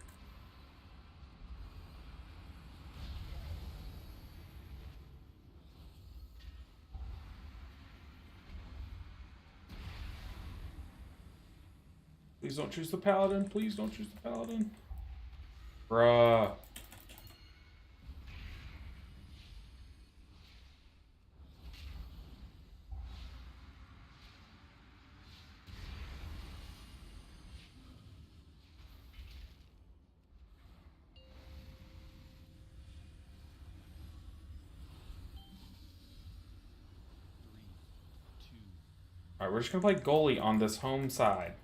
Please don't choose the paladin. Please don't choose the paladin. Bruh. Alright, we're just gonna play goalie on this home side.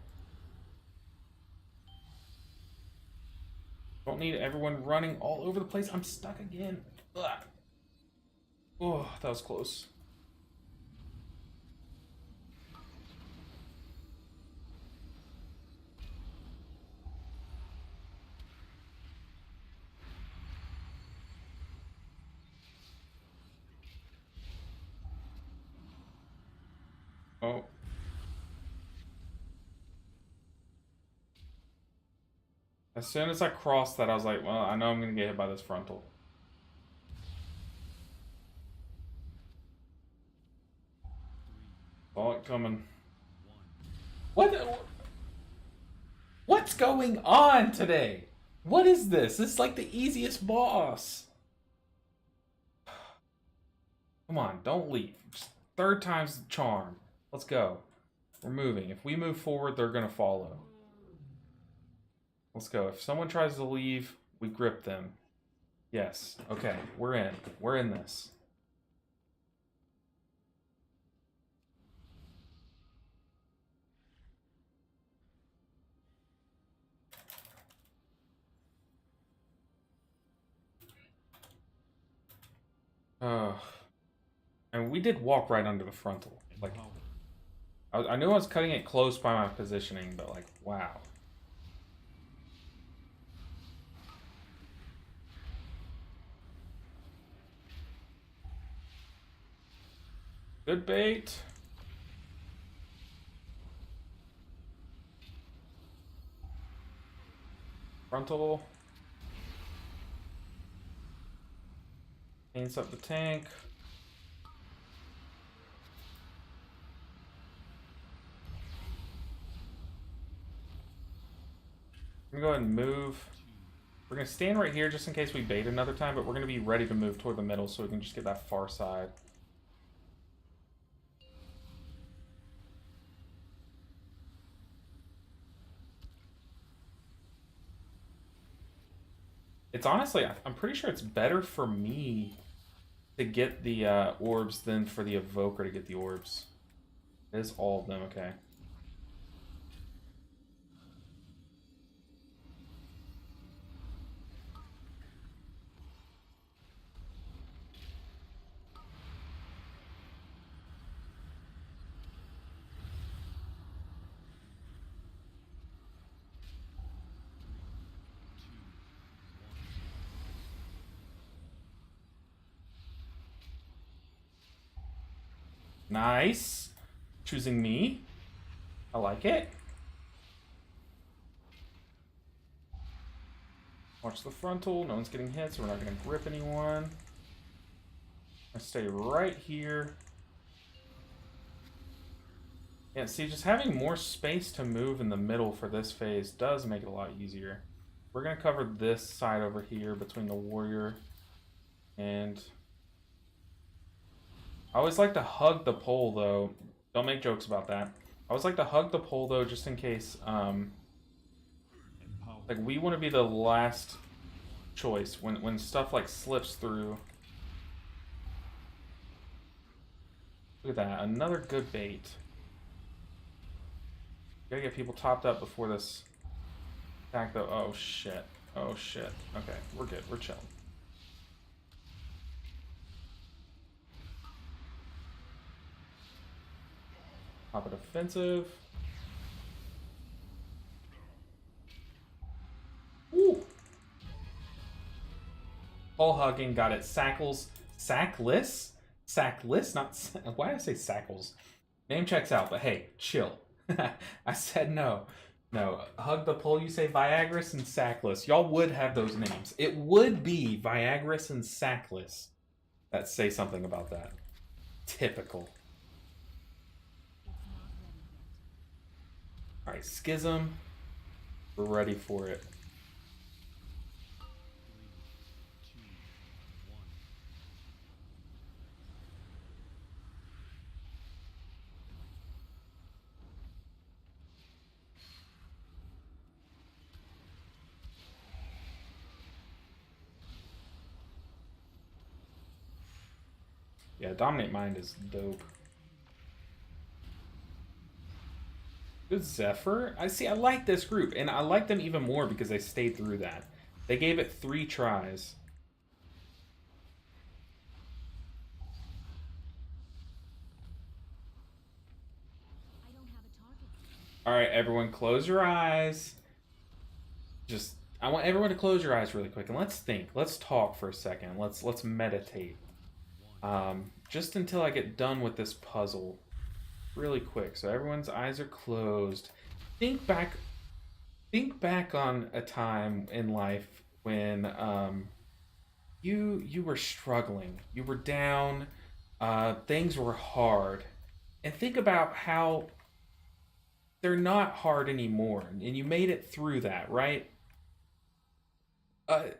Don't need everyone running all over the place. I'm stuck again. Ugh. Oh, that was close. Oh. As soon as I crossed that, I was like, well, I know I'm going to get hit by this frontal. Saw it coming. What's going on today? What is this? This is like the easiest boss. Come on, don't leave. Just third time's the charm. Let's go. We're moving. If we move forward, they're going to follow. Let's go. If someone tries to leave, we grip them. Yes. Okay. We're in. We're in this. And we did walk right under the frontal. Like, I knew I was cutting it close by my positioning, but like, wow. Good bait. Frontal. Paints up the tank. I'm gonna go ahead and move. We're gonna stand right here just in case we bait another time, but we're gonna be ready to move toward the middle so we can just get that far side. It's honestly, I'm pretty sure it's better for me to get the orbs than for the evoker to get the orbs. It is all of them, okay. Nice. Choosing me. I like it. Watch the frontal. No one's getting hit, so we're not going to grip anyone. I stay right here. Yeah, see, just having more space to move in the middle for this phase does make it a lot easier. We're going to cover this side over here between the warrior and... I always like to hug the pole, though. Don't make jokes about that. I always like to hug the pole, though, just in case, like, we want to be the last choice when stuff, like, slips through. Look at that. Another good bait. Gotta get people topped up before this attack, though. Oh shit. Oh shit. Okay, we're good. We're chilling. Pop it offensive. Ooh. Paul hugging, got it. Sackles. Sackless? Sackless? Not. Why did I say Sackles? Name checks out, but hey, chill. I said no. No. Hug the pull, you say Viagrous and Sackless. Y'all would have those names. It would be Viagrous and Sackless that say something about that. Typical. Alright, Schism. We're ready for it. 3, 2, 1. Yeah, Dominate Mind is dope. Good Zephyr. I see. I like this group, and I like them even more because they stayed through that. They gave it 3 tries. I don't have a target. All right, everyone, close your eyes. Just, I want everyone to close your eyes really quick, and let's think. Let's talk for a second. Let's meditate. Just until I get done with this puzzle, really quick. So everyone's eyes are closed. Think back on a time in life when you were struggling, you were down, things were hard, and think about how they're not hard anymore, and you made it through that, right?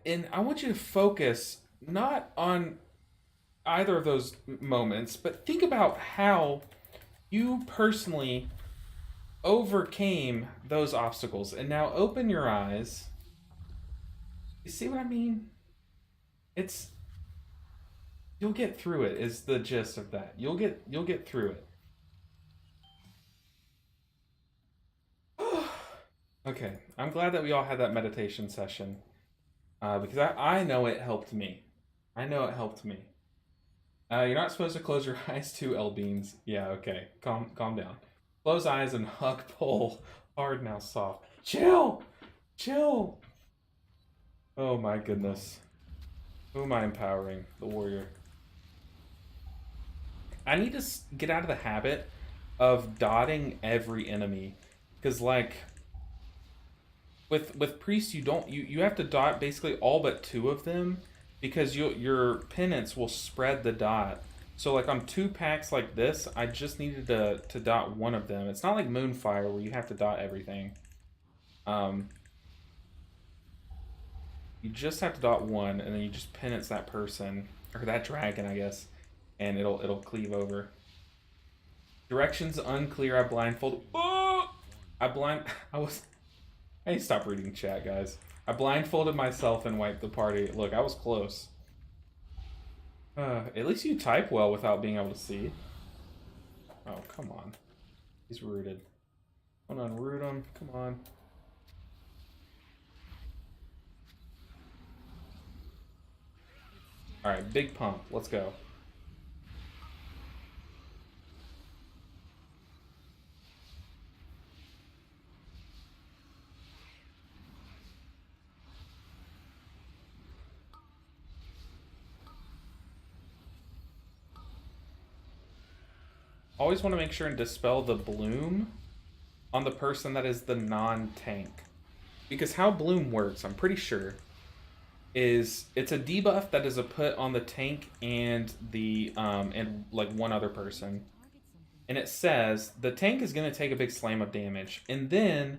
And I want you to focus not on either of those moments, but think about how you personally overcame those obstacles. And now open your eyes. You see what I mean? You'll get through it is the gist of that. You'll get through it. Okay, I'm glad that we all had that meditation session. Because I know it helped me. I know it helped me. You're not supposed to close your eyes too, L Beans. Yeah, okay. Calm down. Close eyes and hug pull. Hard now, soft. Chill! Chill! Oh my goodness. Who am I empowering? The warrior. I need to get out of the habit of dotting every enemy. Because, like, with priests, you have to dot basically all but 2 of them. Because your penance will spread the dot. So like on 2 packs like this, I just needed to dot 1 of them. It's not like Moonfire where you have to dot everything. You just have to dot 1, and then you just penance that person or that dragon, I guess, and it'll cleave over. Directions unclear. I blindfold. Oh! I need to stop reading chat, guys. I blindfolded myself and wiped the party. Look, I was close. At least you type well without being able to see. Oh, come on. He's rooted. Hold on, root him. Come on. Alright, big pump. Let's go. Always want to make sure and dispel the bloom on the person that is the non-tank. Because how bloom works, I'm pretty sure, is it's a debuff that is a put on the tank and the and like one other person. And it says the tank is going to take a big slam of damage. And then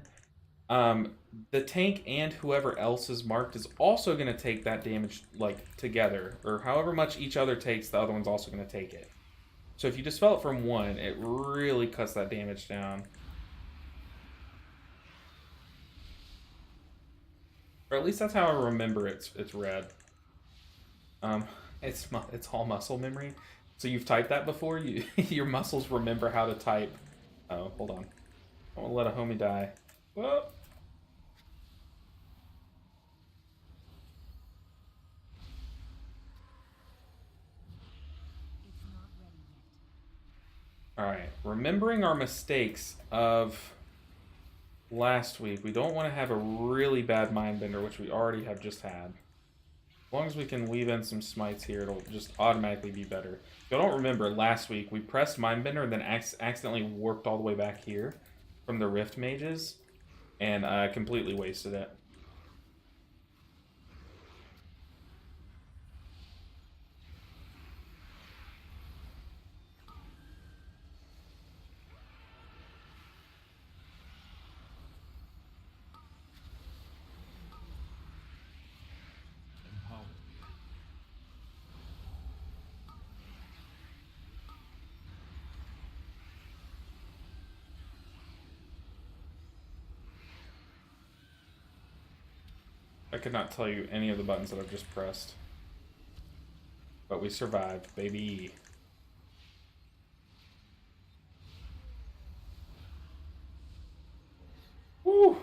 the tank and whoever else is marked is also going to take that damage like together. Or however much each other takes, the other one's also going to take it. So if you dispel it from 1, it really cuts that damage down. Or at least that's how I remember it's read. It's all muscle memory. So you've typed that before? Your muscles remember how to type. Oh, hold on. I won't let a homie die. Whoa. It's not ready yet. Alright, remembering our mistakes of last week, we don't want to have a really bad Mindbender, which we already have just had. As long as we can weave in some smites here, it'll just automatically be better. If you don't remember, last week we pressed Mindbender and then accidentally warped all the way back here from the Rift Mages, and completely wasted it. Empower. I could not tell you any of the buttons that I've just pressed. But we survived, baby. Woo! Three,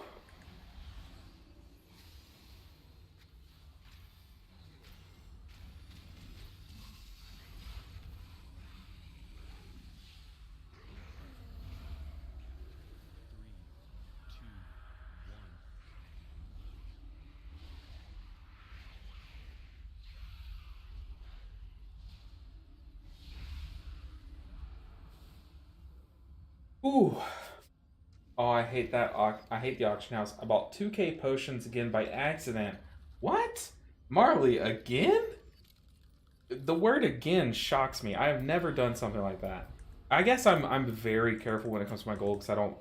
two, one. Ooh. Oh, I hate that. I hate the auction house. I bought 2K potions again by accident. What? Marley, again? The word again shocks me. I have never done something like that. I guess I'm very careful when it comes to my gold because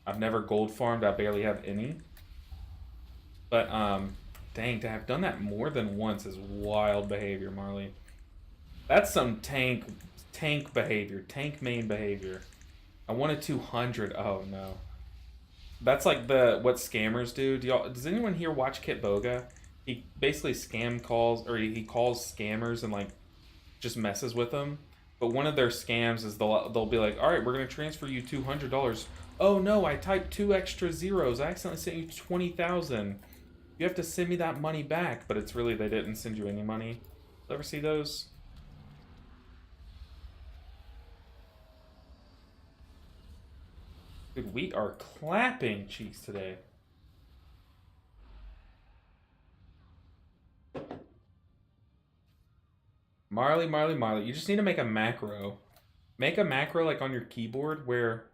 I've never gold farmed. I barely have any. But dang, to have done that more than once is wild behavior, Marley. That's some tank behavior, tank main behavior. I wanted 200. Oh no. That's like what scammers do. Does anyone here watch Kit Boga? He basically scam calls, or he calls scammers and like just messes with them. But one of their scams is they'll be like, all right, we're gonna transfer you $200. Oh no, I typed 2 extra zeros. I accidentally sent you 20,000. You have to send me that money back. But it's really they didn't send you any money. Ever see those? Dude, we are clapping cheeks today. Marley, Marley, Marley. You just need to make a macro. Make a macro like on your keyboard where,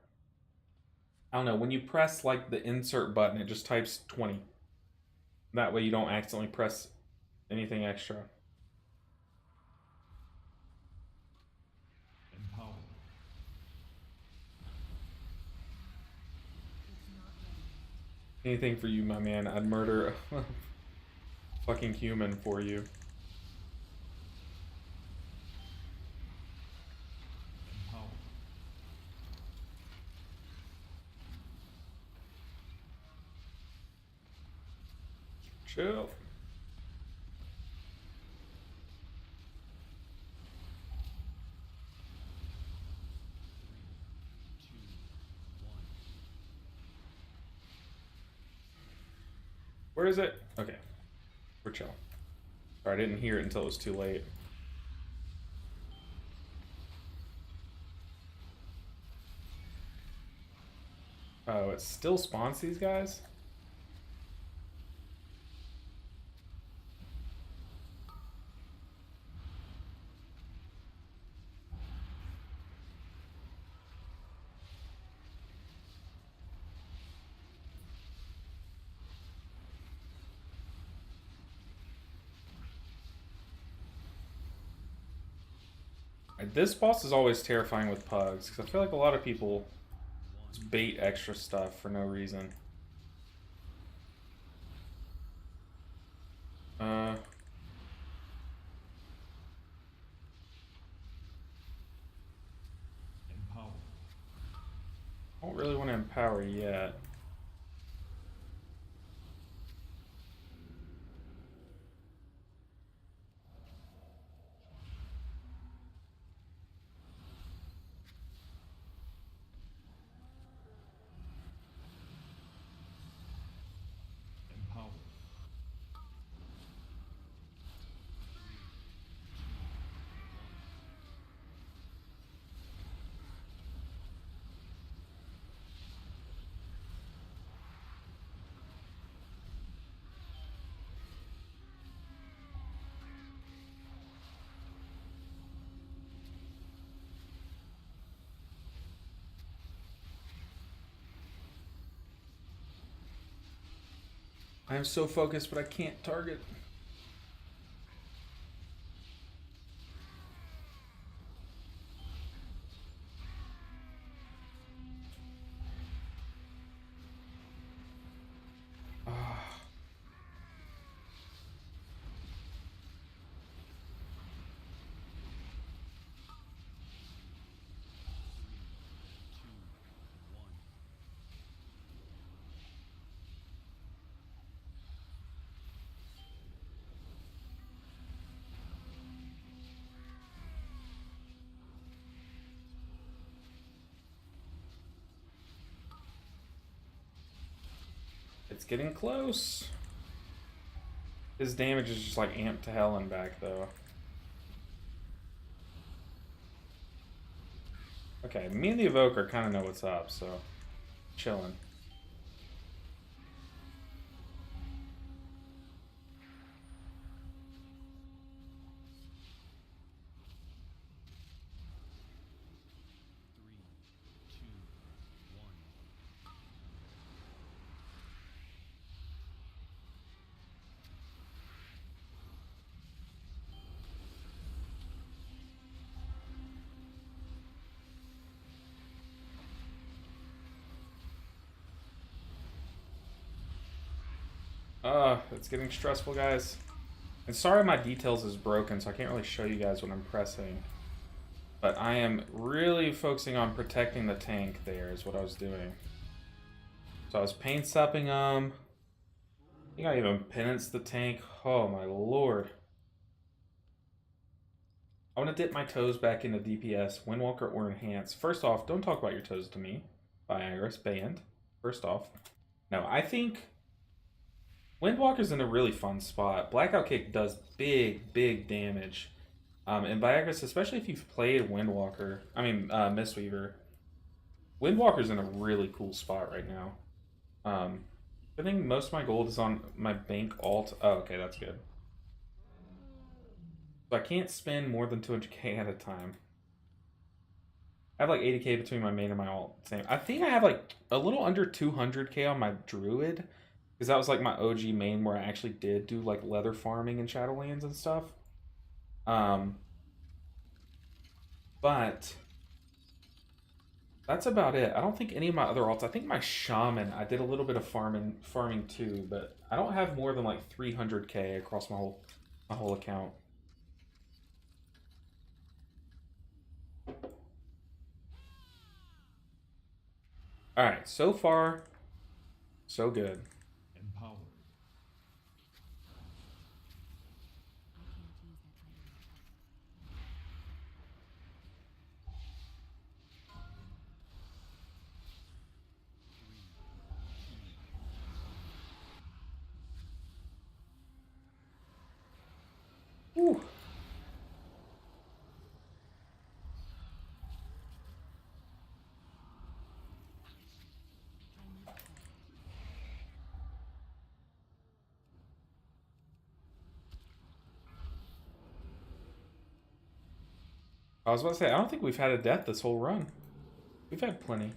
I don't know, when you press like the insert button, it just types 20. That way you don't accidentally press anything extra. Empower. It's not ready yet. Anything for you, my man. I'd murder a fucking human for you. Empower. Chill. Three, two, one. Where is it? Okay. We're chill. Sorry, I didn't hear it until it was too late. Oh, it still spawns these guys? This boss is always terrifying with pugs, because I feel like a lot of people just bait extra stuff for no reason. Empower. I don't really want to empower yet. I am so focused, but I can't target. It's getting close. His damage is just like amped to hell and back though. Okay, me and the Evoker kind of know what's up, so chilling. It's getting stressful, guys. And sorry my details is broken, so I can't really show you guys what I'm pressing. But I am really focusing on protecting the tank there is what I was doing. So I was pain supping them. I think I even penanced the tank. Oh my lord. I want to dip my toes back into DPS, Windwalker, or Enhance. First off, don't talk about your toes to me. Viagra's banned. First off. No, I think Windwalker's in a really fun spot. Blackout Kick does big damage. And Viagra's, especially if you've played Windwalker, Mistweaver, Windwalker's in a really cool spot right now. I think most of my gold is on my bank alt. Oh, okay, that's good. So I can't spend more than 200k at a time. I have like 80k between my main and my alt. Same. I think I have like a little under 200k on my Druid. Because that was like my OG main where I actually did do like leather farming in Shadowlands and stuff. But that's about it. I don't think any of my other alts. I think my Shaman, I did a little bit of farming too, but I don't have more than like 300k across my whole account. All right, so far, so good. Empowered. Whew. I was about to say, I don't think we've had a death this whole run. We've had plenty.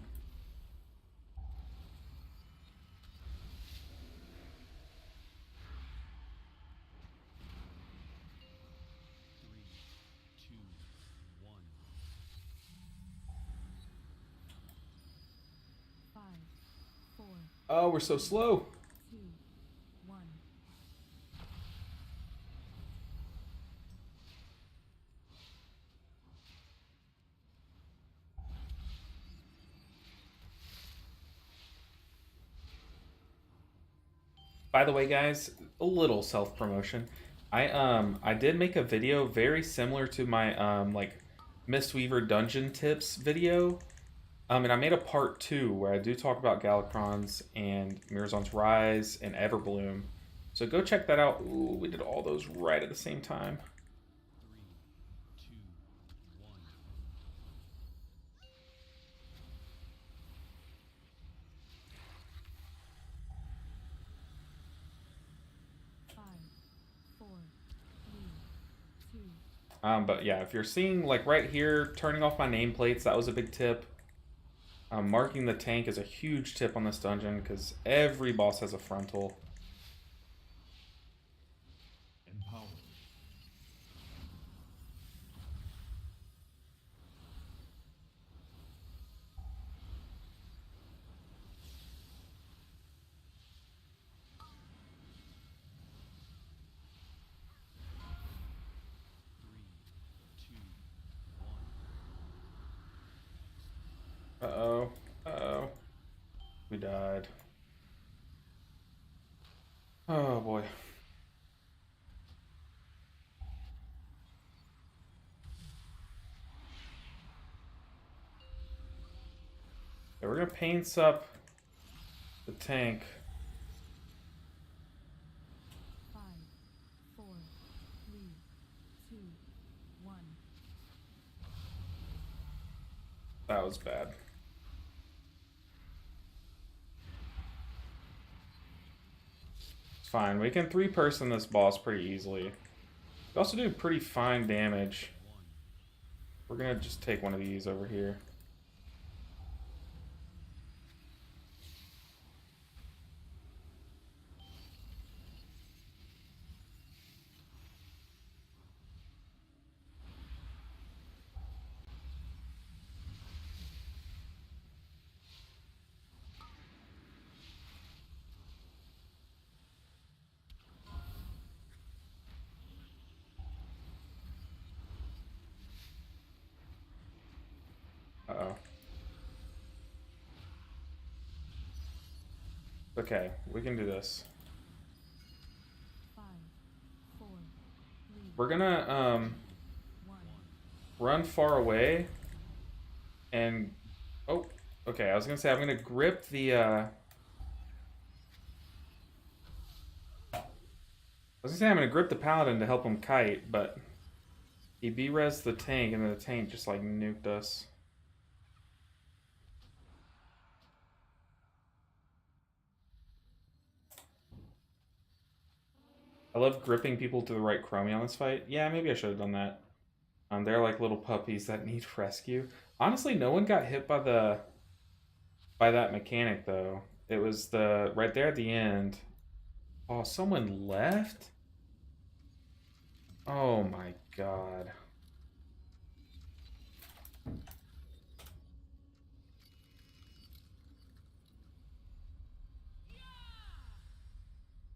Oh, we're so slow. 2, 1. By the way, guys, a little self-promotion. I did make a video very similar to my like Mistweaver dungeon tips video. And I made a part 2 where I do talk about Galakrons and Mirazon's Rise and Everbloom. So go check that out. Ooh, we did all those right at the same time. 3, 2, 1. 5, 4, 3, 2. But yeah, if you're seeing like right here, turning off my nameplates, that was a big tip. Marking the tank is a huge tip on this dungeon because every boss has a frontal. Uh-oh. Uh-oh. We died. Oh boy. Yeah, we're gonna paint up the tank. 5, 4, 3, 2, 1. That was bad. It's fine. We can three-person this boss pretty easily. We also do pretty fine damage. We're gonna just take one of these over here. Uh-oh. Okay, we can do this. 5, 4, 3, We're gonna 1. run far away and oh, okay, I was gonna say I'm gonna grip the I'm gonna grip the paladin to help him kite, but he B-res the tank and then the tank just like nuked us. I love gripping people to the right chromie on this fight. Yeah, maybe I should have done that. They're like little puppies that need rescue. Honestly, no one got hit by that mechanic though. It was the right there at the end. Oh, someone left? Oh my god.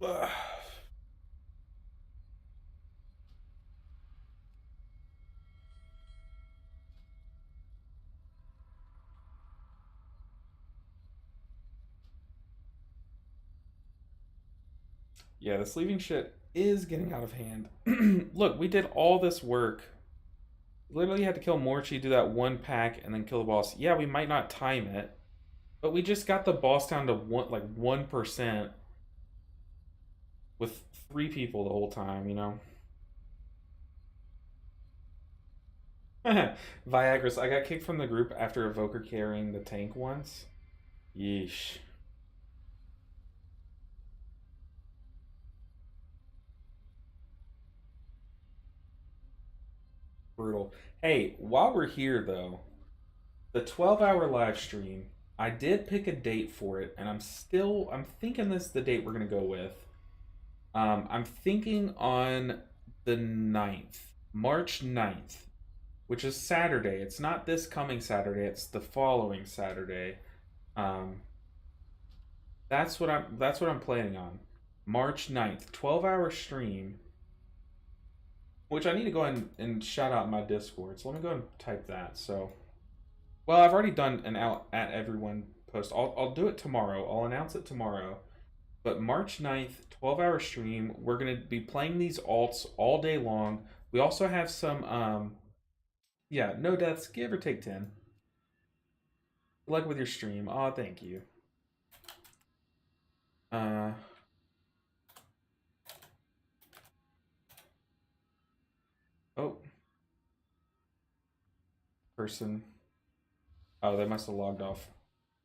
Ugh. Yeah, this leaving shit is getting out of hand. Look, we did all this work. Literally had to kill Morchi, do that one pack, and then kill the boss. Yeah, we might not time it, but we just got the boss down to 1% with 3 people the whole time, you know? Viagra's, I got kicked from the group after Evoker carrying the tank once. Yeesh. Brutal. Hey, while we're here though, the 12-hour live stream, I did pick a date for it, and I'm thinking this is the date we're gonna go with. I'm thinking on the 9th, March 9th, which is Saturday. It's not this coming Saturday, it's the following Saturday. Um, that's what I'm planning on. March 9th, 12-hour stream, which I need to go ahead and shout out my Discord. So let me go and type that. So, well, I've already done an out at everyone post. I'll do it tomorrow. I'll announce it tomorrow. But March 9th, 12-hour stream. We're going to be playing these alts all day long. We also have some yeah, no deaths, give or take 10. Good luck with your stream. Aw, thank you. Uh oh. Person. Oh, they must have logged off.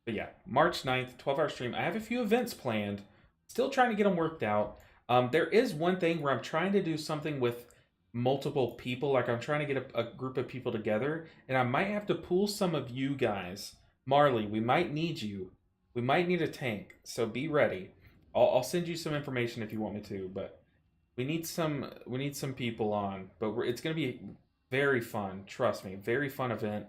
But yeah, March 9th, 12-hour stream. I have a few events planned. Still trying to get them worked out. There is one thing where I'm trying to do something with multiple people. Like I'm trying to get a group of people together. And I might have to pull some of you guys. Marley, we might need you. We might need a tank. So be ready. I'll send you some information if you want me to. But we need some people on. But it's going to be very fun. Trust me. Very fun event.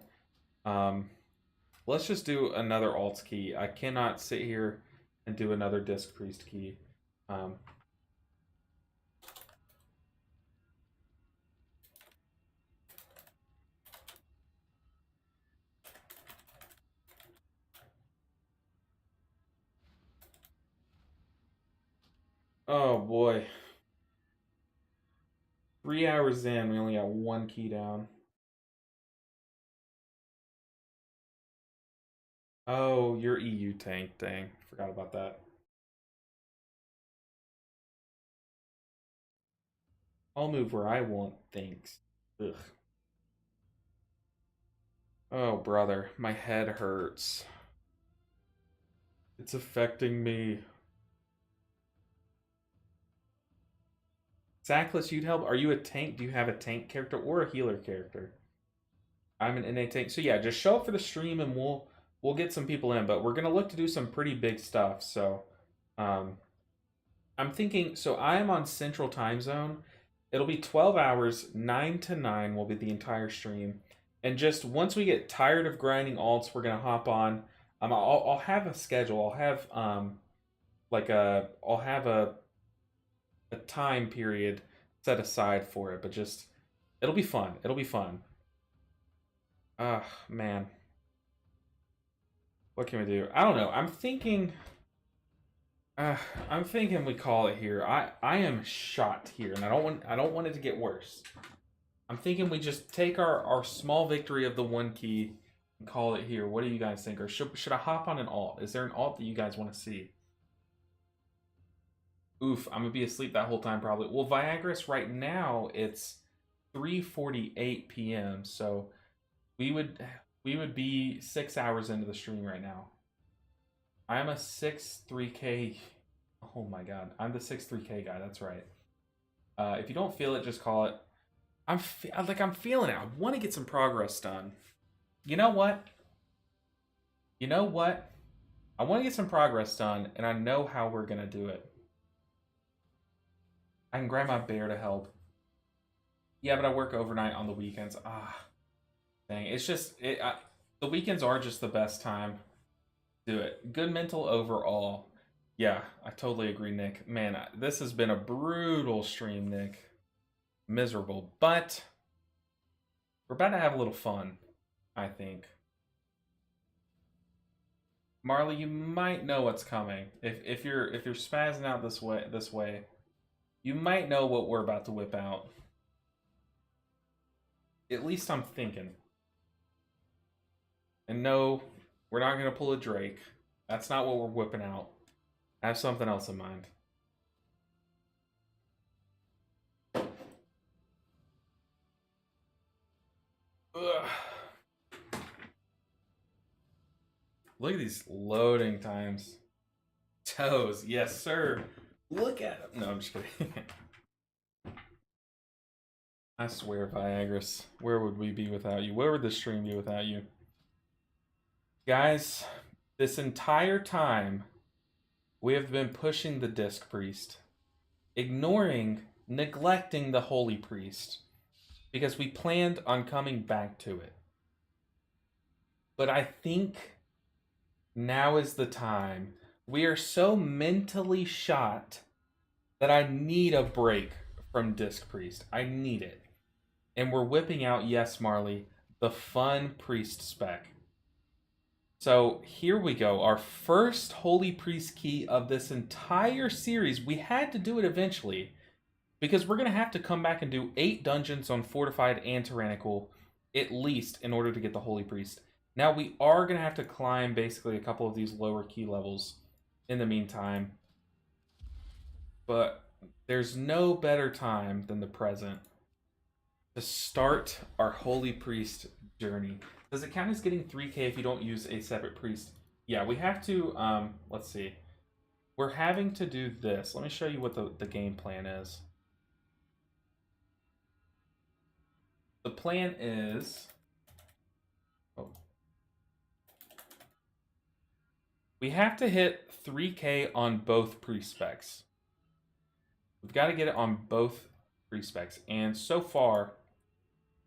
Let's just do another alts key. I cannot sit here and do another disc priest key. Oh boy. 3 hours in, we only got one key down. Oh, your EU tank. Dang. Forgot about that. I'll move where I want, thanks. Ugh. Oh, brother. My head hurts. It's affecting me. Sackless, you'd help? Are you a tank? Do you have a tank character or a healer character? I'm an innate tank. So yeah, just show up for the stream and we'll get some people in. But we're gonna look to do some pretty big stuff. So I'm thinking, so I am on Central Time Zone. It'll be 12 hours, 9 to 9 will be the entire stream. And just once we get tired of grinding alts, we're gonna hop on. I'll have a schedule. I'll have I'll have a time period set aside for it, but just it'll be fun. It'll be fun. Man. What can we do? I don't know. I'm thinking we call it here. I am shot here, and I don't want it to get worse. I'm thinking we just take our small victory of the one key and call it here. What do you guys think? Or should I hop on an alt? Is there an alt that you guys want to see? Oof, I'm gonna be asleep that whole time probably. Well, Viagris right now it's 3:48 p.m. So we would be 6 hours into the stream right now. I am a 6-3K. Oh my god, I'm the 6-3K guy. That's right. If you don't feel it, just call it. I'm feeling it. I want to get some progress done. You know what? You know what? I want to get some progress done, and I know how we're gonna do it. I can grab my bear to help. Yeah, but I work overnight on the weekends. Dang. It's just the weekends are just the best time to do it. Good mental overall. Yeah, I totally agree, Nick. Man, this has been a brutal stream, Nick. Miserable, but we're about to have a little fun, I think. Marley, you might know what's coming. If you're spazzing out this way, you might know what we're about to whip out. At least I'm thinking. And no, we're not going to pull a Drake. That's not what we're whipping out. I have something else in mind. Ugh. Look at these loading times. Toes, yes sir. Look at them. No, I'm just kidding. I swear, Viagris, where would we be without you? Where would the stream be without you? Guys, this entire time, we have been pushing the Disc Priest, neglecting the Holy Priest, because we planned on coming back to it. But I think now is the time. We are so mentally shot that I need a break from Disc Priest. I need it. And we're whipping out, yes, Marley, the fun Priest spec. So here we go. Our first Holy Priest key of this entire series. We had to do it eventually, because we're going to have to come back and do 8 dungeons on Fortified and Tyrannical, at least, in order to get the Holy Priest. Now, we are going to have to climb basically a couple of these lower key levels in the meantime. But there's no better time than the present to start our Holy Priest journey. Does it count as getting 3k if you don't use a separate priest? Yeah, we have to, let's see. We're having to do this. Let me show you what the game plan is. The plan is... Oh. We have to hit 3k on both priest specs. We've got to get it on both priest specs. And so far,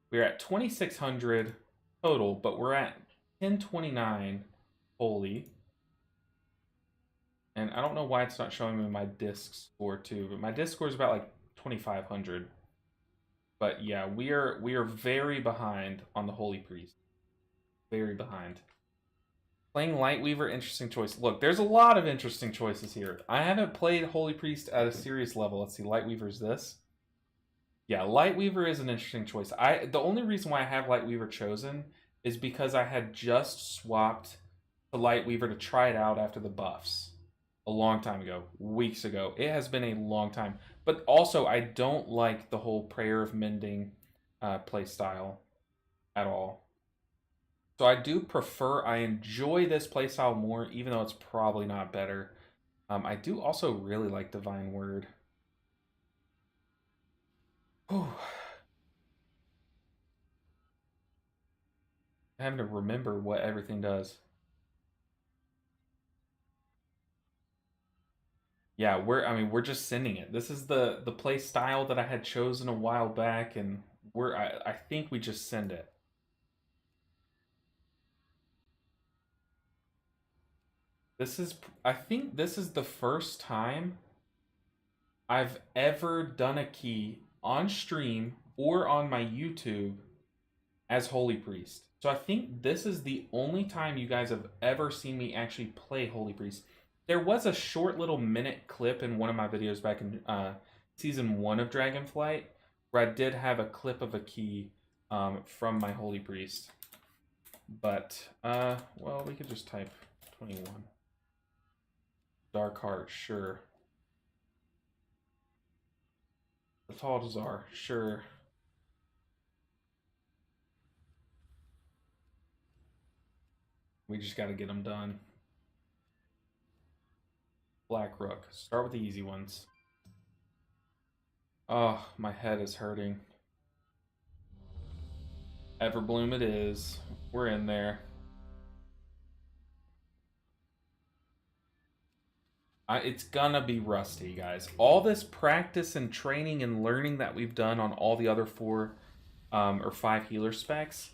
we're at 2,600 total, but we're at 1029 holy. And I don't know why it's not showing me my disc score too, but my disc score is about like 2,500. But yeah, we are very behind on the Holy Priest. Very behind. Playing Lightweaver, interesting choice. Look, there's a lot of interesting choices here. I haven't played Holy Priest at a serious level. Let's see, Lightweaver's this. Yeah, Lightweaver is an interesting choice. The only reason why I have Lightweaver chosen is because I had just swapped to Lightweaver to try it out after the buffs. A long time ago. Weeks ago. It has been a long time. But also, I don't like the whole Prayer of Mending playstyle at all. So I do prefer, I enjoy this playstyle more, even though it's probably not better. I do also really like Divine Word. Whew. Having to remember what everything does. Yeah, we're just sending it. This is the play style that I had chosen a while back, and I think we just send it. I think this is the first time I've ever done a key on stream or on my YouTube as Holy Priest. So I think this is the only time you guys have ever seen me actually play Holy Priest. There was a short little minute clip in one of my videos back in season 1 of Dragonflight where I did have a clip of a key from my Holy Priest. But, well, we could just type 21. Dark Heart, sure. The Taldazar, sure. We just got to get them done. Black Rook. Start with the easy ones. Oh, my head is hurting. Everbloom it is. We're in there. It's gonna be rusty, guys. All this practice and training and learning that we've done on all the other 4 or 5 healer specs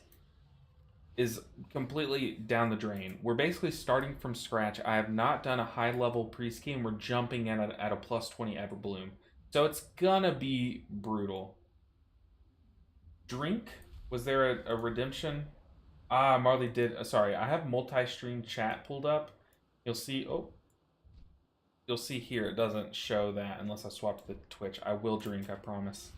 is completely down the drain. We're basically starting from scratch. I have not done a high level pre-ski, and we're jumping in at a plus 20 Everbloom. So it's gonna be brutal. Drink? Was there a redemption? Ah, Marley did. Sorry, I have multi-stream chat pulled up. You'll see. Oh, you'll see here. It doesn't show that unless I swap to the Twitch. I will drink. I promise.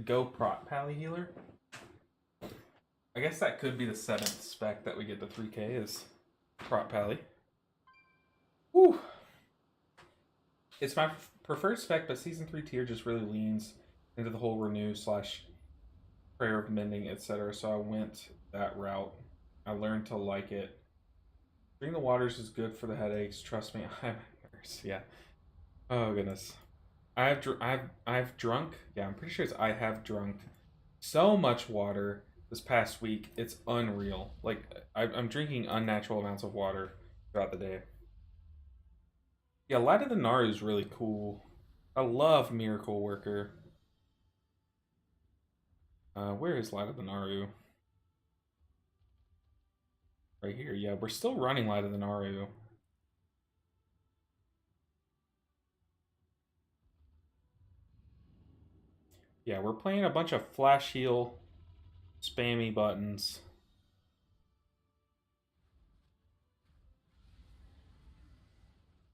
Go prot pally healer. I guess that could be the 7th spec that we get the 3K is prot pally. Woo! It's my preferred spec, but season 3 tier just really leans into the whole renew / prayer of mending, etc. So I went that route. I learned to like it. Drink the waters is good for the headaches. Trust me, I'm a nurse. Yeah. Oh goodness. I've drunk. Yeah, I'm pretty sure I have drunk so much water this past week. It's unreal. Like I'm drinking unnatural amounts of water throughout the day. Yeah, Light of the Naru is really cool. I love Miracle Worker. Where is Light of the Naru? Right here. Yeah, we're still running Light of the Naru. Yeah, we're playing a bunch of flash heal, spammy buttons.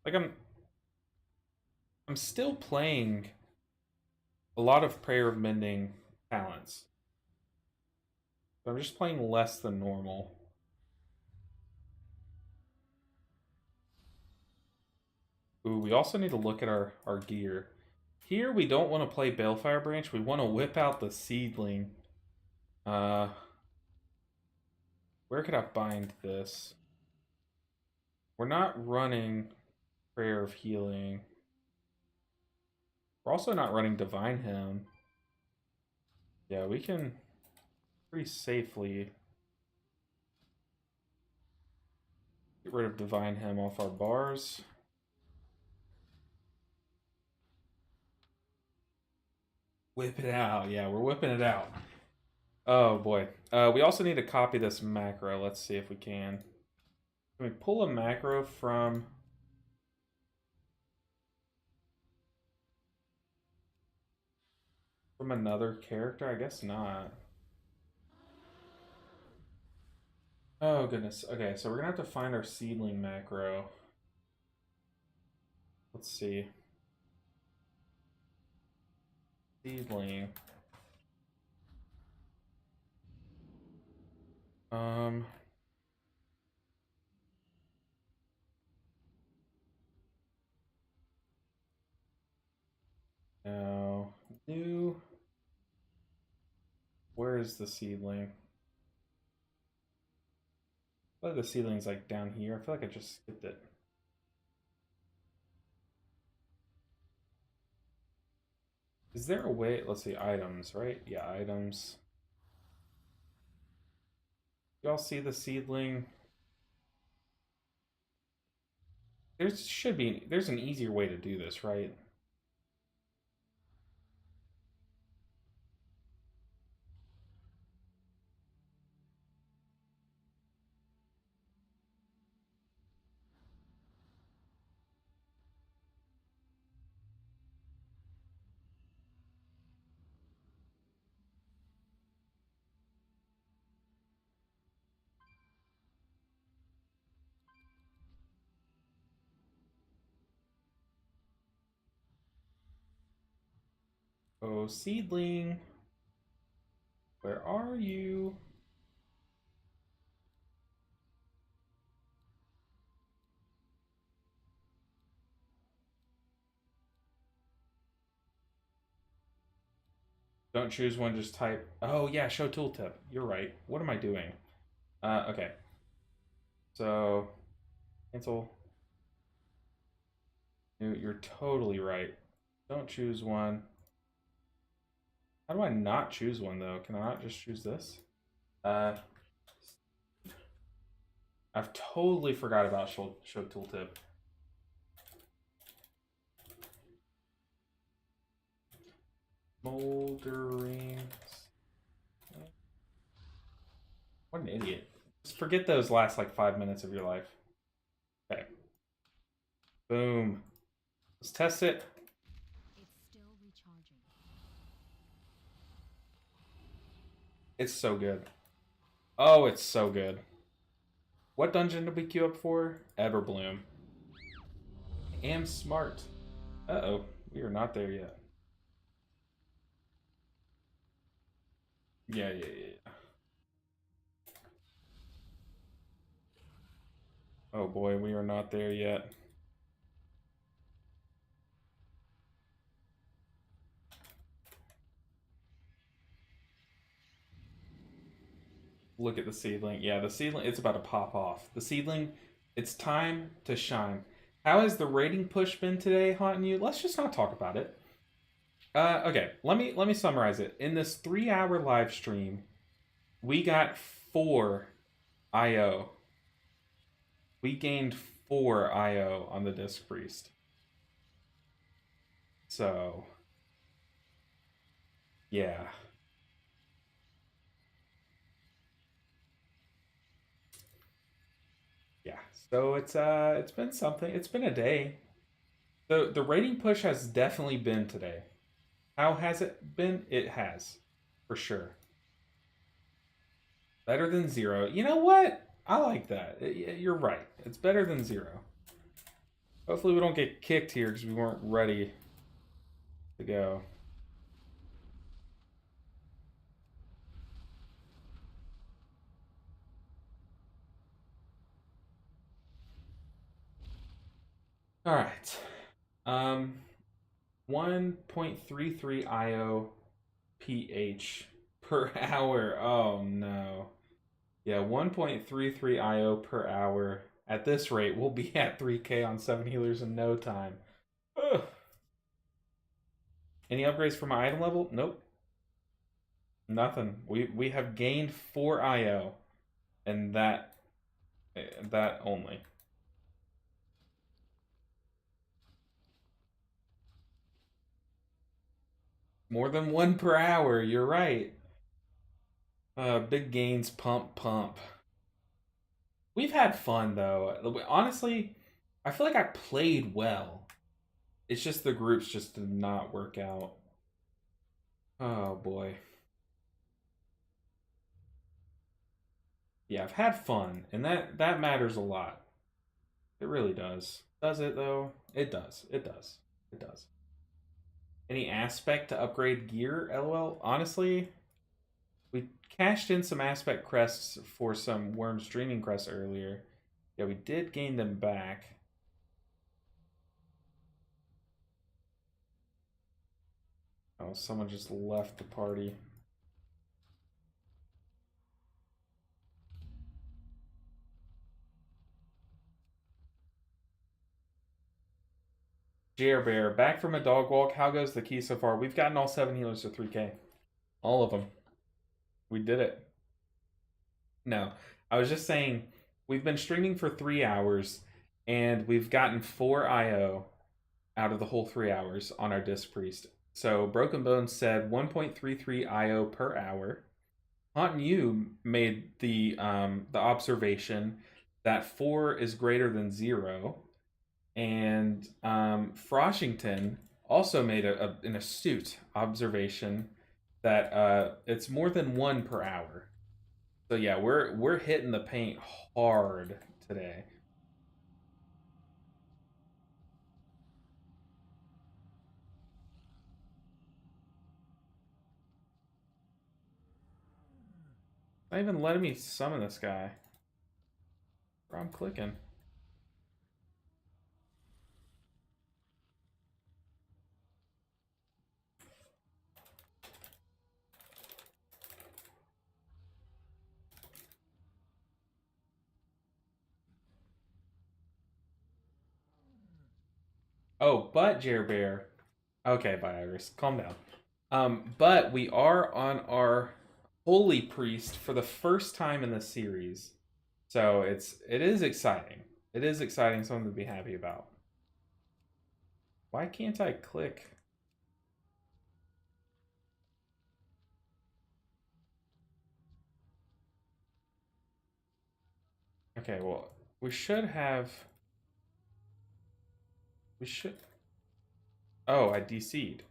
Like I'm still playing a lot of Prayer of Mending talents. But I'm just playing less than normal. Ooh, we also need to look at our gear. Here we don't want to play Balefire Branch. We want to whip out the Seedling. Where could I bind this? We're not running Prayer of Healing. We're also not running Divine Hymn. Yeah, we can pretty safely get rid of Divine Hymn off our bars. Whip it out. Yeah, we're whipping it out. Oh boy. We also need to copy this macro. Let's see if we can. Can we pull a macro from From another character? I guess not. Oh goodness. Okay, so we're gonna have to find our seedling macro. Let's see. Seedling. No. New. Where is the seedling? I feel like the seedling's like down here. I feel like I just skipped it. Is there a way? Let's see, items, right? Yeah, items. Y'all see the seedling? There's an easier way to do this, right? Oh, seedling. Where are you? Don't choose one, just type. Oh, yeah, show tooltip. You're right. What am I doing? Okay. So, cancel. You're totally right. Don't choose one. How do I not choose one, though? Can I not just choose this? I've totally forgot about show tooltip. Smoldering. What an idiot. Just forget those last like 5 minutes of your life. Okay. Boom. Let's test it. It's still recharging. It's so good. Oh, it's so good. What dungeon did we queue up for? Everbloom. I am smart. Uh-oh. We are not there yet. Yeah. Oh boy, we are not there yet. Look at the seedling. Yeah, the seedling, it's about to pop off. The seedling, it's time to shine. How has the rating push been today, haunting you? Let's just not talk about it. Okay, let me summarize it. In this 3-hour live stream, we got 4 IO. We gained 4 IO on the Disc Priest. So, yeah. Yeah. So it's been something. It's been a day. The rating push has definitely been today. How has it been? It has. For sure. Better than 0. You know what? I like that. You're right. It's better than 0. Hopefully we don't get kicked here because we weren't ready to go. All right. 1.33 IO PH per hour. Oh no. Yeah, 1.33 IO per hour. At this rate, we'll be at 3K on 7 healers in no time. Ugh. Any upgrades for my item level? Nope. Nothing. We have gained 4 IO, and that only. More than 1 per hour. You're right. Big gains, pump. We've had fun though. Honestly, I feel like I played well. It's just the groups just did not work out. Oh boy. Yeah, I've had fun, and that matters a lot. It really does. Does it though? It does. It does. It does. Any aspect to upgrade gear? LOL. Honestly, we cashed in some aspect crests for some worm streaming crests earlier. Yeah, we did gain them back. Oh, someone just left the party. Jer Bear, back from a dog walk. How goes the key so far? We've gotten all 7 healers to 3K. All of them. We did it. No, I was just saying we've been streaming for 3 hours and we've gotten 4 IO out of the whole 3 hours on our Disc Priest. So Broken Bones said 1.33 IO per hour. Haunt You made the observation that 4 is greater than 0. And Froshington also made an astute observation that it's more than 1 per hour. So yeah, we're hitting the paint hard today. Not even letting me summon this guy. Where I'm clicking. Oh, but Jer Bear. Okay, bye Iris. Calm down. But we are on our Holy Priest for the first time in the series. So it is exciting. It is exciting, something to be happy about. Why can't I click? Okay, well, we should have. We should. Oh, I DC'd.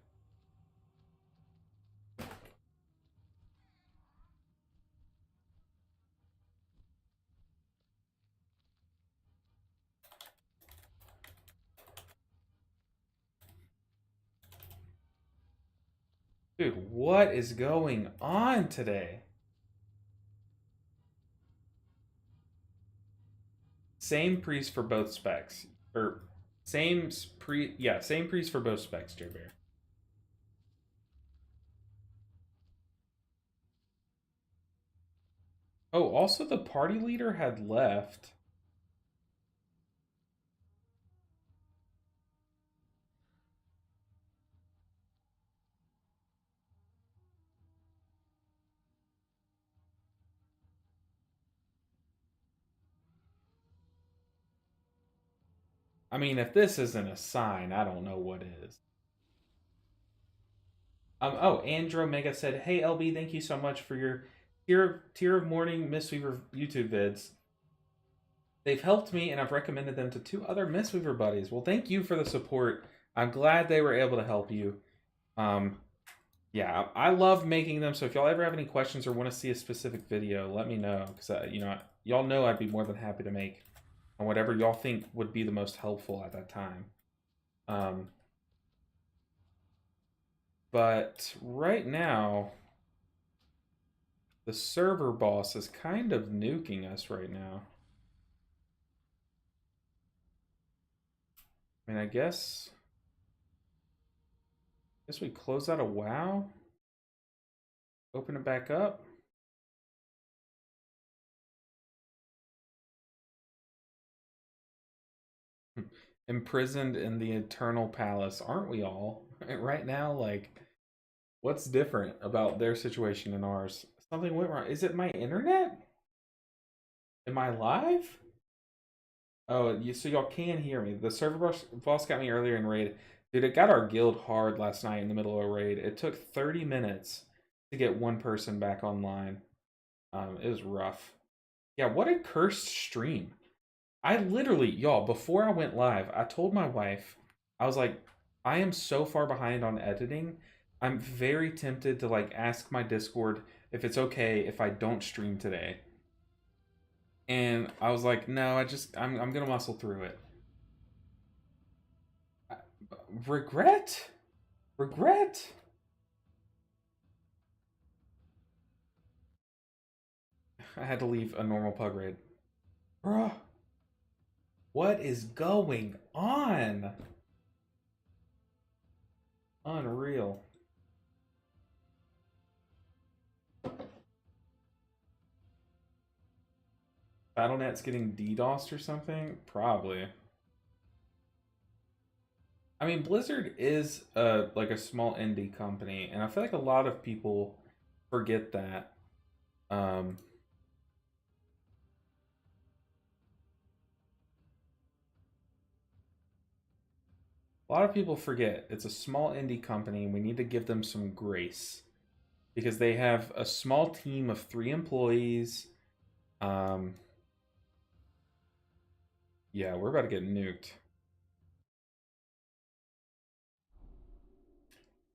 Dude, what is going on today? Same priest for both specs. Or same same priest for both specs, Jer Bear. Oh, also the party leader had left. I mean, if this isn't a sign, I don't know what is. Oh, Andromega said, "Hey LB, thank you so much for your tier of morning Mistweaver YouTube vids. They've helped me, and I've recommended them to 2 other Mistweaver buddies. Well, thank you for the support. I'm glad they were able to help you. Yeah, I love making them. So if y'all ever have any questions or want to see a specific video, let me know, because y'all know I'd be more than happy to make on whatever y'all think would be the most helpful at that time. But right now, the server boss is kind of nuking us right now. I mean, I guess we close out a WoW. Open it back up. Imprisoned in the Eternal Palace, aren't we all? Right now, like, what's different about their situation and ours? Something went wrong. Is it my internet? Am I live? Oh, so y'all can hear me. The server boss got me earlier in raid. Dude, it got our guild hard last night in the middle of a raid. It took 30 minutes to get 1 person back online. It was rough. Yeah, what a cursed stream. I literally, y'all, before I went live, I told my wife, I was like, I am so far behind on editing. I'm very tempted to like ask my Discord if it's okay if I don't stream today. And I was like, no, I'm gonna muscle through it. Regret? Regret? I had to leave a normal pug raid. Bruh. What is going on? Unreal. Battle.net's getting DDoSed or something? Probably. I mean, Blizzard is like a small indie company, and I feel like a lot of people forget that. A lot of people forget it's a small indie company, and we need to give them some grace because they have a small team of 3 employees. Yeah, we're about to get nuked.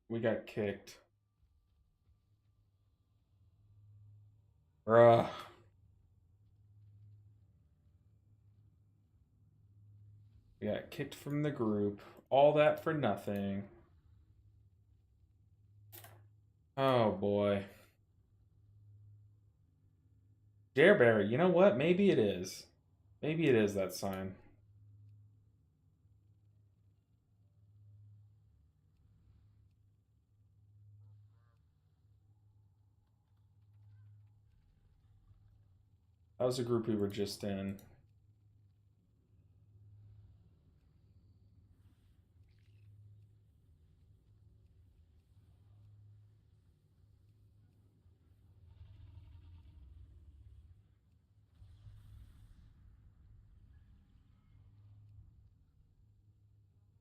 We got kicked. Bruh. We got kicked from the group. All that for nothing. Oh boy. Dareberry, you know what? Maybe it is. Maybe it is that sign. That was a group we were just in.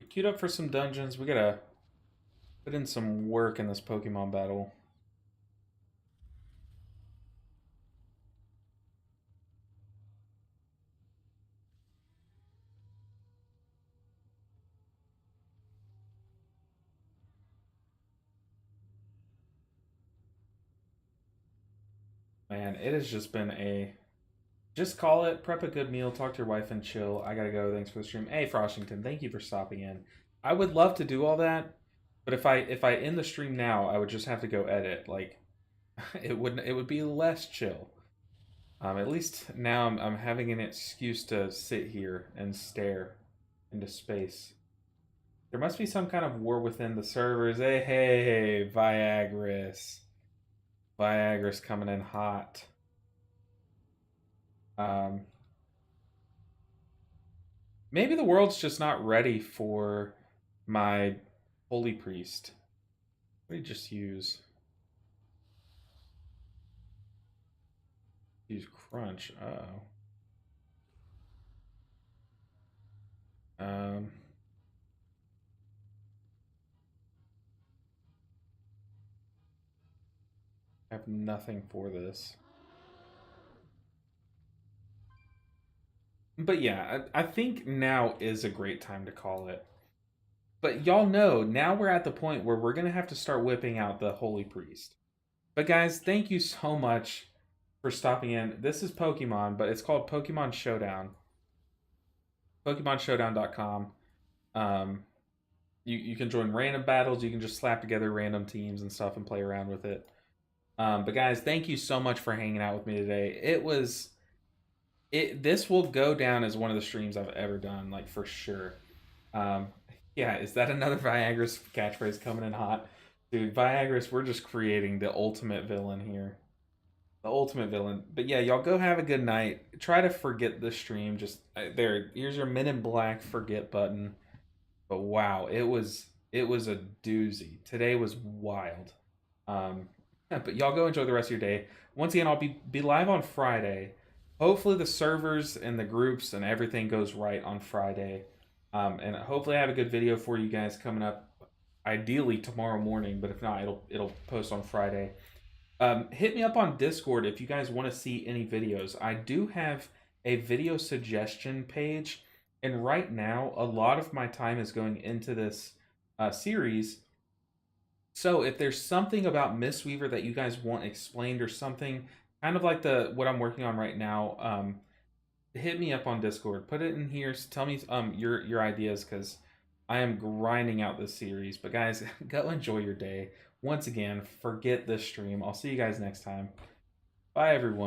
We queued up for some dungeons. We gotta put in some work in this Pokemon battle. Man, it has just been a... Just call it, prep a good meal, talk to your wife, and chill. I gotta go. Thanks for the stream. Hey, Froshington, thank you for stopping in. I would love to do all that, but if I end the stream now, I would just have to go edit. Like, it would be less chill. At least now I'm having an excuse to sit here and stare into space. There must be some kind of war within the servers. Hey, Viagra's. Viagra's coming in hot. Maybe the world's just not ready for my holy priest. What did he just use? Use crunch. Oh. I have nothing for this. But yeah, I think now is a great time to call it. But y'all know, now we're at the point where we're going to have to start whipping out the Holy Priest. But guys, thank you so much for stopping in. This is Pokemon, but it's called Pokemon Showdown. PokemonShowdown.com. You can join random battles. You can just slap together random teams and stuff and play around with it. But guys, thank you so much for hanging out with me today. This will go down as one of the streams I've ever done, like for sure. Yeah, is that another Viagra's catchphrase coming in hot? Dude, Viagra's, we're just creating the ultimate villain here. The ultimate villain. But yeah, y'all go have a good night. Try to forget the stream. Just here's your Men in Black forget button. But wow, it was a doozy. Today was wild. But y'all go enjoy the rest of your day. Once again, I'll be live on Friday. Hopefully the servers and the groups and everything goes right on Friday. And hopefully I have a good video for you guys coming up, ideally tomorrow morning, but if not, it'll post on Friday. Hit me up on Discord if you guys want to see any videos. I do have a video suggestion page, and right now a lot of my time is going into this series So if there's something about Mistweaver that you guys want explained or something, kind of like the what I'm working on right now, hit me up on Discord. Put it in here. Tell me your ideas because I am grinding out this series. But guys, go enjoy your day. Once again, forget this stream. I'll see you guys next time. Bye everyone.